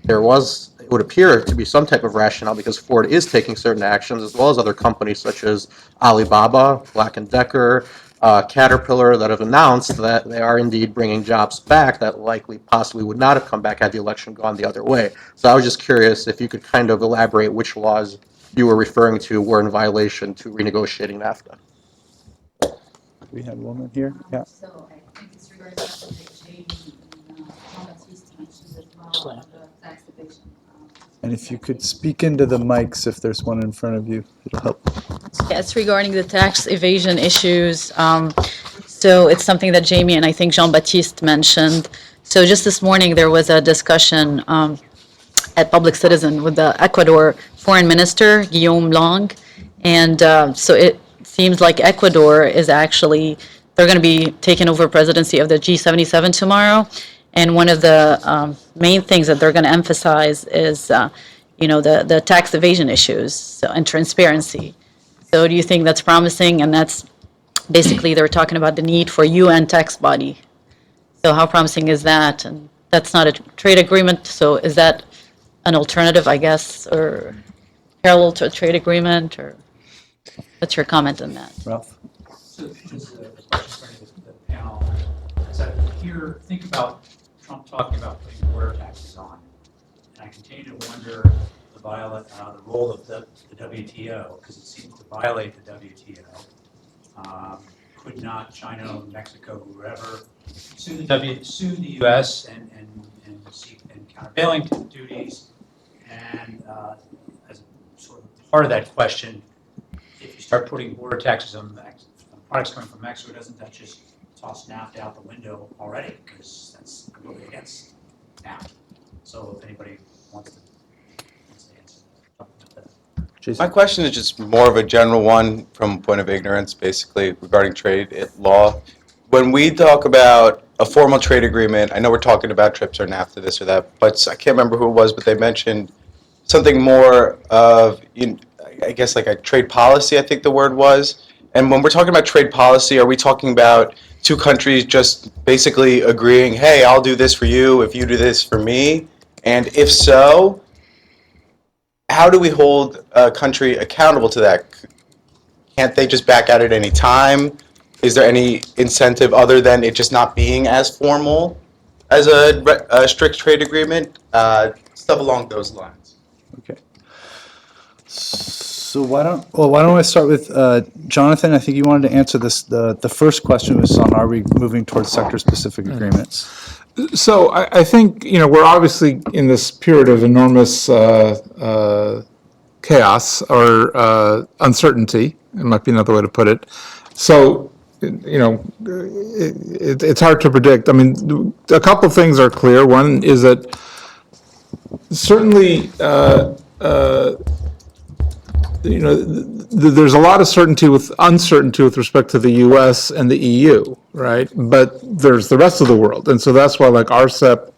it would appear to be some type of rationale because Ford is taking certain actions as well as other companies such as Alibaba, Black & Decker, Caterpillar that have announced that they are indeed bringing jobs back that likely possibly would not have come back had the election gone the other way. So I was just curious if you could kind of elaborate which laws you were referring to were in violation to renegotiating NAFTA. We have a woman here. Yeah. So I think it's regarding the tax evasion. And if you could speak into the mics, if there's one in front of you, it'll help. Yeah, it's regarding the tax evasion issues. So it's something that Jamie and I think Jean-Baptiste mentioned. So just this morning, there was a discussion at Public Citizen with the Ecuador Foreign Minister, Guillaume Long. And so it seems like Ecuador is actually, they're going to be taking over presidency of the G77 tomorrow. And one of the main things that they're going to emphasize is, the tax evasion issues and transparency. So do you think that's promising? And that's basically, they're talking about the need for UN tax body. So how promising is that? And that's not a trade agreement, so is that an alternative, I guess, or parallel to a trade agreement, or what's your comment on that? Ralph? So just a question for the panel. So here, think about Trump talking about putting border taxes on, and I continue to wonder the role of the WTO, because it seems to violate the WTO. Could not China, Mexico, whoever sue the U.S. and seek countervailing duties? And as sort of part of that question, if you start putting border taxes on products coming from Mexico, doesn't that just toss NAFTA out the window already? Because that's completely against NAFTA. So if anybody wants to answer that. My question is just more of a general one from a point of ignorance, basically, regarding trade law. When we talk about a formal trade agreement, I know we're talking about TRIPS or NAFTA, this or that, but I can't remember who it was, but they mentioned something more of, I guess, like a trade policy, I think the word was. And when we're talking about trade policy, are we talking about two countries just basically agreeing, hey, I'll do this for you if you do this for me? And if so, how do we hold a country accountable to that? Can't they just back out at any time? Is there any incentive other than it just not being as formal as a strict trade agreement? Stuff along those lines. Okay. So why don't I start with Jonathan? I think you wanted to answer this. The first question was on, are we moving towards sector-specific agreements? So I think, we're obviously in this period of enormous chaos or uncertainty, it might be another way to put it. So, it's hard to predict. I mean, a couple things are clear. One is that certainly, there's a lot of uncertainty with respect to the U.S. and the EU, right? But there's the rest of the world, and so that's why, like RCEP,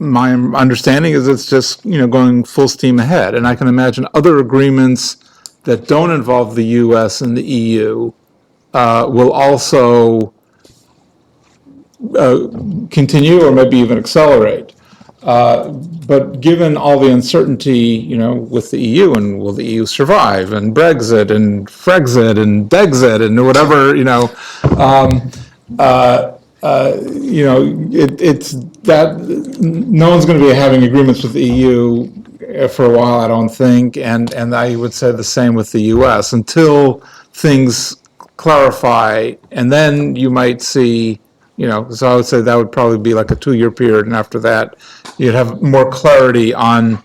my understanding is it's just going full steam ahead, and I can imagine other agreements that don't involve the U.S. and the EU will also continue or maybe even accelerate. But given all the uncertainty, with the EU, and will the EU survive, and Brexit, and Frexit, and Dexit, and whatever, it's that no one's going to be having agreements with the EU for a while, I don't think, and I would say the same with the US until things clarify, and then you might see. So I would say that would probably be like a 2-year period, and after that, you'd have more clarity on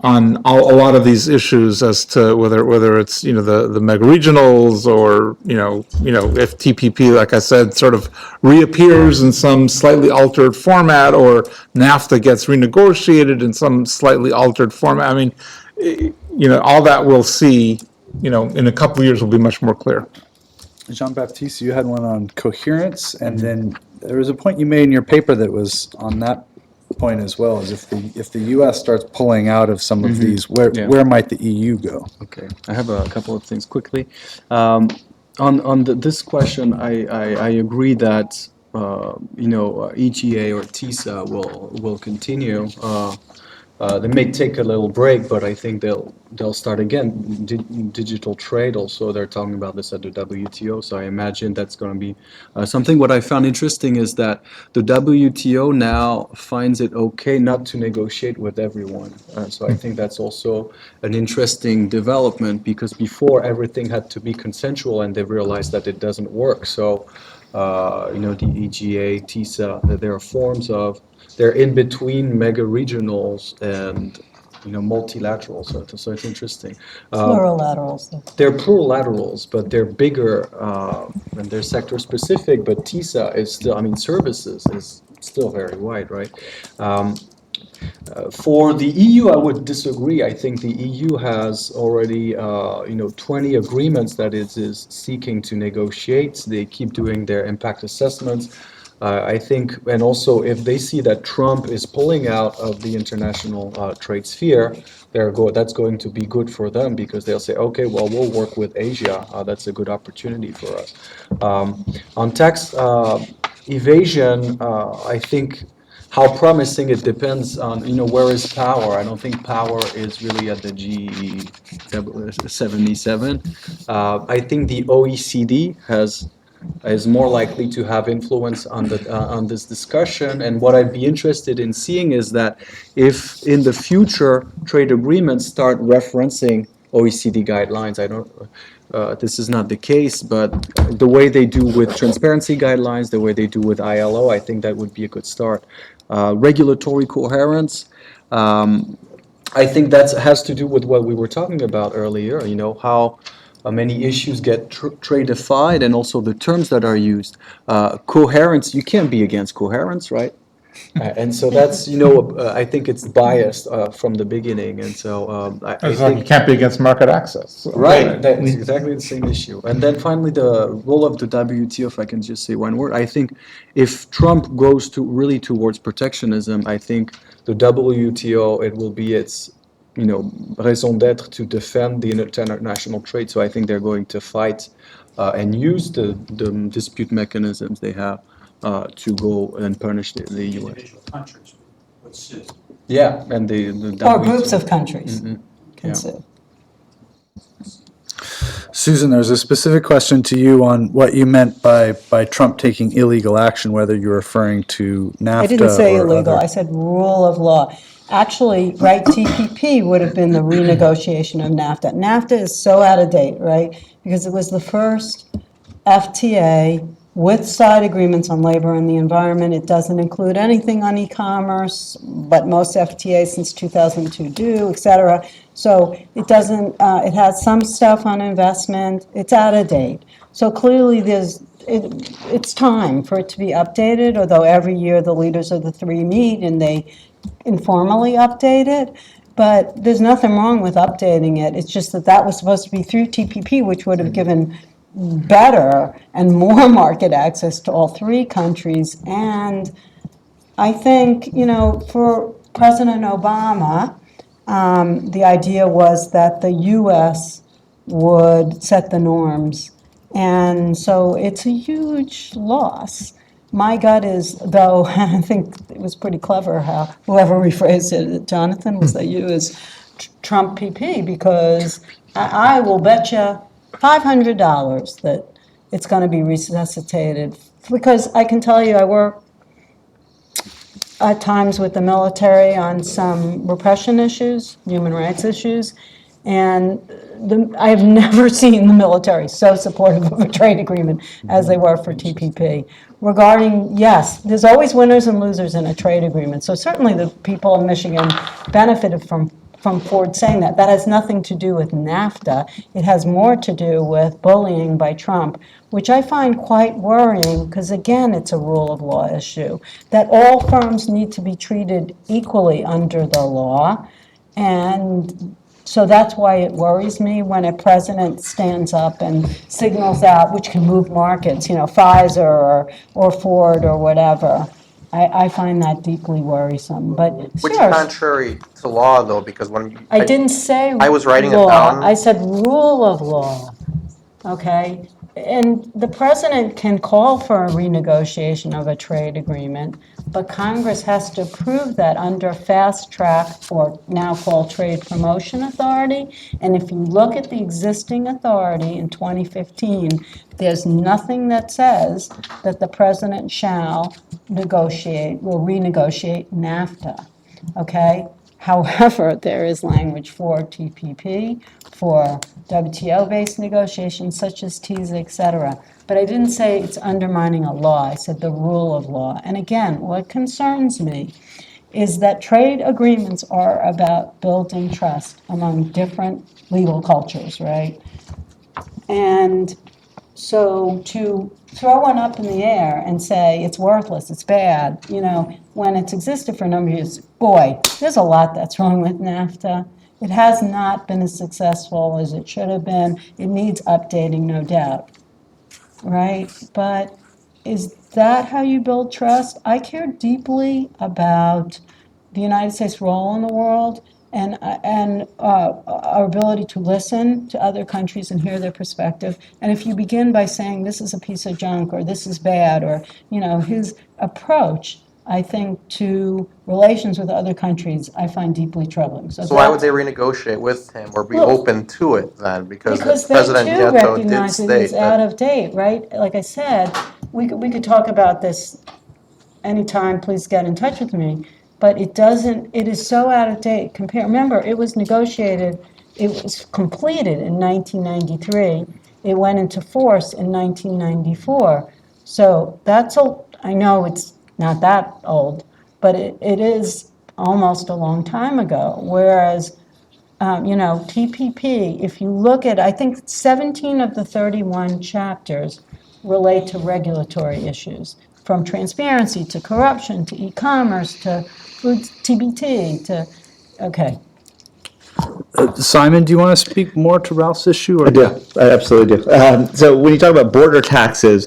a lot of these issues as to whether it's, the mega regionals or, if TPP, like I said, sort of reappears in some slightly altered format, or NAFTA gets renegotiated in some slightly altered format. I mean, all that we'll see, in a couple of years will be much more clear. Jean-Baptiste, you had one on coherence, and then there was a point you made in your paper that was on that point as well, is if the U.S. starts pulling out of some of these, where might the EU go? Okay, I have a couple of things quickly. This question, I agree that EGA or TISA will continue. They may take a little break, but I think they'll start again. Digital trade also, they're talking about this at the WTO, so I imagine that's going to be something. What I found interesting is that the WTO now finds it okay not to negotiate with everyone. So I think that's also an interesting development, because before everything had to be consensual, and they realized that it doesn't work. So, the EGA, TISA, there are forms of, they're in between mega regionals and multilaterals, so it's interesting. Plurilaterals. They're plurilaterals, but they're bigger and they're sector specific. But TISA is still, services is still very wide, right? For the EU, I would disagree. I think the EU has already 20 agreements that it is seeking to negotiate. They keep doing their impact assessments. I think, and also if they see that Trump is pulling out of the international trade sphere, that's going to be good for them, because they'll say, okay, well, we'll work with Asia. That's a good opportunity for us. On tax evasion, I think how promising it depends on, where is power. I don't think power is really at the G77. I think the OECD is more likely to have influence on this discussion. And what I'd be interested in seeing is that if in the future trade agreements start referencing OECD guidelines, this is not the case, but the way they do with transparency guidelines, the way they do with ILO, I think that would be a good start. Regulatory coherence, I think that has to do with what we were talking about earlier, how many issues get tradified, and also the terms that are used. Coherence, you can't be against coherence, right? And so that's, I think it's biased from the beginning. And so I think you can't be against market access. Right, that's exactly the same issue. And then finally, the role of the WTO, if I can just say one word, I think if Trump goes really towards protectionism, I think the WTO, it will be its raison d'être to defend the international trade. So I think they're going to fight and use the dispute mechanisms they have to go and punish the U.S. Individual countries would sue. Yeah, and the Or groups of countries can Yeah. sue. Susan, there's a specific question to you on what you meant by Trump taking illegal action, whether you're referring to NAFTA. I didn't say or illegal, other- I said rule of law. Actually, right, TPP would have been the renegotiation of NAFTA. NAFTA is so out of date, right? Because it was the first FTA with side agreements on labor and the environment. It doesn't include anything on e-commerce, but most FTAs since 2002 do, et cetera. So it doesn't, it has some stuff on investment. It's out of date. So clearly it's time for it to be updated, although every year the leaders of the three meet and they informally update it. But there's nothing wrong with updating it. It's just that was supposed to be through TPP, which would have given better and more market access to all three countries. And I think, for President Obama, the idea was that the U.S. would set the norms. And so it's a huge loss. My gut is, though, I think it was pretty clever how whoever rephrased it, Jonathan, was that you, is Trump PP, because I will bet you $500 that it's going to be resuscitated. Because I can tell you, I work at times with the military on some repression issues, human rights issues, and I have never seen the military so supportive of a trade agreement as they were for TPP. Regarding, yes, there's always winners and losers in a trade agreement. So certainly the people in Michigan benefited from from Ford saying that. That has nothing to do with NAFTA. It has more to do with bullying by Trump, which I find quite worrying because, again, it's a rule of law issue, that all firms need to be treated equally under the law. And so that's why it worries me when a president stands up and signals out, which can move markets, Pfizer or Ford or whatever. I find that deeply worrisome, but Which is sure. contrary to law, though, because when I didn't say I was writing it law. down. I said rule of law, okay? And the president can call for a renegotiation of a trade agreement, but Congress has to approve that under fast track, or now called Trade Promotion Authority. And if you look at the existing authority in 2015, there's nothing that says that the president shall will renegotiate NAFTA, okay? However, there is language for TPP, for WTO-based negotiations such as TISA, et cetera. But I didn't say it's undermining a law. I said the rule of law. And again, what concerns me is that trade agreements are about building trust among different legal cultures, right? And so to throw one up in the air and say it's worthless, it's bad, when it's existed for a number of years, boy, there's a lot that's wrong with NAFTA. It has not been as successful as it should have been. It needs updating, no doubt, right? But is that how you build trust? I care deeply about the United States' role in the world and our ability to listen to other countries and hear their perspective. And if you begin by saying this is a piece of junk or this is bad, or his approach, I think, to relations with other countries, I find deeply troubling. So why would they renegotiate with him or be open to it then? Because President they too Nieto did recognize it state is out of date, right? Like I said, we could talk about this anytime. Please get in touch with me. But it is so out of date. Remember, it was negotiated, it was completed in 1993. It went into force in 1994. So I know it's not that old, but it is almost a long time ago. Whereas, TPP, if you look at, I think 17 of the 31 chapters relate to regulatory issues, from transparency to corruption to e-commerce to food TBT okay. Simon, do you want to speak more to Ralph's issue? I do. I absolutely do. So when you talk about border taxes,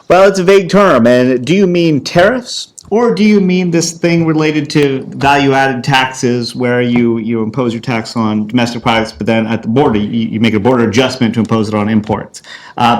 well, it's a vague term. And do you mean tariffs? Or do you mean this thing related to value-added taxes where you impose your tax on domestic products, but then at the border, you make a border adjustment to impose it on imports?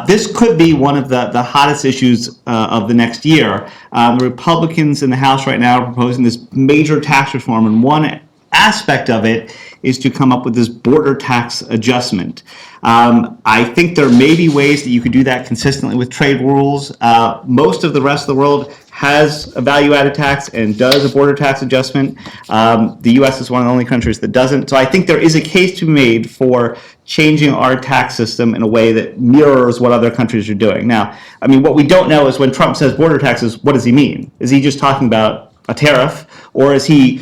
This could be one of the hottest issues of the next year. The Republicans in the House right now are proposing this major tax reform, and one aspect of it is to come up with this border tax adjustment. I think there may be ways that you could do that consistently with trade rules. Most of the rest of the world has a value-added tax and does a border tax adjustment. The U.S. is one of the only countries that doesn't. So I think there is a case to be made for changing our tax system in a way that mirrors what other countries are doing. Now, I mean, what we don't know is when Trump says border taxes, what does he mean? Is he just talking about a tariff, or is he,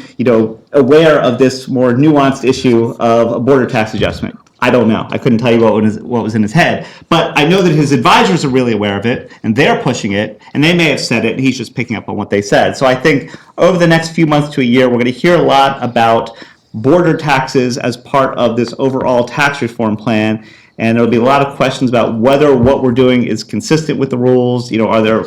aware of this more nuanced issue of a border tax adjustment? I don't know. I couldn't tell you what was in his head. But I know that his advisors are really aware of it, and they're pushing it, and they may have said it, and he's just picking up on what they said. So I think over the next few months to a year, we're going to hear a lot about border taxes as part of this overall tax reform plan. And there'll be a lot of questions about whether what we're doing is consistent with the rules. Are there,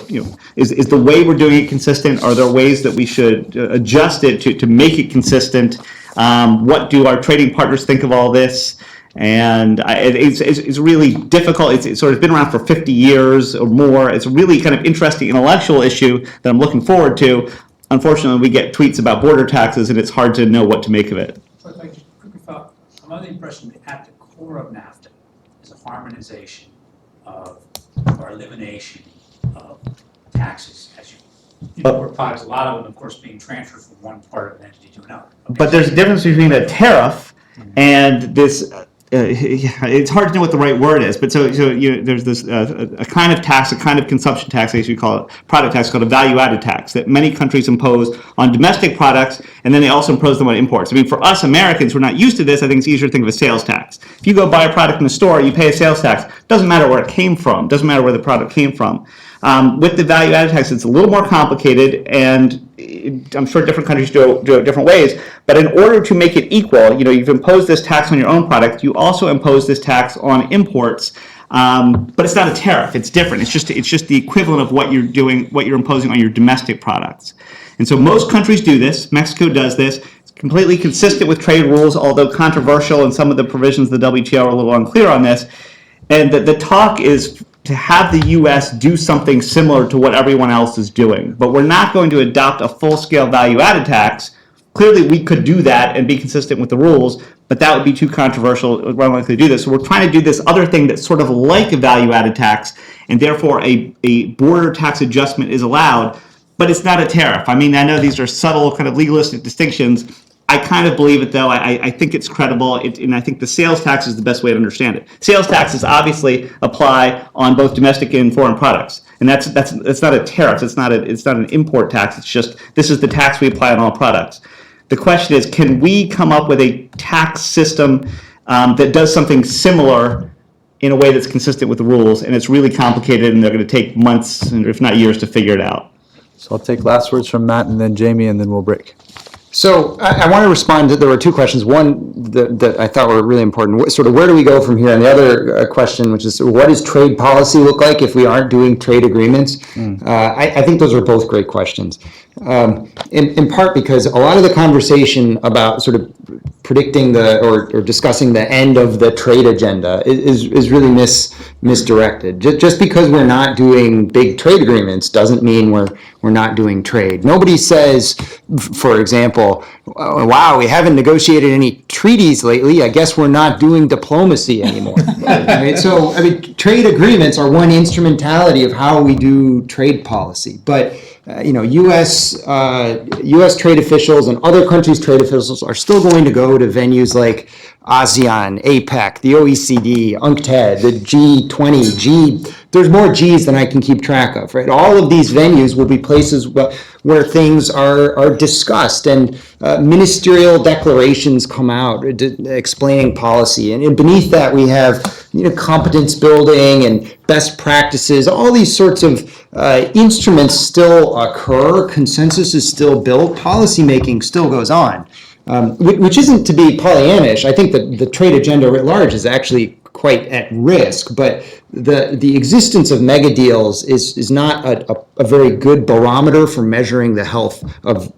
is the way we're doing it consistent? Are there ways that we should adjust it to make it consistent? What do our trading partners think of all this? And it's really difficult. It's sort of been around for 50 years or more. It's a really kind of interesting intellectual issue that I'm looking forward to. Unfortunately, we get tweets about border taxes, and it's hard to know what to make of it. But I just quickly thought, I'm under the impression that at the core of NAFTA is a harmonization of, or elimination of taxes as you import products. A lot of them, of course, being transferred from one part of an entity to another. But there's a difference between a tariff and this it's hard to know what the right word is, but there's this a kind of tax, a kind of consumption tax, I guess you call it, product tax, called a value-added tax that many countries impose on domestic products, and then they also impose them on imports. I mean, for us Americans, we're not used to this. I think it's easier to think of a sales tax. If you go buy a product in the store, you pay a sales tax. Doesn't matter where it came from. Doesn't matter where the product came from. With the value-added tax, it's a little more complicated, and I'm sure different countries do it different ways. But in order to make it equal, you've imposed this tax on your own product. You also impose this tax on imports, but it's not a tariff. It's different. It's just the equivalent of what you're doing, what you're imposing on your domestic products. And so most countries do this. Mexico does this. It's completely consistent with trade rules, although controversial, and some of the provisions of the WTO are a little unclear on this. And the talk is to have the U.S. do something similar to what everyone else is doing. But we're not going to adopt a full-scale value-added tax. Clearly, we could do that and be consistent with the rules, but that would be too controversial. We're unlikely to do this. So we're trying to do this other thing that's sort of like a value-added tax, and therefore a border tax adjustment is allowed, but it's not a tariff. I mean, I know these are subtle kind of legalistic distinctions. I kind of believe it, though. I think it's credible, and I think the sales tax is the best way to understand it. Sales taxes obviously apply on both domestic and foreign products, and that's not a tariff. It's not an import tax. It's just this is the tax we apply on all products. The question is, can we come up with a tax system that does something similar in a way that's consistent with the rules? And it's really complicated, and they're going to take months, if not years, to figure it out. So I'll take last words from Matt, and then Jamie, and then we'll break. So I want to respond to, there were two questions. One that I thought were really important, sort of where do we go from here? And the other question, which is what does trade policy look like if we aren't doing trade agreements? I think those are both great questions. In part because a lot of the conversation about sort of predicting or discussing the end of the trade agenda is really misdirected. Just because we're not doing big trade agreements doesn't mean we're not doing trade. Nobody says, for example, wow, we haven't negotiated any treaties lately. I guess we're not doing diplomacy anymore. Right? So, I mean, trade agreements are one instrumentality of how we do trade policy. But U.S. trade officials and other countries' trade officials are still going to go to venues like ASEAN, APEC, the OECD, UNCTAD, the G20, there's more G's than I can keep track of, right? All of these venues will be places where things are discussed and ministerial declarations come out explaining policy. And beneath that we have competence building and best practices. All these sorts of instruments still occur. Consensus is still built. Policymaking still goes on. Which isn't to be Pollyannish. I think that the trade agenda writ large is actually quite at risk, but the existence of mega deals is not a very good barometer for measuring the health of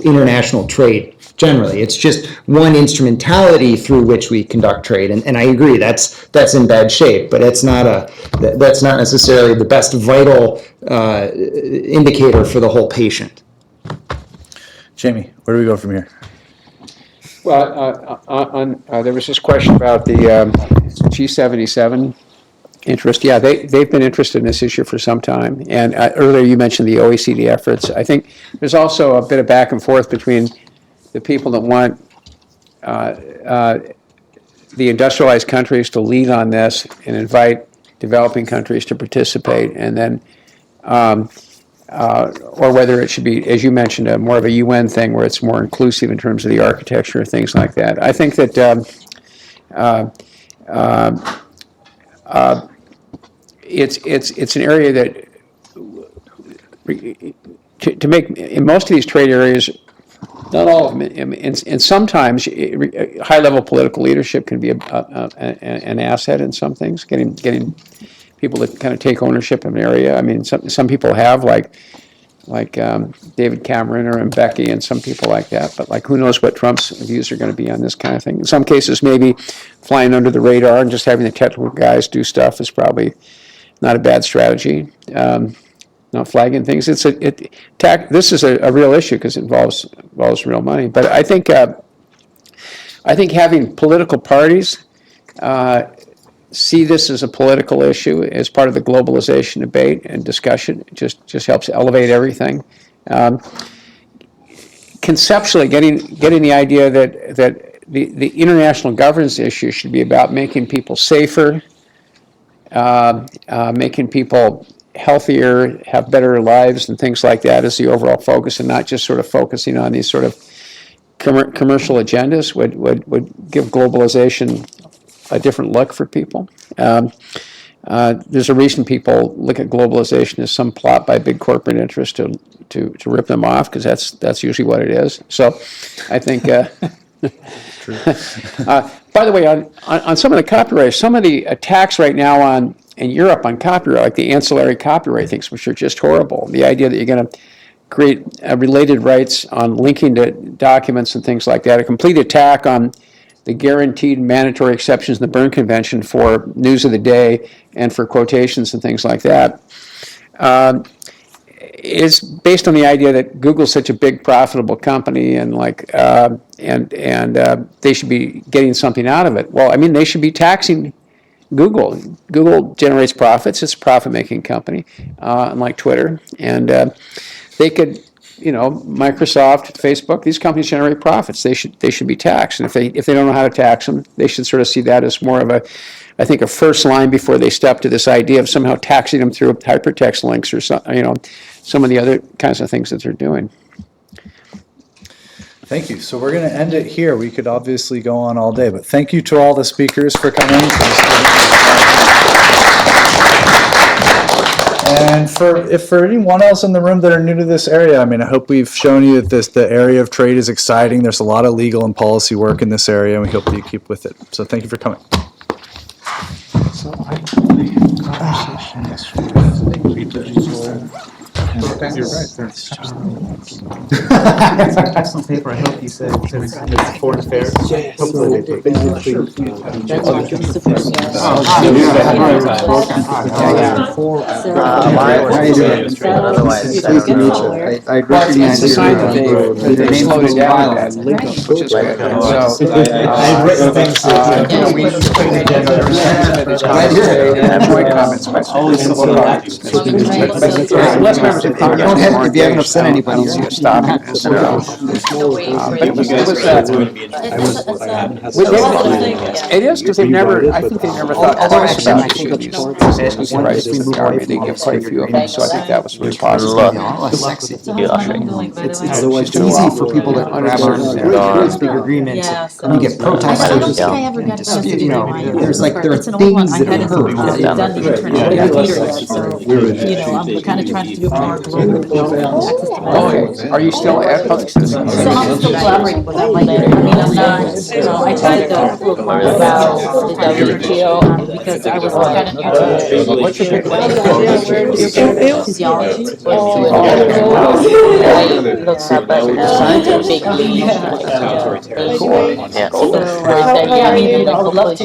international trade generally. It's just one instrumentality through which we conduct trade, and I agree that's in bad shape, but that's not necessarily the best vital indicator for the whole patient. Jamie, where do we go from here? Well, there was this question about the G77 interest. Yeah, they've been interested in this issue for some time. And earlier you mentioned the OECD efforts. I think there's also a bit of back and forth between the people that want the industrialized countries to lead on this and invite developing countries to participate, and then or whether it should be, as you mentioned, more of a UN thing where it's more inclusive in terms of the architecture, things like that. I think that it's an area that to make in most of these trade areas, not all of them, and sometimes high-level political leadership can be an asset in some things, getting people to kind of take ownership of an area. I mean, some people have, like David Cameron or Mbeki and some people like that, but who knows what Trump's views are going to be on this kind of thing. In some cases, maybe flying under the radar and just having the technical guys do stuff is probably not a bad strategy. Not flagging things. This is a real issue because it involves real money. But I think having political parties see this as a political issue as part of the globalization debate and discussion just helps elevate everything. Conceptually, getting the idea that the international governance issue should be about making people safer, making people healthier, have better lives and things like that is the overall focus, and not just sort of focusing on these sort of commercial agendas would give globalization a different look for people. There's a reason people look at globalization as some plot by big corporate interest to rip them off, because that's usually what it is. So I think, by the way, on some of the copyright, some of the attacks right now in Europe on copyright, like the ancillary copyright things, which are just horrible. The idea that you're going to create related rights on linking to documents and things like that, a complete attack on the guaranteed mandatory exceptions in the Berne Convention for news of the day and for quotations and things like that, is based on the idea that Google's such a big, profitable company, and they should be getting something out of it. Well, I mean, they should be taxing Google. Google generates profits; it's a profit-making company, unlike Twitter, and they could. Microsoft, Facebook, these companies generate profits. They should be taxed. And if they don't know how to tax them, they should sort of see that as more of a first line before they step to this idea of somehow taxing them through hypertext links or some of the other kinds of things that they're doing. Thank you. So we're going to end it here. We could obviously go on all day, but thank you to all the speakers for coming. And for anyone else in the room that are new to this area, I mean, I hope we've shown you that the area of trade is exciting. There's a lot of legal and policy work in this area, and we hope that you keep with it. So thank you for coming. So I You're right. Excellent paper. I hope you said it's foreign affairs. Hopefully they take I recognize it's a sign that they've slowed it down, which is good. I've written things. Less members of Congress. If you haven't upset anybody, you're going to stop it. It is, because I think they never thought twice about issuing these exclusive rights to the Army. They give quite a few of them, so I think that was really positive. It's easy for people to grab on big agreements, and you get protests. There are things that are heard. I'm kind of trying to do more global access to Okay, are you still at Public Citizen? So I'm still collaborating with them. Like, I mean, I'm not, I tried to go a little more about the WTO because I was kind of new to What's your pick? physiology. Looks up scientifically. Yeah, I mean, I would love to,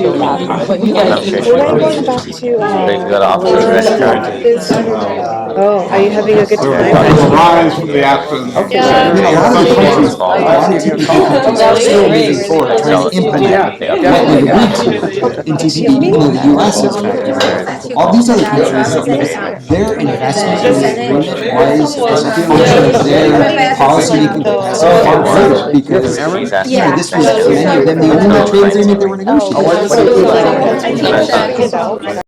what you guys do. Going back to, oh, are you having a good time? Rise from the absence. All these other countries, their investment their policy making capacity far greater, because this was many of them the only trade agreement they were negotiating.